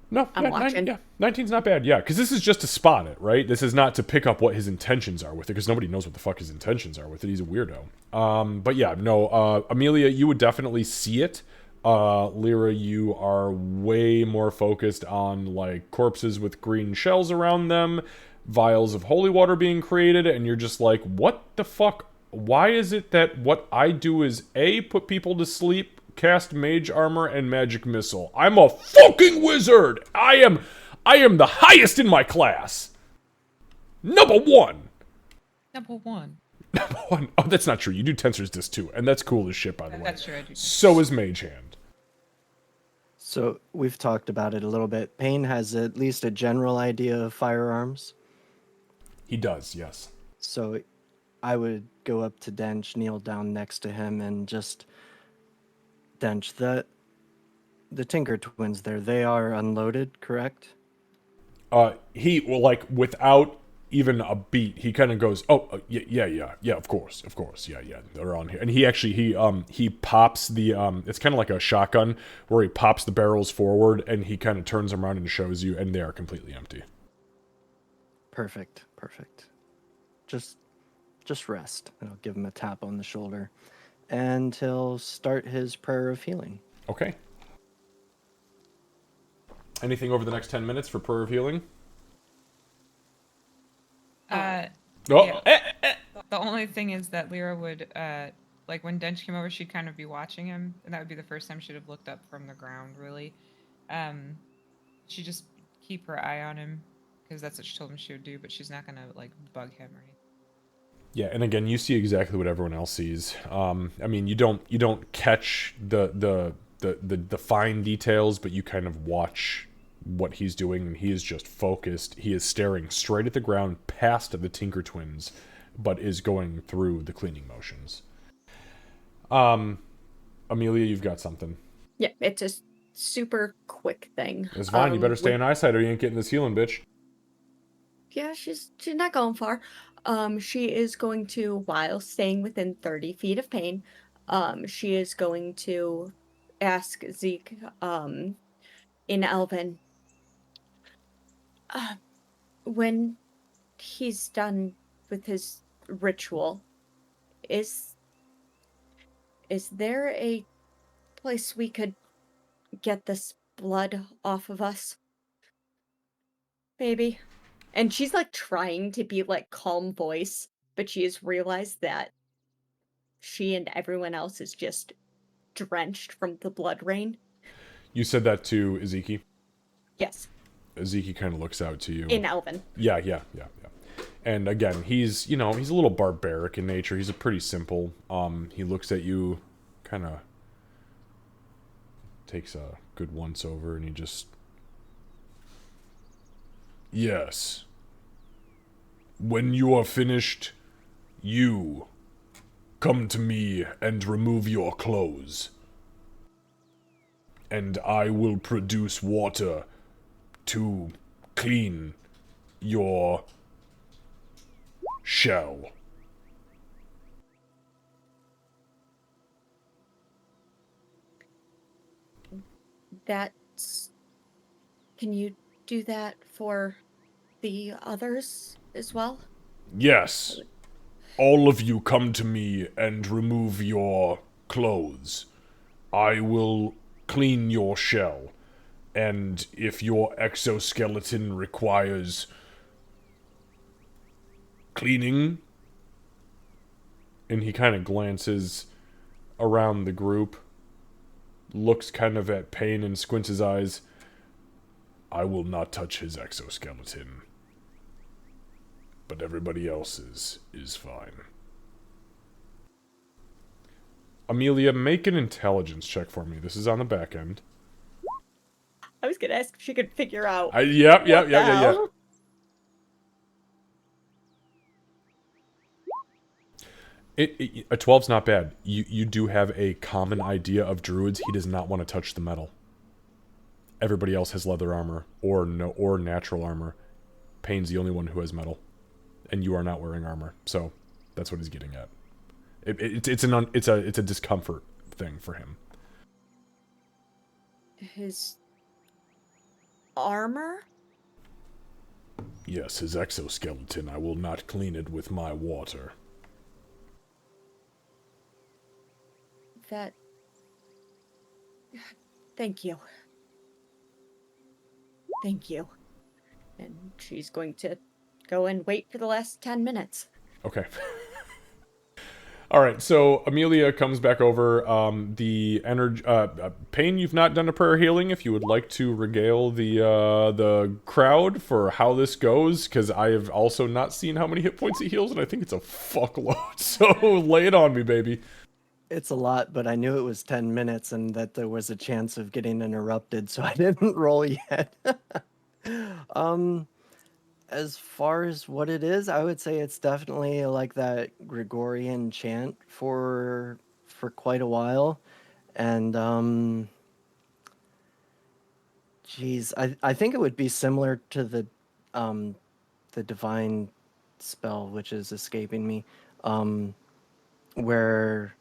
No, I'm watching. 19's not bad. Yeah, because this is just to spot it, right? This is not to pick up what his intentions are with it, because nobody knows what the fuck his intentions are with it. He's a weirdo. But yeah, no, Amelia, you would definitely see it. Lyra, you are way more focused on, like, corpses with green shells around them, vials of holy water being created, and you're just like, what the fuck? Why is it that what I do is A, put people to sleep, cast mage armor, and magic missile? I'm a fucking wizard! I am the highest in my class! Number 1! Number 1. Number 1. Oh, that's not true. You do Tensor's Disc too, and that's cool as shit, by the way. That's true, I do. So is Mage Hand. So we've talked about it a little bit. Payne has at least a general idea of firearms. He does, yes. So I would go up to Dench, kneel down next to him, and just... Dench, the Tinker Twins there, they are unloaded, correct? He, well, like, without even a beat, he kind of goes, oh, yeah, of course, yeah, they're on here. And he actually, he pops the, it's kind of like a shotgun, where he pops the barrels forward, and he kind of turns them around and shows you, and they are completely empty. Perfect. Just rest, and I'll give him a tap on the shoulder, and he'll start his prayer of healing. Okay. Anything over the next 10 minutes for prayer of healing? Yeah. The The only thing is that Lyra would, like when Dench came over, she'd kind of be watching him, and that would be the first time she'd have looked up from the ground, really. She'd just keep her eye on him, because that's what she told him she would do, but she's not gonna, like, bug him or anything. Yeah, and again, you see exactly what everyone else sees. I mean, you don't catch the fine details, but you kind of watch what he's doing, and he is just focused. He is staring straight at the ground past the Tinker Twins, but is going through the cleaning motions. Amelia, you've got something. Yeah, it's a super quick thing. It's fine. You better stay in eyesight, or you ain't getting this healing, bitch. Yeah, she's not going far. She is going to, while staying within 30 feet of Pain, she is going to ask Zeke, in Elven, when he's done with his ritual, is there a place we could get this blood off of us? Maybe. And she's like trying to be like calm voice, but she has realized that she and everyone else is just drenched from the blood rain. You said that to Ezeki? Yes. Ezeki kind of looks out to you. In Elven. Yeah. And again, he's a little barbaric in nature. He's a pretty simple. He looks at you, kind of takes a good once over, and he just... Yes. When you are finished, you come to me and remove your clothes. And I will produce water to clean your shell. That's... Can you do that for the others as well? Yes. All of you come to me and remove your clothes. I will clean your shell. And if your exoskeleton requires cleaning, and he kind of glances around the group, looks kind of at Payne and squints his eyes, I will not touch his exoskeleton. But everybody else's is fine. Amelia, make an intelligence check for me. This is on the back end. I was gonna ask if she could figure out. Yep. what the hell. A 12's not bad. You do have a common idea of druids. He does not want to touch the metal. Everybody else has leather armor or natural armor. Payne's the only one who has metal, and you are not wearing armor. So that's what he's getting at. It's a discomfort thing for him. His armor? Yes, his exoskeleton. I will not clean it with my water. That. Thank you. Thank you. And she's going to go and wait for the last 10 minutes. Okay. All right, so Amelia comes back over. The energy, Payne, you've not done a prayer healing. If you would like to regale the crowd for how this goes, because I have also not seen how many hit points it heals, and I think it's a fuckload. So lay it on me, baby. It's a lot, but I knew it was 10 minutes and that there was a chance of getting interrupted, so I didn't roll yet. As far as what it is, I would say it's definitely like that Gregorian chant for quite a while. And geez, I think it would be similar to the divine spell, which is escaping me, where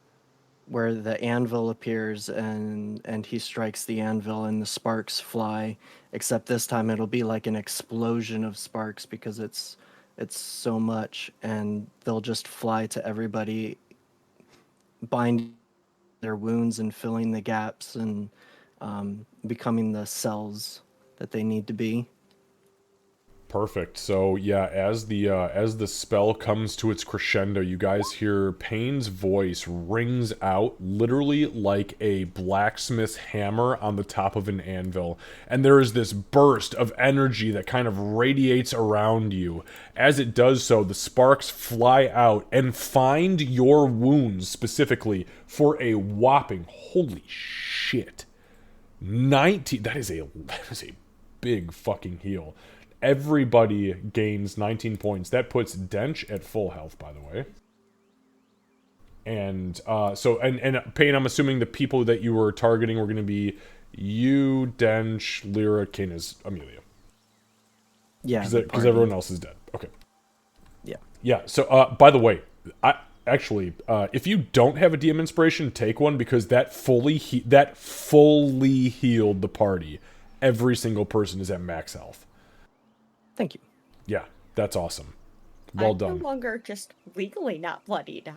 the anvil appears and he strikes the anvil and the sparks fly, except this time it'll be like an explosion of sparks because it's so much, and they'll just fly to everybody, binding their wounds and filling the gaps and becoming the cells that they need to be. Perfect. So yeah, as the spell comes to its crescendo, you guys hear Payne's voice rings out literally like a blacksmith's hammer on the top of an anvil, and there is this burst of energy that kind of radiates around you. As it does so, the sparks fly out and find your wounds specifically for a whopping, holy shit, 19. That is a big fucking heal. Everybody gains 19 points. That puts Dench at full health, by the way. And and Payne, I'm assuming the people that you were targeting were going to be you, Dench, Lyra, Canis, Amelia. Yeah, Because everyone else is dead. Okay. Yeah. Yeah. So, by the way, if you don't have a DM inspiration, take one, because that fully healed the party. Every single person is at max health. Thank you. Yeah, that's awesome. Well I'm done. no longer just legally not bloodied.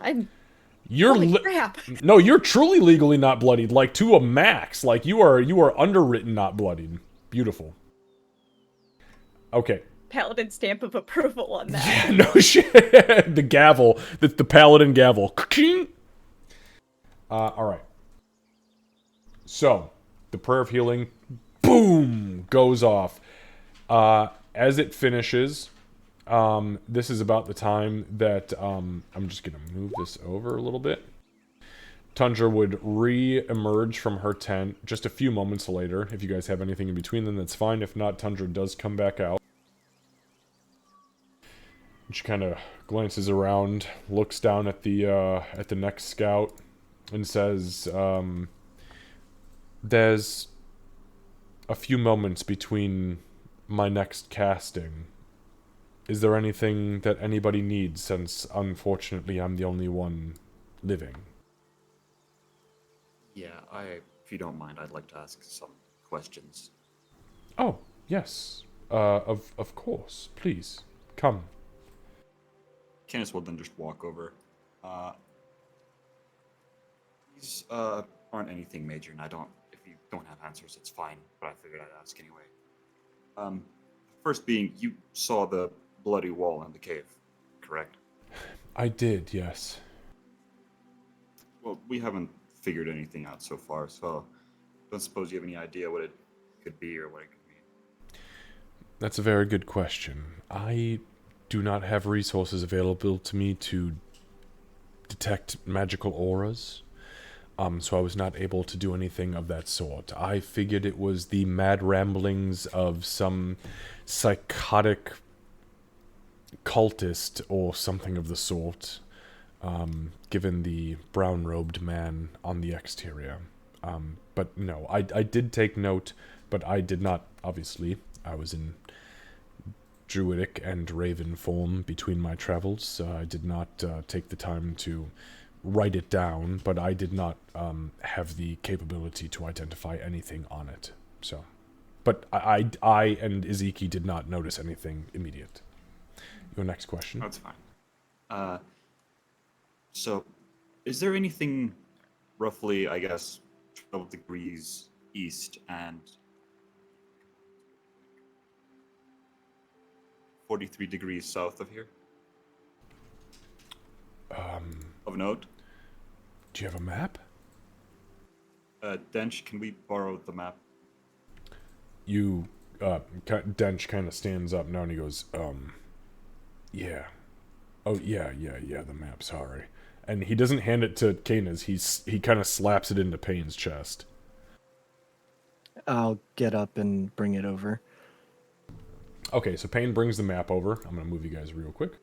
You're Holy crap. No, you're truly legally not bloodied, like to a max. Like you are underwritten not bloodied. Beautiful. Okay. Paladin stamp of approval on that. Yeah, no shit. The gavel, the paladin gavel. All right. So, the prayer of healing, boom, goes off. As it finishes, this is about the time that, I'm just going to move this over a little bit. Tundra would re-emerge from her tent just a few moments later. If you guys have anything in between them, that's fine. If not, Tundra does come back out. She kind of glances around, looks down at the next scout, and says, there's a few moments between my next casting. Is there anything that anybody needs, since unfortunately I'm the only one living? Yeah, if you don't mind, I'd like to ask some questions. Oh, yes. Of course. Please, come. Canis will then just walk over. These aren't anything major, and if you don't have answers, it's fine, but I figured I'd ask anyway. First being, you saw the bloody wall in the cave, correct? I did, yes. Well, we haven't figured anything out so far, so I don't suppose you have any idea what it could be or what it could mean. That's a very good question. I do not have resources available to me to detect magical auras. So I was not able to do anything of that sort. I figured it was the mad ramblings of some psychotic cultist or something of the sort, given the brown-robed man on the exterior. But no, I did take note, but I did not, obviously. I was in druidic and raven form between my travels. I did not take the time to write it down, but I did not have the capability to identify anything on it. So, but I and Ezeki did not notice anything immediate. Your next question. That's fine. So, is there anything roughly, I guess, 12 degrees east and 43 degrees south of here? Of note? Do you have a map? Dench, can we borrow the map? You, Dench kind of stands up now and he goes, yeah. Oh, yeah, the map, sorry. And he doesn't hand it to Kanas, he kind of slaps it into Payne's chest. I'll get up and bring it over. Okay, so Payne brings the map over. I'm going to move you guys real quick.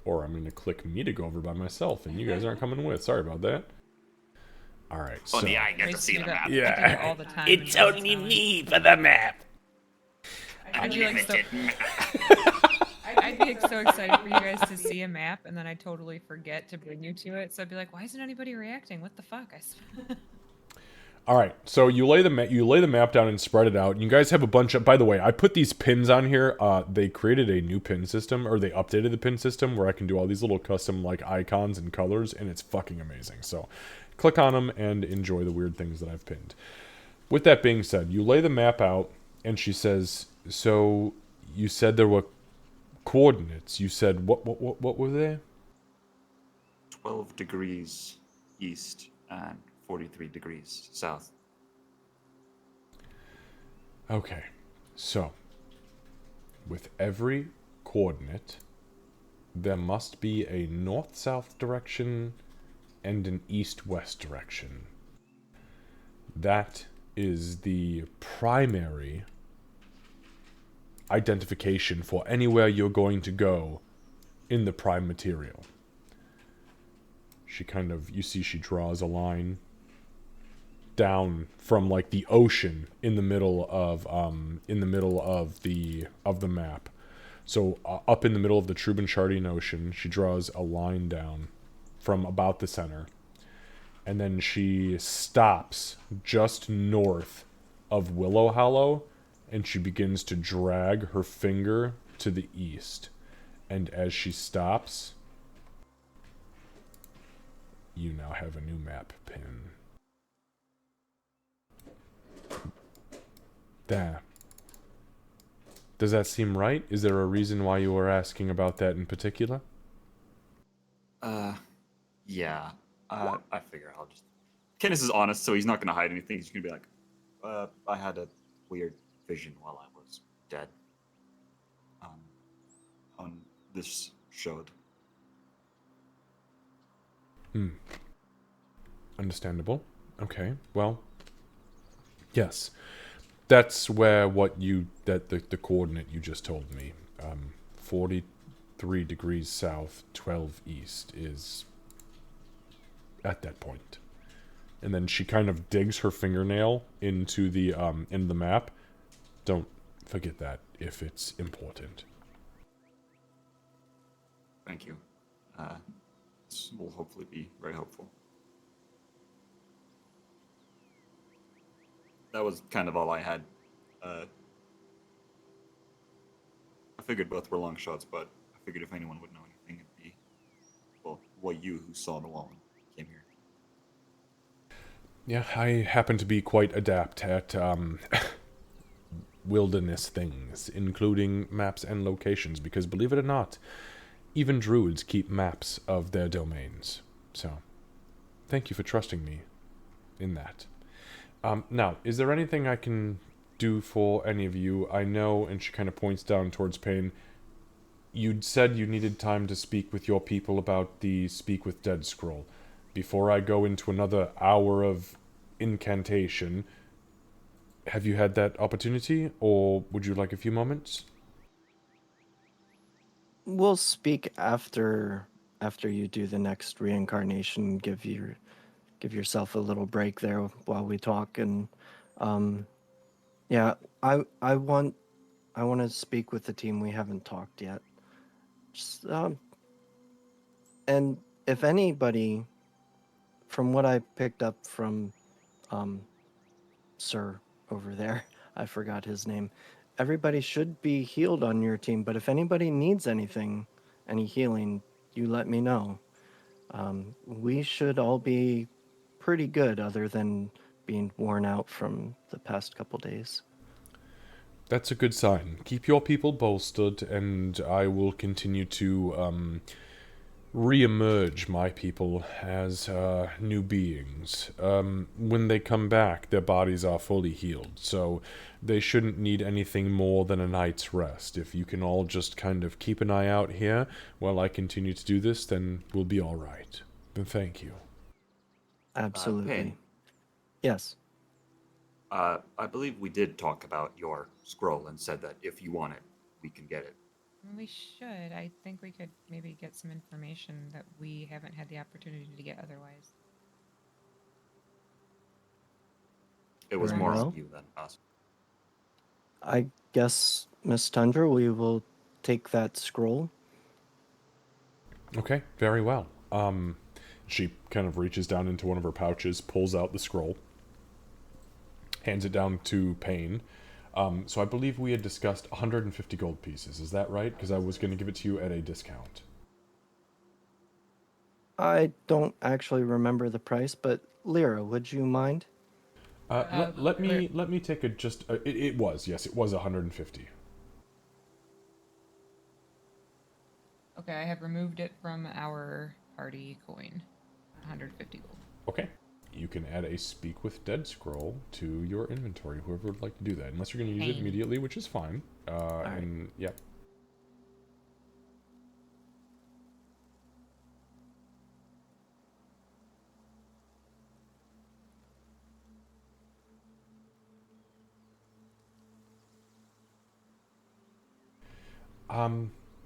Or I'm going to click me to go over by myself, and you guys aren't coming with. Sorry about that. All right, so... Oh, yeah, I get to see Wasting the it up. map. I do it all the time. It's only me for the map. I'd be, like, so, Unlimited map. I'd be so excited for you guys to see a map, and then I totally forget to bring you to it. So I'd be like, "Why isn't anybody reacting? What the fuck?" All right, so you lay the map down and spread it out. And you guys have a bunch of. By the way, I put these pins on here. They created a new pin system, or they updated the pin system where I can do all these little custom like icons and colors, and it's fucking amazing. So, click on them and enjoy the weird things that I've pinned. With that being said, you lay the map out, and she says, "So you said there were coordinates. You said what were they?" 12 degrees east and 43 degrees south. Okay, so with every coordinate, there must be a north-south direction and an east-west direction. That is the primary identification for anywhere you're going to go in the prime material. She kind of, you see she draws a line down from like the ocean in the middle of the map. So up in the middle of the Trubanchardian Ocean, she draws a line down from about the center. And then she stops just north of Willow Hollow, and she begins to drag her finger to the east. And as she stops, you now have a new map pin. There. Does that seem right? Is there a reason why you were asking about that in particular? Yeah. I figure I'll just... Kenneth is honest, so he's not going to hide anything. He's going to be like, I had a weird vision while I was dead. On this showed. Understandable. Okay, well, yes. That's where the coordinate you just told me, 43 degrees south, 12 east is at that point. And then she kind of digs her fingernail into the map. Don't forget that if it's important. Thank you. This will hopefully be very helpful. That was kind of all I had. I figured both were long shots, but I figured if anyone would know anything, it'd be, well, you who saw the wall and came here. Yeah, I happen to be quite adept at wilderness things, including maps and locations, because believe it or not, even druids keep maps of their domains. So, thank you for trusting me in that. Now, is there anything I can do for any of you? I know, and she kind of points down towards Pain, you'd said you needed time to speak with your people about the Speak with Dead scroll. Before I go into another hour of incantation, have you had that opportunity, or would you like a few moments? We'll speak after you do the next reincarnation. Give yourself a little break there while we talk. And yeah, I want to speak with the team. We haven't talked yet. Just, and if anybody, from what I picked up from Sir over there, I forgot his name. Everybody should be healed on your team, but if anybody needs anything, any healing, you let me know. We should all be pretty good, other than being worn out from the past couple days. That's a good sign. Keep your people bolstered, and I will continue to re-emerge my people as new beings. When they come back, their bodies are fully healed, so they shouldn't need anything more than a night's rest. If you can all just kind of keep an eye out here while I continue to do this, then we'll be all right. Then thank you. Absolutely. Pain, Yes. I believe we did talk about your scroll and said that if you want it, we can get it. We should. I think we could maybe get some information that we haven't had the opportunity to get otherwise. It was Very more well. on you than us. I guess, Miss Tundra, we will take that scroll. Okay, very well. She kind of reaches down into one of her pouches, pulls out the scroll, hands it down to Payne. So I believe we had discussed 150 gold pieces. Is that right? Because I was going to give it to you at a discount. I don't actually remember the price, but Lyra, would you mind? Let me take a just. It was, yes, it was 150. Okay, I have removed it from our party coin. 150 gold. Okay. You can add a Speak with Dead scroll to your inventory. Whoever would like to do that, unless you're going to use it Pain. immediately, which is fine. right. And yeah.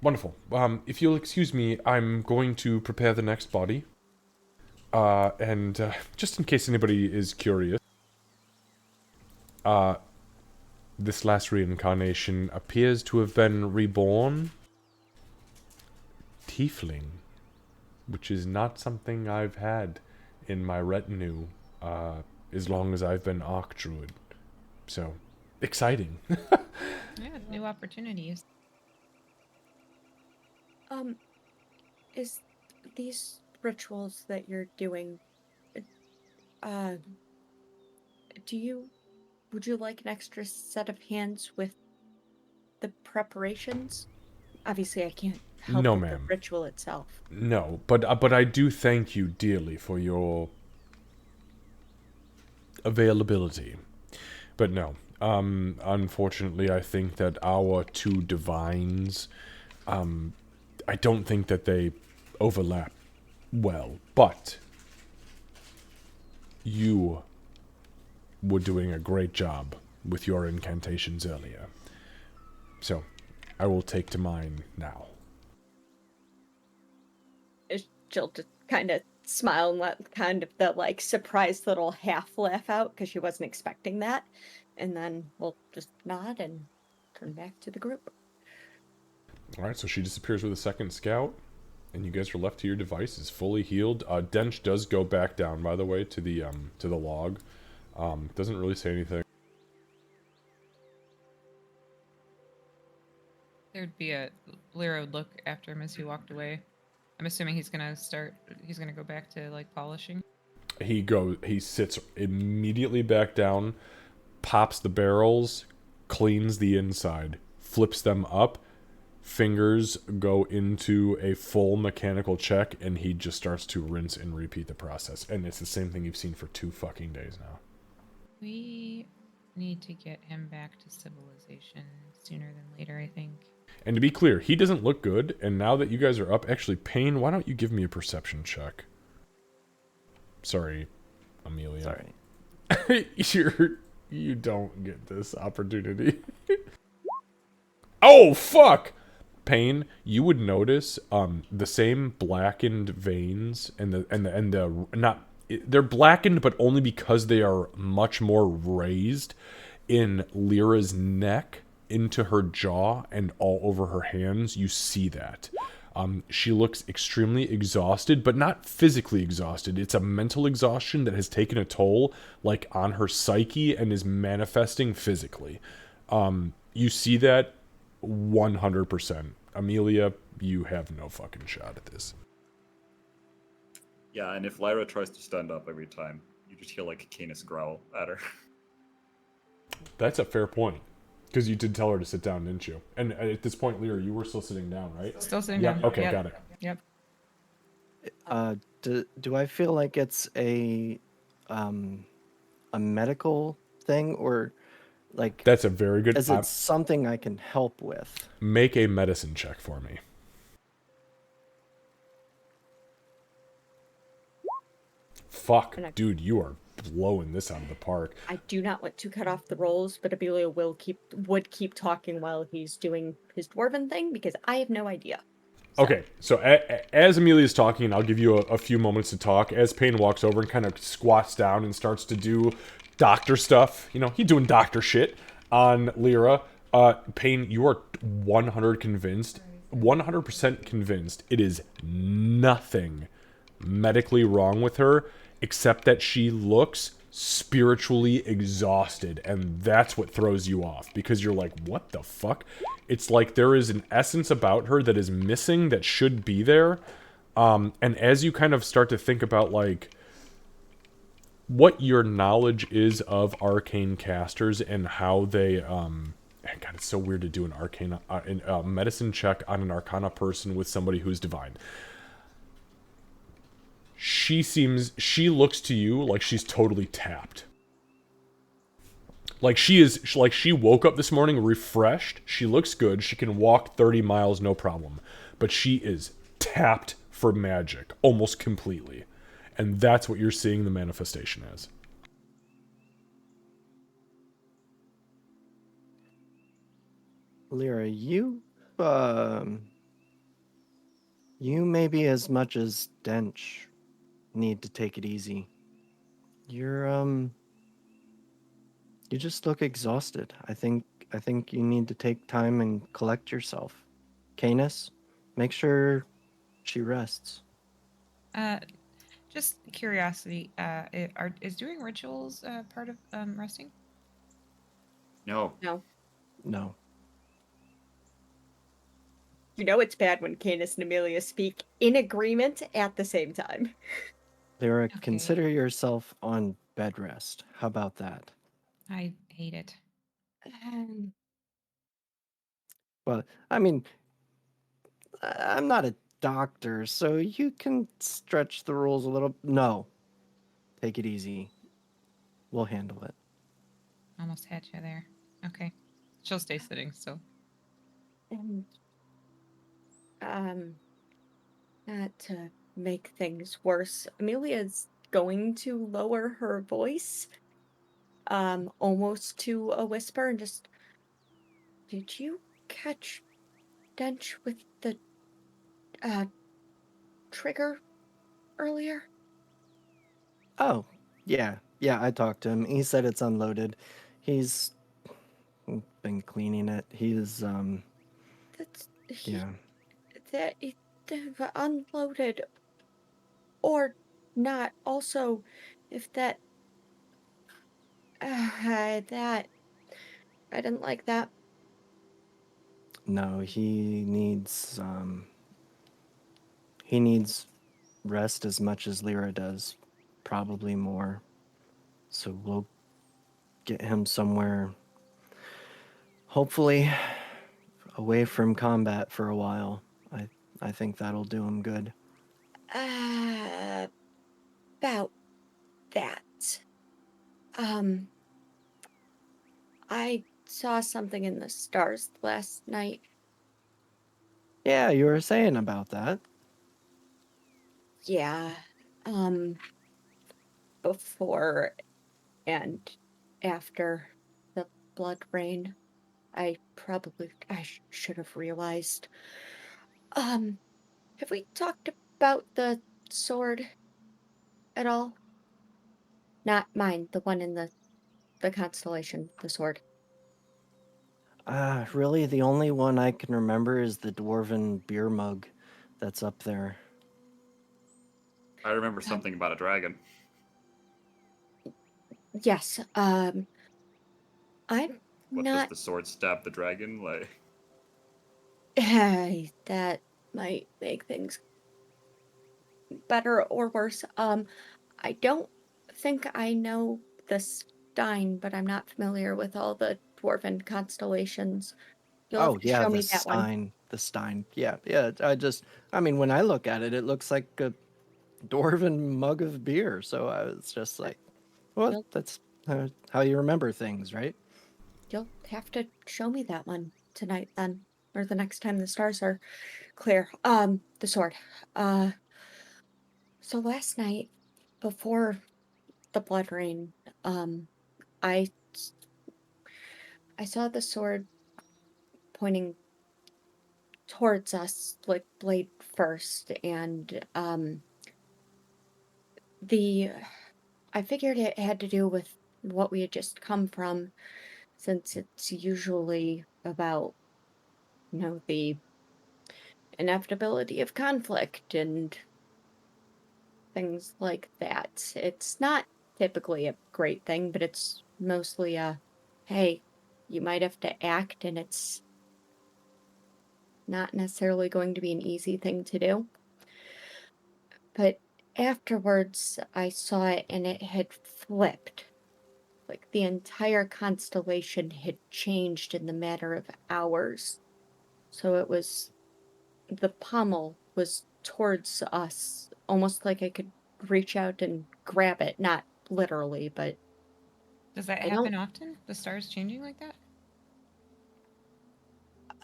Wonderful. If you'll excuse me, I'm going to prepare the next body. And just in case anybody is curious, this last reincarnation appears to have been reborn tiefling, which is not something I've had in my retinue as long as I've been Archdruid. So, exciting. Yeah, new opportunities. Is these rituals that you're doing, uh, would you like an extra set of hands with the preparations? Obviously, I can't help No, with the ma'am. ritual itself. No, but I do thank you dearly for your availability. But no, unfortunately, I think that our two divines, I don't think that they overlap well. But you were doing a great job with your incantations earlier. So, I will take to mine now. She'll just kind of smile and let kind of the like surprised little half laugh out because she wasn't expecting that. And then we'll just nod and turn back to the group. Alright, so she disappears with a second scout, and you guys are left to your devices, fully healed. Dench does go back down, by the way, to the log. Doesn't really say anything. There'd be a Lyra would look after him as he walked away. I'm assuming he's gonna go back to like polishing. He sits immediately back down, pops the barrels, cleans the inside, flips them up, fingers go into a full mechanical check, and he just starts to rinse and repeat the process. And it's the same thing you've seen for 2 fucking days now. We need to get him back to civilization sooner than later, I think. And to be clear, he doesn't look good, and now that you guys are up, actually, Payne, why don't you give me a perception check? Sorry, Amelia. Sorry. You don't get this opportunity. Oh, fuck! Payne, you would notice the same blackened veins and the not they're blackened, but only because they are much more raised in Lyra's neck, into her jaw, and all over her hands. You see that. She looks extremely exhausted, but not physically exhausted. It's a mental exhaustion that has taken a toll, like, on her psyche and is manifesting physically. You see that 100%. Amelia, you have no fucking shot at this. Yeah, and if Lyra tries to stand up every time, you just hear like Canis growl at her. That's a fair point. Because you did tell her to sit down, didn't you? And at this point, Lyra, you were still sitting down, right? Still sitting Yep. down. Okay, Yep. got it. Yep. Do I feel like it's a medical thing, or like That's a very good... is it something I can help with? Make a medicine check for me. Fuck, dude, you are blowing this out of the park. I do not want to cut off the rolls, but Abelia would keep talking while he's doing his dwarven thing because I have no idea. So. Okay, so as Amelia's talking, I'll give you a few moments to talk. As Payne walks over and kind of squats down and starts to do doctor stuff, you know, he's doing doctor shit on Lyra. Payne, you are 100% convinced it is nothing medically wrong with her, except that she looks spiritually exhausted, and that's what throws you off, because you're like, what the fuck? It's like there is an essence about her that is missing that should be there. And as you kind of start to think about like what your knowledge is of arcane casters and how they God, it's so weird to do an arcane medicine check on an arcana person with somebody who's divine. She looks to you like she's totally tapped. Like she woke up this morning refreshed. She looks good. She can walk 30 miles no problem. But she is tapped for magic almost completely. And that's what you're seeing the manifestation as. Lyra, you maybe as much as Dench need to take it easy. You just look exhausted. I think you need to take time and collect yourself. Canis, make sure she rests. Just curiosity. Is doing rituals part of resting? No. No. No. You know it's bad when Canis and Amelia speak in agreement at the same time. Lyra, Okay. consider yourself on bed rest. How about that? I hate it. Well, I mean, I'm not a doctor, so you can stretch the rules a little. No. Take it easy. We'll handle it. Almost had you there. Okay. She'll stay sitting, so. And not to make things worse, Amelia's going to lower her voice almost to a whisper and just, did you catch Dench with the trigger earlier? Oh, yeah. Yeah, I talked to him. He said it's unloaded. He's been cleaning it. He's That's yeah. that it unloaded or not. Also, if that that I didn't like that. No, he he needs rest as much as Lyra does, probably more. So we'll get him somewhere, hopefully away from combat for a while. I think that'll do him good. Uh, about that. Um, I saw something in the stars last night. Yeah, you were saying about that. Yeah. Um, before and after the blood rain. I should have realized. Um, have we talked about the sword at all? Not mine, the one in the constellation, the sword. Really, the only one I can remember is the dwarven beer mug that's up there. I remember Um, something about a dragon. yes. I'm What does not. the sword stab the dragon? Like, That might make things better or worse. I don't think I know the Stein, but I'm not familiar with all the dwarven constellations. You'll have Oh to yeah, show the me that one. Stein. The Stein. Yeah, yeah. I mean, when I look at it, it looks like a dwarven mug of beer. So I was just Uh, like, well, You'll that's how you remember things, right? you'll have to show me that one tonight then, or the next time the stars are clear. The sword. Uh, so last night before the blood rain, um, I s- I saw the sword pointing towards us, like blade first, and the I figured it had to do with what we had just come from, since it's usually about, the inevitability of conflict and things like that. It's not typically a great thing, but it's mostly a, hey, you might have to act, and it's not necessarily going to be an easy thing to do. But afterwards, I saw it and it had flipped. Like the entire constellation had changed in the matter of hours. So it was the pommel was towards us, almost like I could reach out and grab it. Not literally, but Does that I don't happen often? The stars changing like that?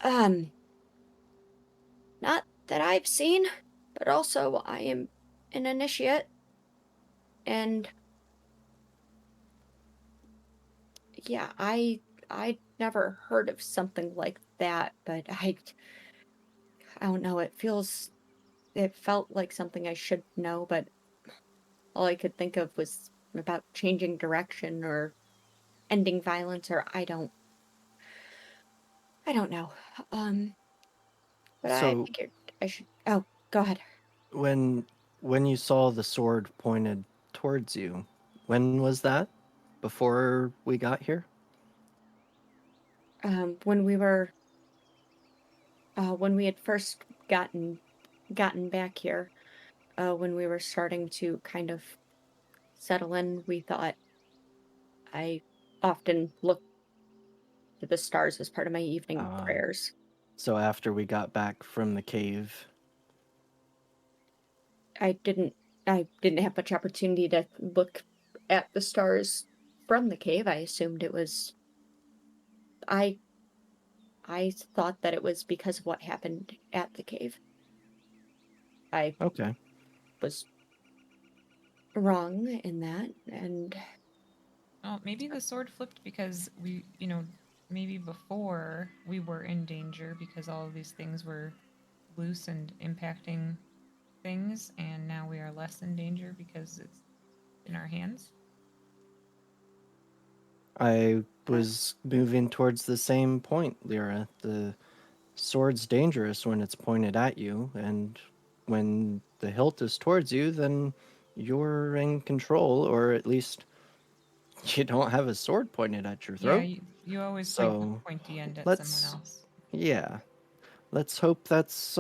um not that I've seen, but also I am an initiate, and yeah, I never heard of something like that, but I don't know, it felt like something I should know, but all I could think of was about changing direction or ending violence, or I don't know. Um, but I So figured I should. Oh, go ahead. when when you saw the sword pointed towards you, when was that? Before we got here? When we had first gotten back here, when we were starting to kind of settle in, we thought I often look to the stars as part of my evening Uh, prayers. so after we got back from the cave. I didn't I didn't have much opportunity to look at the stars from the cave. I I thought that it was because of what happened at the cave. I Okay. was wrong in that, and Oh, maybe the sword flipped because maybe before we were in danger because all of these things were loose and impacting things, and now we are less in danger because it's in our hands. I uh, was moving towards the same point, Lyra. The sword's dangerous when it's pointed at you, and when the hilt is towards you, then you're in control, or at least you don't have a sword pointed at your Yeah, throat. you always point the So pointy end at someone let's, else. yeah, let's hope that's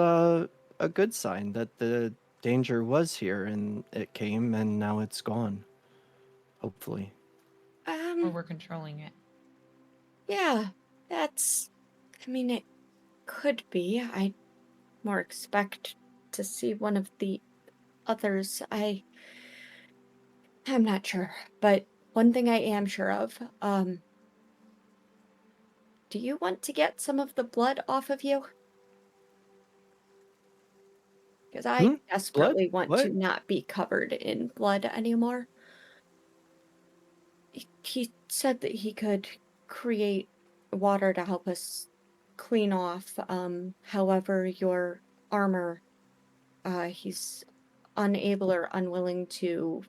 a good sign that the danger was here and it came and now it's gone. Hopefully. Or we're controlling it. Yeah, that's. I mean, it could be. I more expect to see one of the others. I'm not sure, but one thing I am sure of. Do you want to get some of the blood off of you? Because I Hmm? Blood? desperately want to What? not be covered in blood anymore. He said that he could create water to help us clean off. However, your armor, he's unable or unwilling to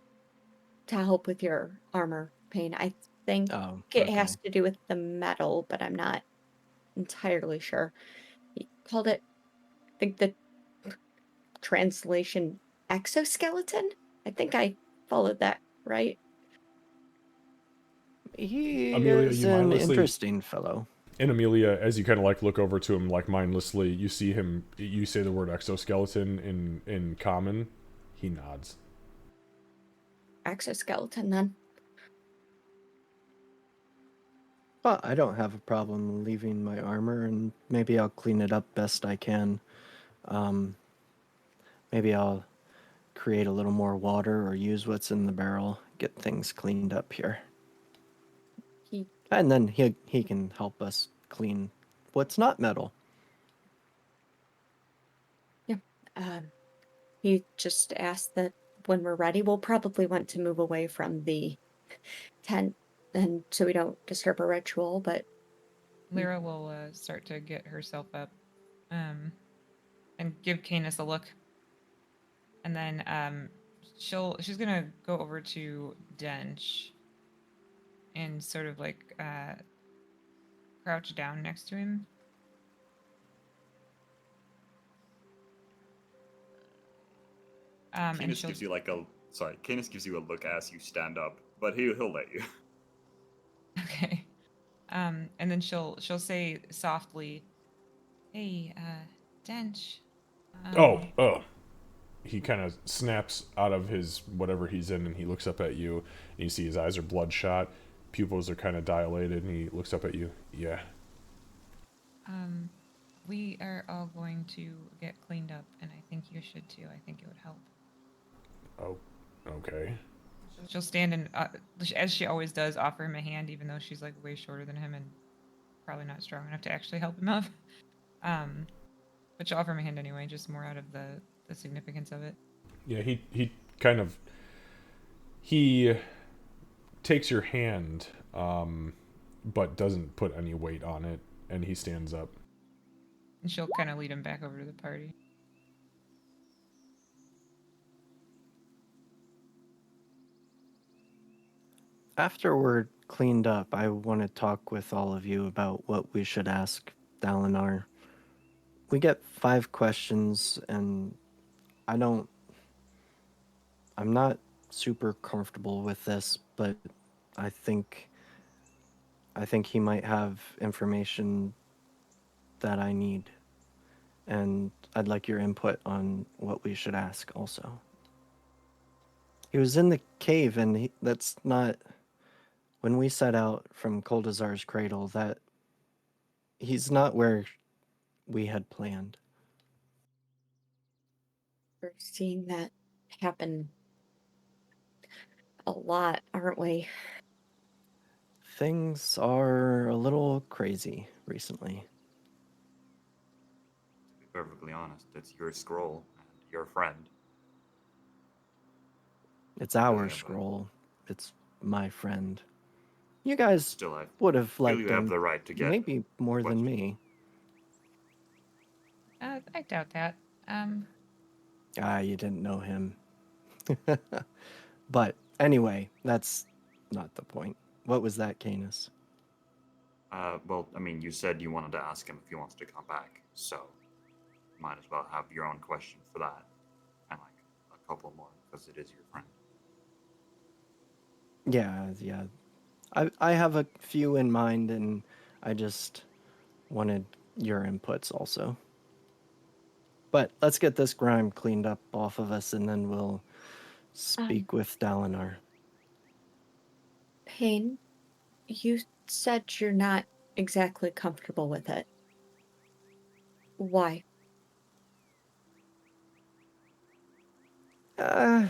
help with your armor pain. I think Oh, it okay. has to do with the metal, but I'm not entirely sure. He called it, I think the translation exoskeleton. I think I followed that right. He Amelia, is you an mindlessly interesting fellow. and Amelia, as you kind of like look over to him like mindlessly, you see him. You say the word exoskeleton in common. He nods. Exoskeleton, then. Well, I don't have a problem leaving my armor, and maybe I'll clean it up best I can. Um, maybe I'll create a little more water or use what's in the barrel, get things cleaned up here. He And then he can help us clean what's not metal. Yeah. He just asked that when we're ready, we'll probably want to move away from the tent, and so we don't disturb a ritual. But Lyra will start to get herself up, and give Canis a look, and then she's gonna go over to Dench and sort of like crouch down next to him. And Canis she'll gives you like a Canis gives you a look as you stand up, but he'll let you. okay. And then she'll say softly, "Hey, Dench." Oh, Um, oh. He kind of snaps out of his whatever he's in, and he looks up at you. And you see his eyes are bloodshot, pupils are kind of dilated, and he looks up at you. Yeah. um, we are all going to get cleaned up, and I think you should too. I think it would help. Oh, okay. She'll stand and, as she always does, offer him a hand, even though she's like way shorter than him and probably not strong enough to actually help him up. Um, but she'll offer him a hand anyway, just more out of the significance of it. Yeah, he kind of he takes your hand, but doesn't put any weight on it, and he stands up. And she'll kind of lead him back over to the party. After we're cleaned up, I want to talk with all of you about what we should ask Dalinar. We get 5 questions, and I don't. I'm not super comfortable with this, but I think I think he might have information that I need, and I'd like your input on what we should ask also. He was in the cave, and that's not. When we set out from Koldazar's cradle, that he's not where we had planned. we're seeing that happen a lot, aren't we? Things are a little crazy recently. To be perfectly honest, it's your scroll and your friend. It's You really our have scroll. It's my friend. You guys still I would have feel liked you have him, the right to get maybe more than questions. me. I doubt that. Ah, you didn't know him. But anyway, that's not the point. What was that, Canis? Well, I mean, you said you wanted to ask him if he wants to come back, so might as well have your own question for that, and like a couple more because it is your friend. Yeah. I have a few in mind, and I just wanted your inputs also. But let's get this grime cleaned up off of us, and then we'll Um, speak with Dalinar. Pain, you said you're not exactly comfortable with it. Why? Uh,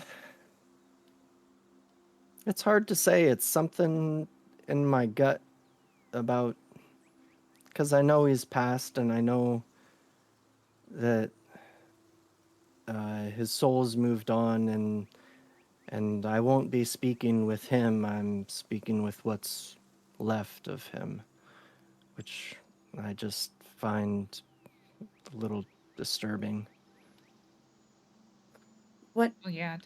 it's hard to say. It's something in my gut about, because I know he's passed, and I know that his soul's moved on, and I won't be speaking with him. I'm speaking with what's left of him, which I just find a little disturbing. What Oh yeah,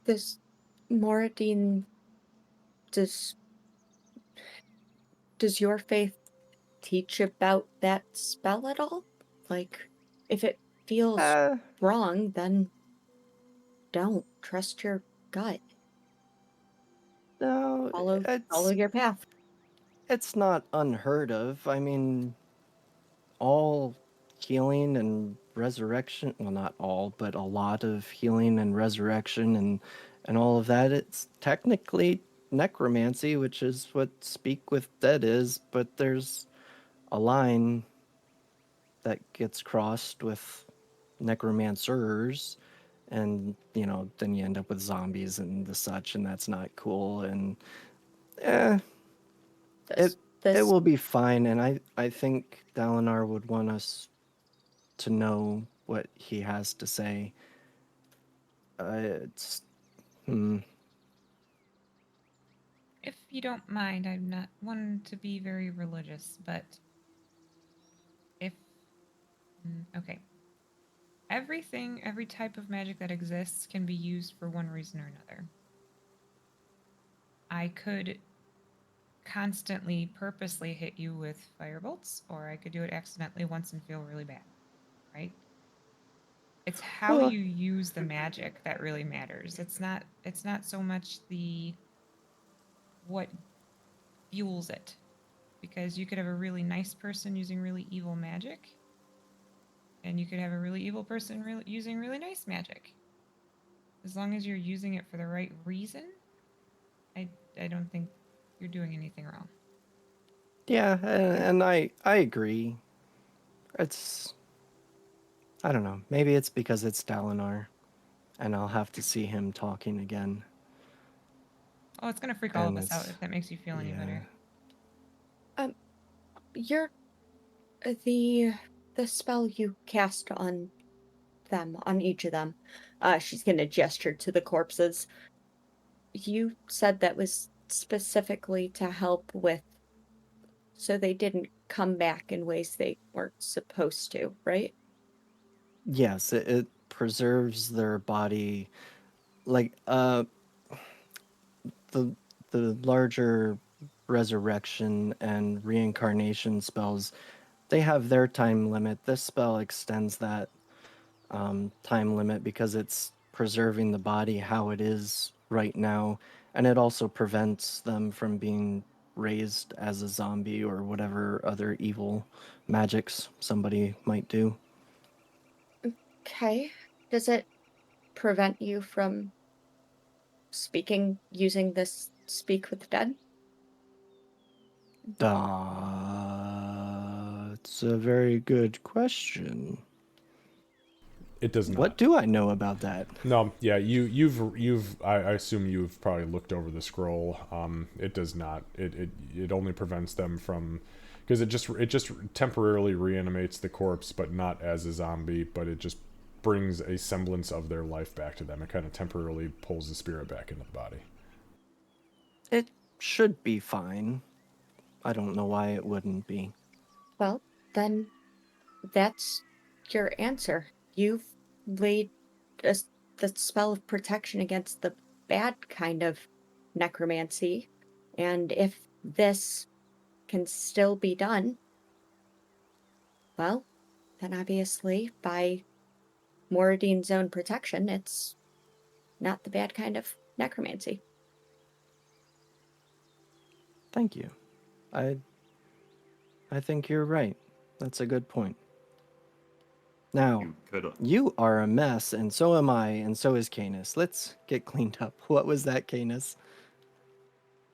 does Moradine does does your faith teach about that spell at all? Like, if it feels Uh, wrong, then don't trust your gut. no, Follow your path. it's not unheard of. I mean, all healing and resurrection, well, not all, but a lot of healing and resurrection and all of that, it's technically necromancy, which is what speak with dead is, but there's a line that gets crossed with necromancers, and then you end up with zombies and the such, and that's not cool. And eh, it This it this will be fine, and I think Dalinar would want us to know what he has to say. It's hmm, if you don't mind, I'm not one to be very religious, but if okay, everything, every type of magic that exists can be used for one reason or another. I could constantly purposely hit you with firebolts, or I could do it accidentally once and feel really bad, right? It's how well, you use the magic that really matters. It's not so much the what fuels it, because you could have a really nice person using really evil magic, and you could have a really evil person using really nice magic. As long as you're using it for the right reason, I I don't think you're doing anything wrong. yeah, and I agree. It's I don't know. Maybe it's because it's Dalinar, and I'll have to see him talking again, Oh, it's gonna freak all of and us out it's if that makes you feel any yeah. better. um your the the spell you cast on them, on each of them. She's gonna gesture to the corpses. You said that was specifically to help with so they didn't come back in ways they weren't supposed to, right? Yes, it preserves their body, like the the larger resurrection and reincarnation spells, they have their time limit. This spell extends that time limit because it's preserving the body how it is right now, and it also prevents them from being raised as a zombie or whatever other evil magics somebody might do. Okay. Does it prevent you from speaking using this speak with the dead? It's a very good question. It does What not. do I know about that? No, yeah, you've I assume you've probably looked over the scroll. It does not. It only prevents them from, because it just temporarily reanimates the corpse, but not as a zombie. But it just brings a semblance of their life back to them. It kind of temporarily pulls the spirit back into the body. It should be fine. I don't know why it wouldn't be. Well, then that's your answer. You've laid a the spell of protection against the bad kind of necromancy. And if this can still be done, well, then obviously by Moradine's own protection, it's not the bad kind of necromancy. Thank you. I I think you're right. That's a good point. Now, You could. you are a mess, and so am I, and so is Canis. Let's get cleaned up. What was that, Canis?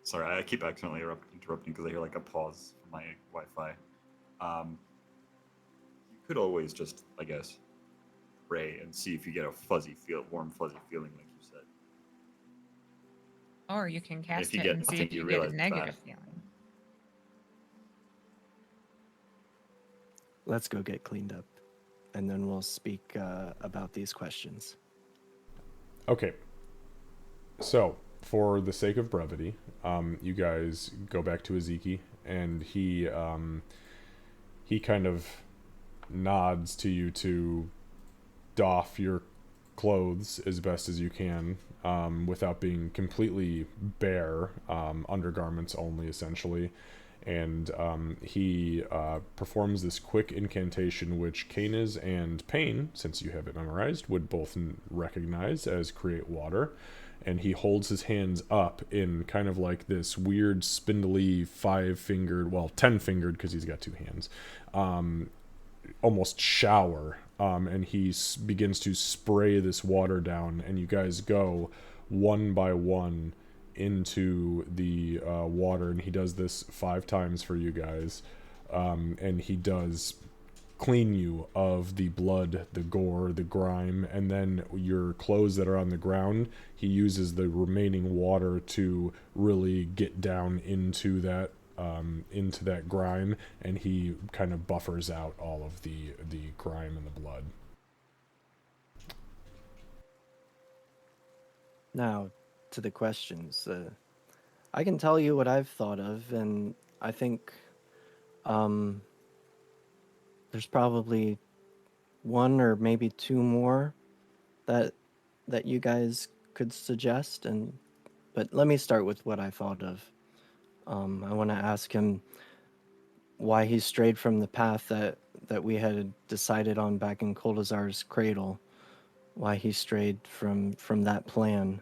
Sorry, I keep accidentally interrupting because I hear like a pause from my Wi-Fi. You could always just, I guess, pray and see if you get a warm fuzzy feeling, like you said. Or you can And if cast you it get and see nothing, if you you get realize a it's bad. negative feeling. Let's go get cleaned up, and then we'll speak about these questions. Okay. So, for the sake of brevity, you guys go back to Ezeki, and he kind of nods to you to doff your clothes as best as you can, without being completely bare, undergarments only, essentially. And he performs this quick incantation, which Canis and Pain, since you have it memorized, would both recognize as create water. And he holds his hands up in kind of like this weird spindly 5-fingered, well, 10-fingered because he's got 2 hands, almost shower, and he begins to spray this water down, and you guys go one by one into the water, and he does this 5 times for you guys, and he does clean you of the blood, the gore, the grime, and then your clothes that are on the ground, he uses the remaining water to really get down into that grime, and he kind of buffers out all of the grime and the blood. Now, to the questions. I can tell you what I've thought of, and I think there's probably 1 or maybe 2 more that you guys could suggest. But let me start with what I thought of. I want to ask him why he strayed from the path that we had decided on back in Koldazar's cradle. Why he strayed from that plan,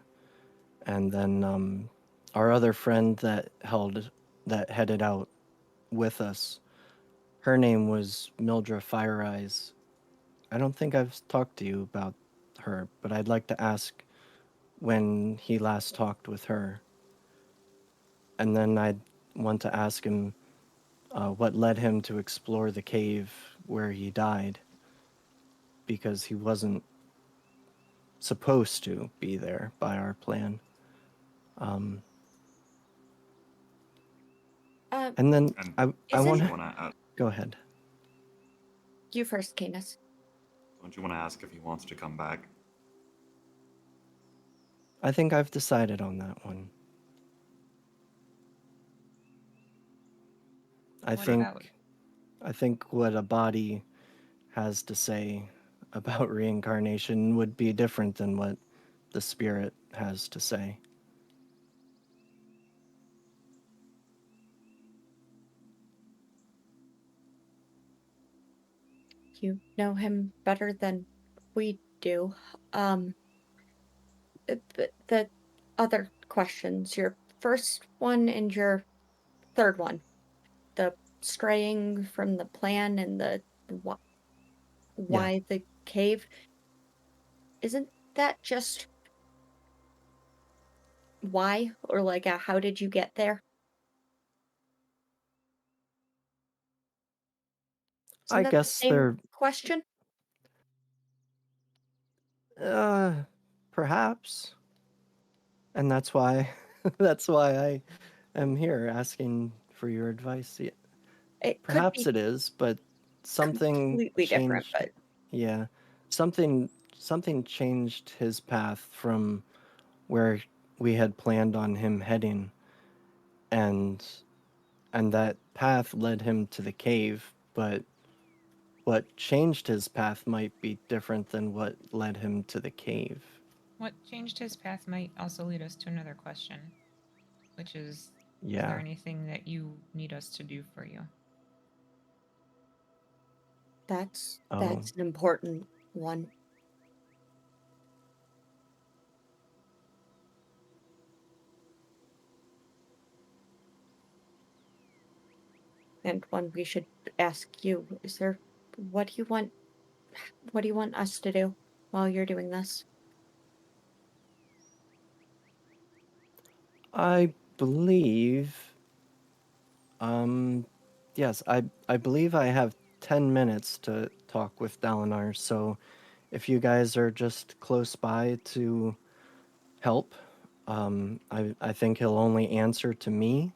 and then our other friend that headed out with us. Her name was Mildra Fireeyes. I don't think I've talked to you about her, but I'd like to ask when he last talked with her. And then I'd want to ask him what led him to explore the cave where he died, because he wasn't supposed to be there by our plan. And then And I Isn't want don't to you want to go ahead. you first, Canis? ask if he wants to come back? I think I've decided on that one. I What think about I think what a body has to say about reincarnation would be different than what the spirit has to say. You know him better than we do. The other questions, your first one and your third one, the straying from the plan and the Yeah, why the cave, isn't that just why, or like how did you get there? Isn't I that the guess same they're question? uh perhaps, and that's why that's why I am here asking for your advice. Yeah, It could perhaps be it is, but something completely different, changed. but Yeah, something changed his path from where we had planned on him heading, and that path led him to the cave, but what changed his path might be different than what led him to the cave. what changed his path might also lead us to another question, which is there Yeah. anything that you need us to do for you? Oh, that's an important one, and one we should ask you. Is there what do you want What do you want us to do while you're doing this? I believe, yes, I believe I have 10 minutes to talk with Dalinar, so if you guys are just close by to help, I think he'll only answer to me.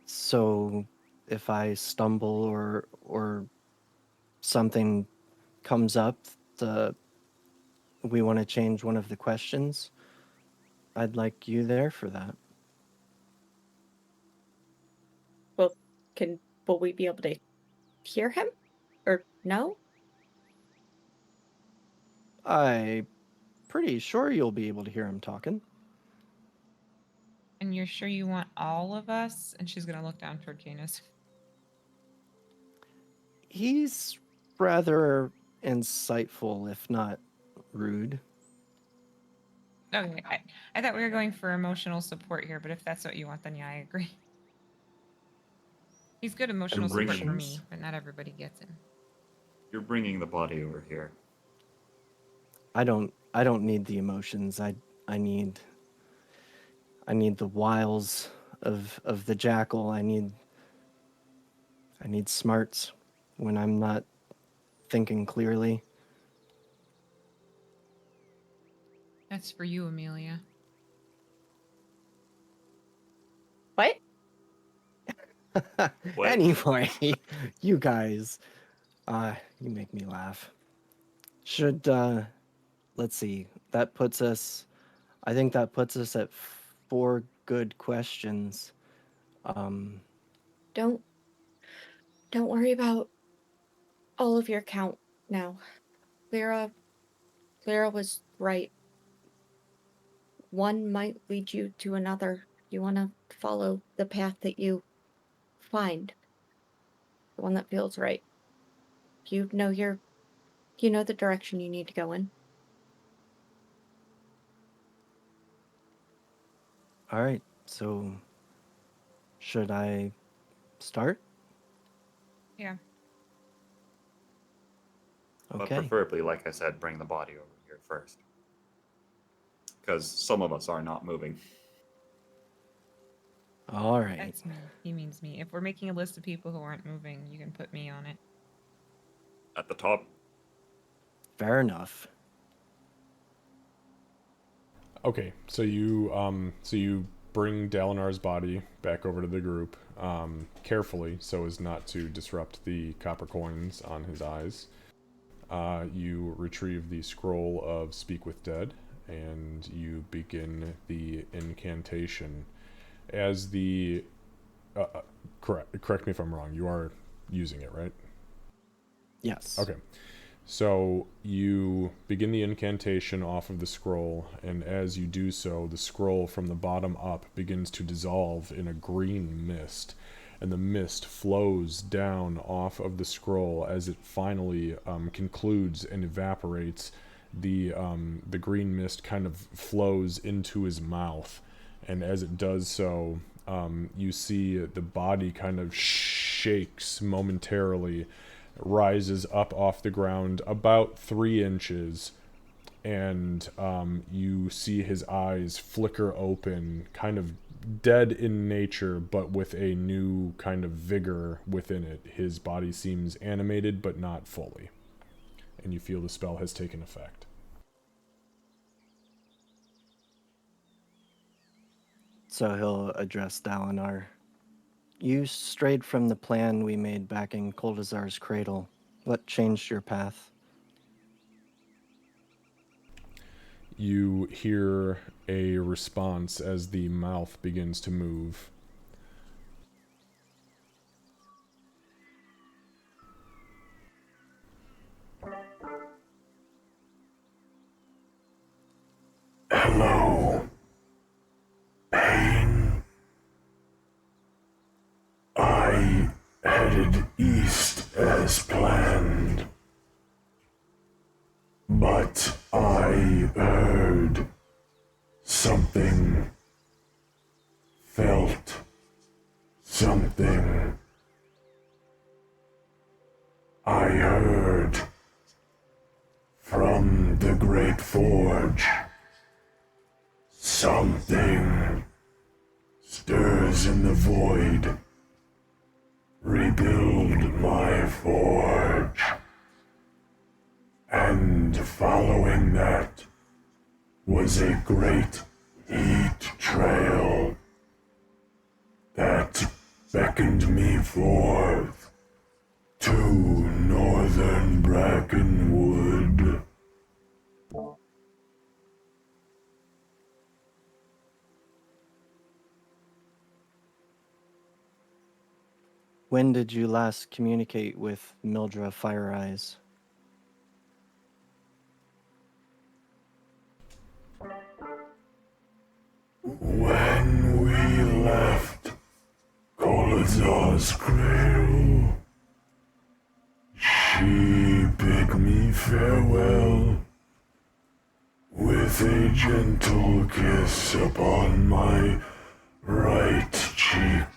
So if I stumble or something comes up, the we want to change one of the questions, I'd like you there for that. Well, will we be able to hear him? Or no? I'm pretty sure you'll be able to hear him talking. And you're sure you want all of us? And she's gonna look down toward Canis. He's rather insightful, if not rude. Okay, I thought we were going for emotional support here, but if that's what you want, then yeah, I agree. He's good emotional support for me, Emotions? but not everybody gets him. You're bringing the body over here. I don't need the emotions. I need the wiles of the jackal. I need smarts when I'm not thinking clearly. That's for you, Amelia. What? What? Anyway, you guys, you make me laugh. Should let's see. That puts us. I think that puts us at 4 good questions. Don't worry about all of your count now. Clara was right. One might lead you to another. You want to follow the path that you find, the one that feels right. You know you know the direction you need to go in. All right. So should I start? Yeah. But Okay. preferably, like I said, bring the body over here first. Because some of us are not moving. All right. That's me. He means me. If we're making a list of people who aren't moving, you can put me on it. At the top, Fair enough. Okay, so you bring Dalinar's body back over to the group carefully, so as not to disrupt the copper coins on his eyes. You retrieve the scroll of Speak with Dead, and you begin the incantation. As the correct me if I'm wrong. You are using it, right? Yes. Okay. So you begin the incantation off of the scroll, and as you do so, the scroll from the bottom up begins to dissolve in a green mist, and the mist flows down off of the scroll as it finally concludes and evaporates. The green mist kind of flows into his mouth, and as it does so, you see the body kind of shakes momentarily, rises up off the ground about 3 inches, and you see his eyes flicker open, kind of dead in nature, but with a new kind of vigor within it. His body seems animated, but not fully. And you feel the spell has taken effect. So he'll address Dalinar. You strayed from the plan we made back in Koldazar's cradle. What changed your path? You hear a response as the mouth begins to move. Hello. Pain. I headed east as planned. But I heard something, felt something. I echoes in the void. Rebuild my forge. And following that was a great heat trail that beckoned me forth to northern Brackenwood. When did you last communicate with Mildra Fireeyes? When we left Kolazar's cradle, she bid me farewell with a gentle kiss upon my right cheek,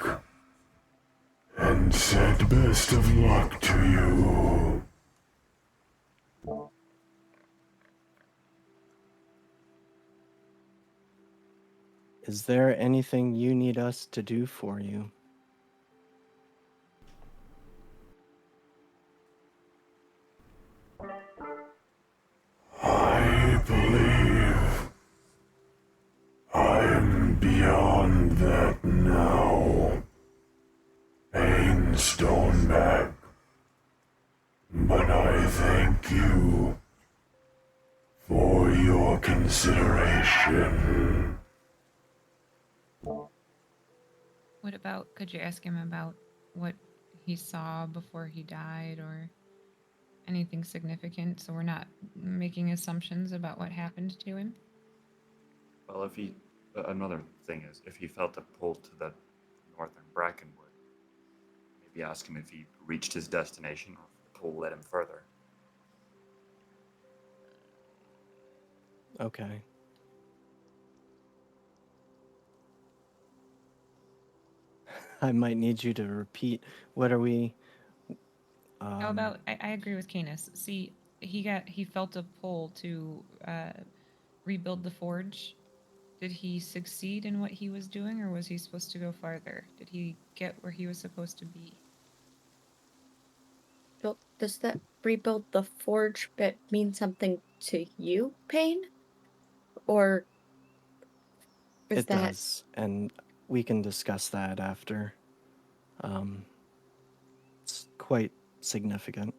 and said best of luck to you. Is there anything you need us to do for you? I believe I am beyond that now, Pain Stoneback. But I thank you for your consideration. What about, could you ask him about what he saw before he died or anything significant so we're not making assumptions about what happened to him? Well, if he, another thing is, if he felt a pull to the northern Brackenwood, maybe ask him if he reached his destination or if the pull led him further. Okay. I might need you to repeat. What are we? How about, I agree with Canis. See, he felt a pull to rebuild the forge. Did he succeed in what he was doing, or was he supposed to go farther? Did he get where he was supposed to be? Does that rebuild the forge bit mean something to you, Pain? Or is It that does, and we can discuss that after. It's quite significant.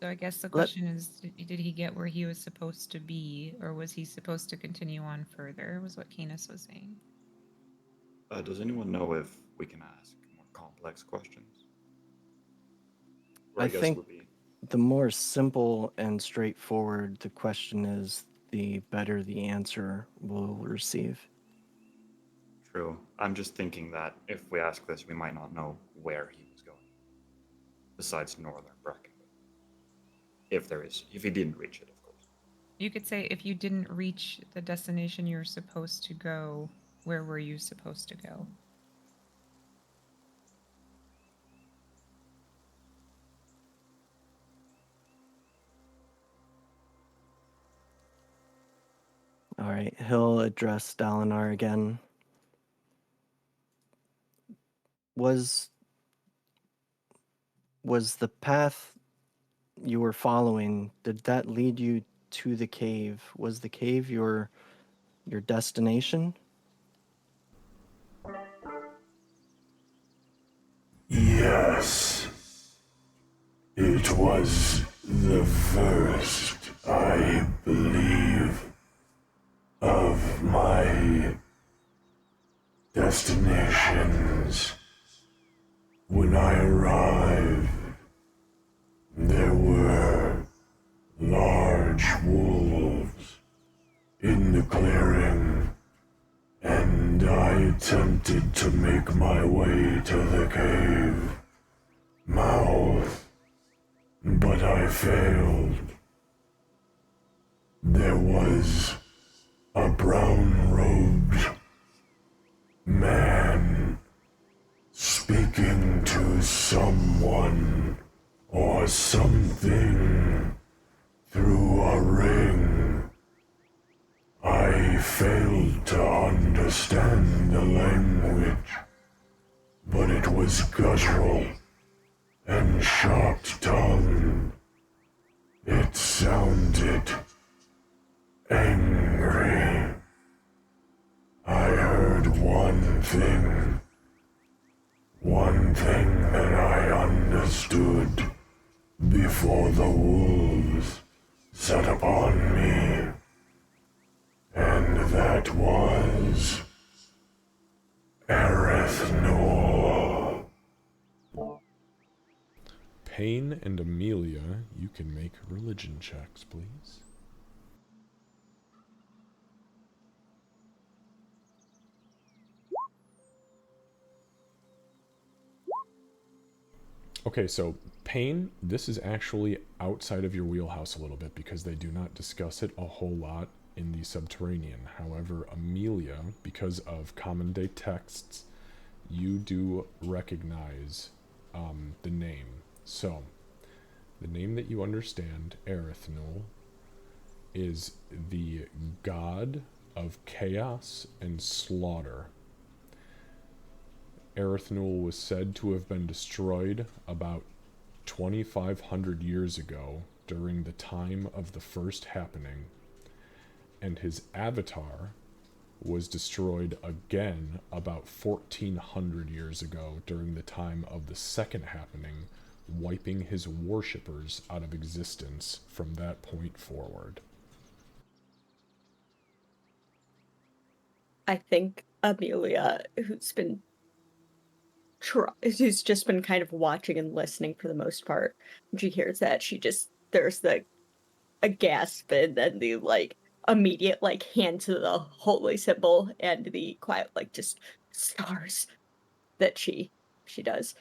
So I guess the question is, did he get where he was supposed to be, or was he supposed to continue on further, was what Canis was saying. Does anyone know if we can ask more complex questions? Or I guess think would be the more simple and straightforward the question is, the better the answer we'll receive. true. I'm just thinking that if we ask this, we might not know where he was going, besides northern Brackenwood. If he didn't reach it, of course. You could say, if you didn't reach the destination you were supposed to go, where were you supposed to go? All right, he'll address Dalinar again. Was the path you were following, did that lead you to the cave? Was the cave your destination? Yes, it was the first, I believe, of my destinations. When I arrived, there were large wolves in the clearing, and I attempted to make my way to the cave mouth, but I failed. There was a brown-robed man speaking to someone or something through a ring. I failed to understand the language, but it was guttural and sharp-tongued. It sounded angry. I heard one thing that I understood before the wolves set upon me, and that was Erethnor. Payne and Amelia, you can make religion checks, please. Okay, so Payne, this is actually outside of your wheelhouse a little bit because they do not discuss it a whole lot in the Subterranean. However, Amelia, because of common day texts, you do recognize the name. So, the name that you understand, Erethnul, is the god of chaos and slaughter. Erethnul was said to have been destroyed about 2,500 years ago during the time of the first happening, and his avatar was destroyed again about 1,400 years ago during the time of the second happening, wiping his worshippers out of existence from that point forward. I think Amelia, who's just been kind of watching and listening for the most part, when she hears that, there's a gasp and then the immediate hand to the holy symbol and the quiet just stars that she does.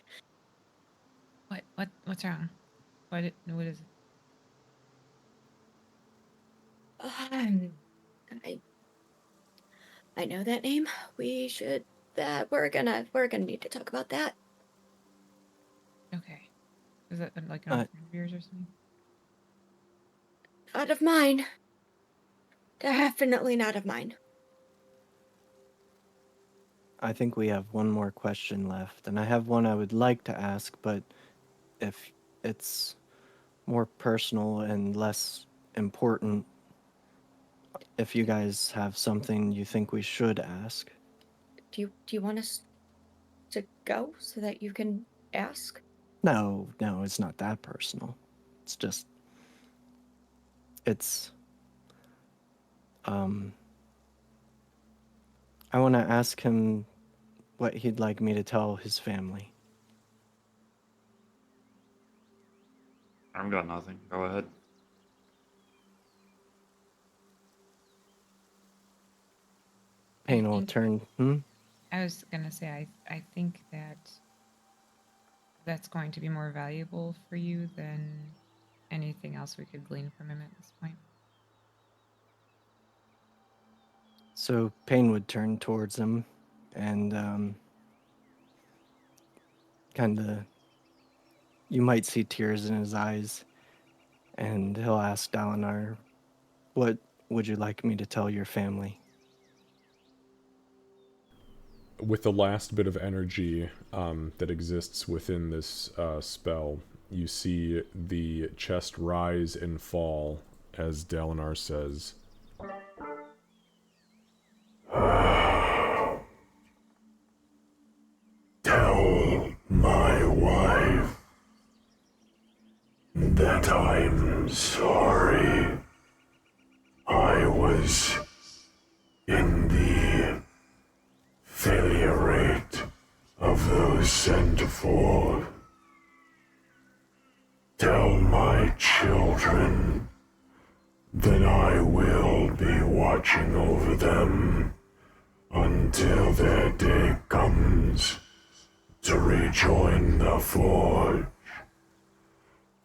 What's wrong? What is it? I I know that name. We should that we're gonna need to talk about that. Okay. Is that like an old friend of yours or something? Not of mine. Definitely not of mine. I think we have one more question left, and I have one I would like to ask, but if it's more personal and less important, if you guys have something you think we should ask. Do you want us to go so that you can ask? No, it's not that personal. It's just, it's, I want to ask him what he'd like me to tell his family. I've got nothing. Go ahead. Payne will turn, I was gonna say I think that's going to be more valuable for you than anything else we could glean from him at this point. So Payne would turn towards him and kind of, you might see tears in his eyes, and he'll ask Dalinar, what would you like me to tell your family? With the last bit of energy that exists within this spell, you see the chest rise and fall as Dalinar says, Tell my wife that I'm sorry. I was in the failure rate of those sent forth. Tell my children that I will be watching over them until their day comes to rejoin the forge.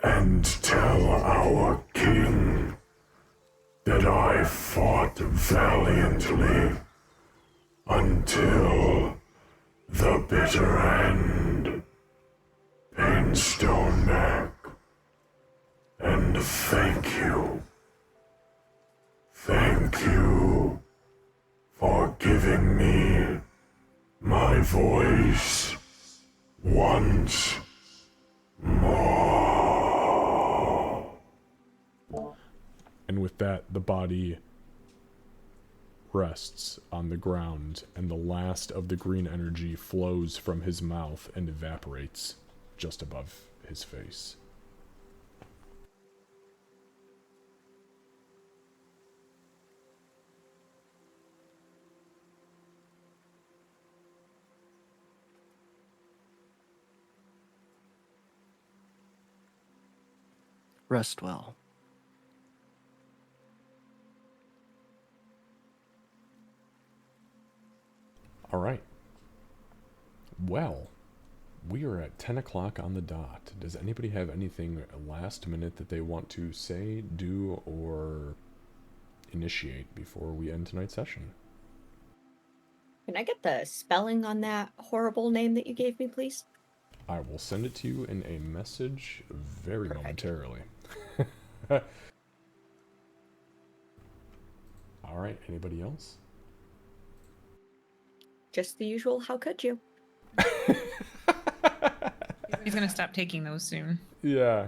And tell our king that I fought valiantly until the bitter end. Payne Stoneback. And thank you. Thank you giving me my voice once more. And with that, the body rests on the ground, and the last of the green energy flows from his mouth and evaporates just above his face. Rest well. All right. Well, we are at 10 o'clock on the dot. Does anybody have anything last minute that they want to say, do, or initiate before we end tonight's session? Can I get the spelling on that horrible name that you gave me, please? I will send it to you in a message very Perfect. momentarily. All right, anybody else? Just the usual, how could you? He's gonna stop taking those soon. Yeah.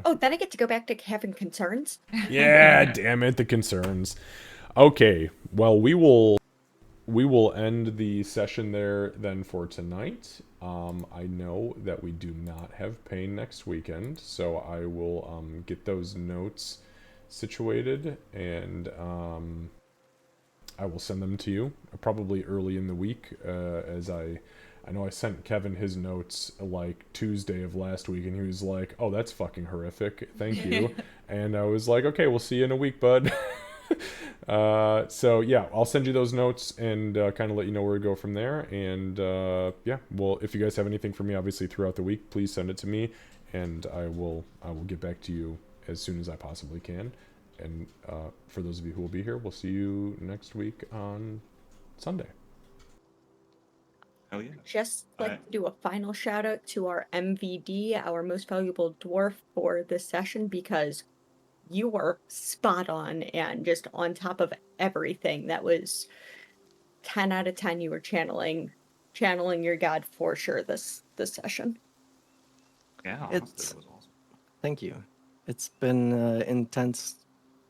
Oh, then I get to go back to having concerns? Yeah, damn it, the concerns. Okay, well, we will end the session there then for tonight. I know that we do not have pain next weekend, so I will get those notes situated, and I will send them to you probably early in the week, as I know I sent Kevin his notes like Tuesday of last week, and he was like, "Oh, that's fucking horrific. Thank you." And I was like, "Okay, we'll see you in a week, bud." So yeah, I'll send you those notes and kind of let you know where we go from there. And yeah, well, if you guys have anything for me, obviously throughout the week, please send it to me, and I will get back to you as soon as I possibly can. And for those of you who will be here, we'll see you next week on Sunday. Hell yeah. Just like Alright. to do a final shout out to our MVD, our most valuable dwarf, for this session, because you were spot on and just on top of everything. That was 10 out of 10. You were channeling your god for sure this session. Yeah, honestly, It's- that was awesome. Thank you. It's been intense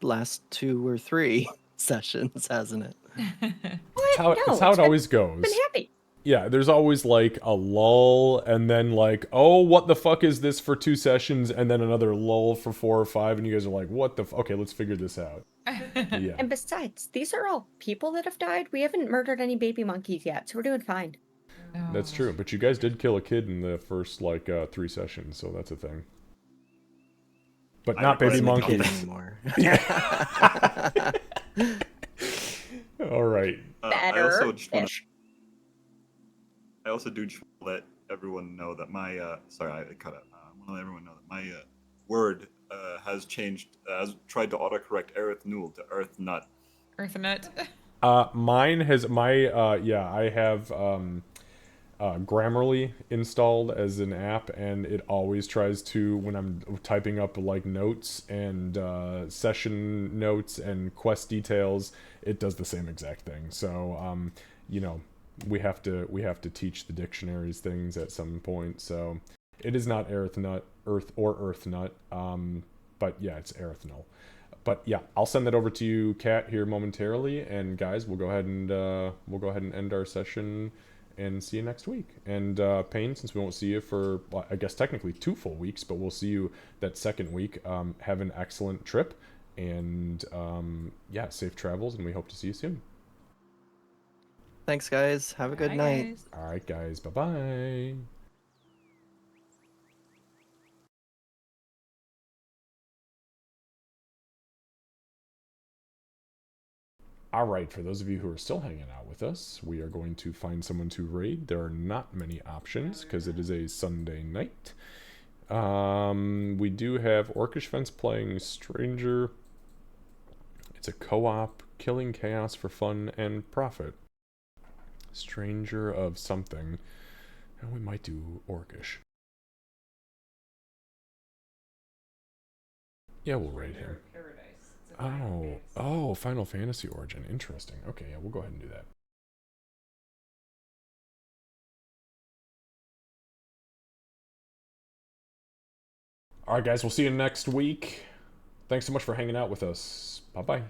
last 2 or 3 sessions, hasn't it? It's how it always goes. Been happy. Yeah, there's always like a lull, and then like, oh, what the fuck is this for 2 sessions, and then another lull for 4 or 5, and you guys are like, what the okay, let's figure this out. Yeah. And besides, these are all people that have died. We haven't murdered any baby monkeys yet, so we're doing fine. That's true, but you guys did kill a kid in the first like 3 sessions, so that's a thing. But not baby Wasn't a kid monkeys. anymore. All right. Better fish. I also do just want to let everyone know that my sorry, I cut out. I want to let everyone know that my word has changed. Has tried to autocorrect Aerith Newell to Earth Nut. Earthanet. Mine has I have Grammarly installed as an app, and it always tries to, when I'm typing up like notes and session notes and quest details, it does the same exact thing. So you know, we have to teach the dictionaries things at some point. So it is not Earth Nut, but yeah, it's Erithnul. But yeah, I'll send that over to you, Kat, here momentarily. And guys, we'll go ahead and end our session and see you next week. And Payne, since we won't see you for, well, I guess technically 2 full weeks, but we'll see you that second week. Have an excellent trip, and yeah, safe travels, and we hope to see you soon. Thanks, guys. Have a good Bye, night. guys. All right, guys. Bye-bye. All right, for those of you who are still hanging out with us, we are going to find someone to raid. There are not many options because it is a Sunday night. We do have Orcish Fence playing Stranger. It's a co-op, killing chaos for fun and profit. Stranger of something. And we might do Orcish. Yeah, we'll raid him. Oh, Final Fantasy Origin. Interesting. Okay, yeah, we'll go ahead and do that. All right, guys, we'll see you next week. Thanks so much for hanging out with us. Bye-bye.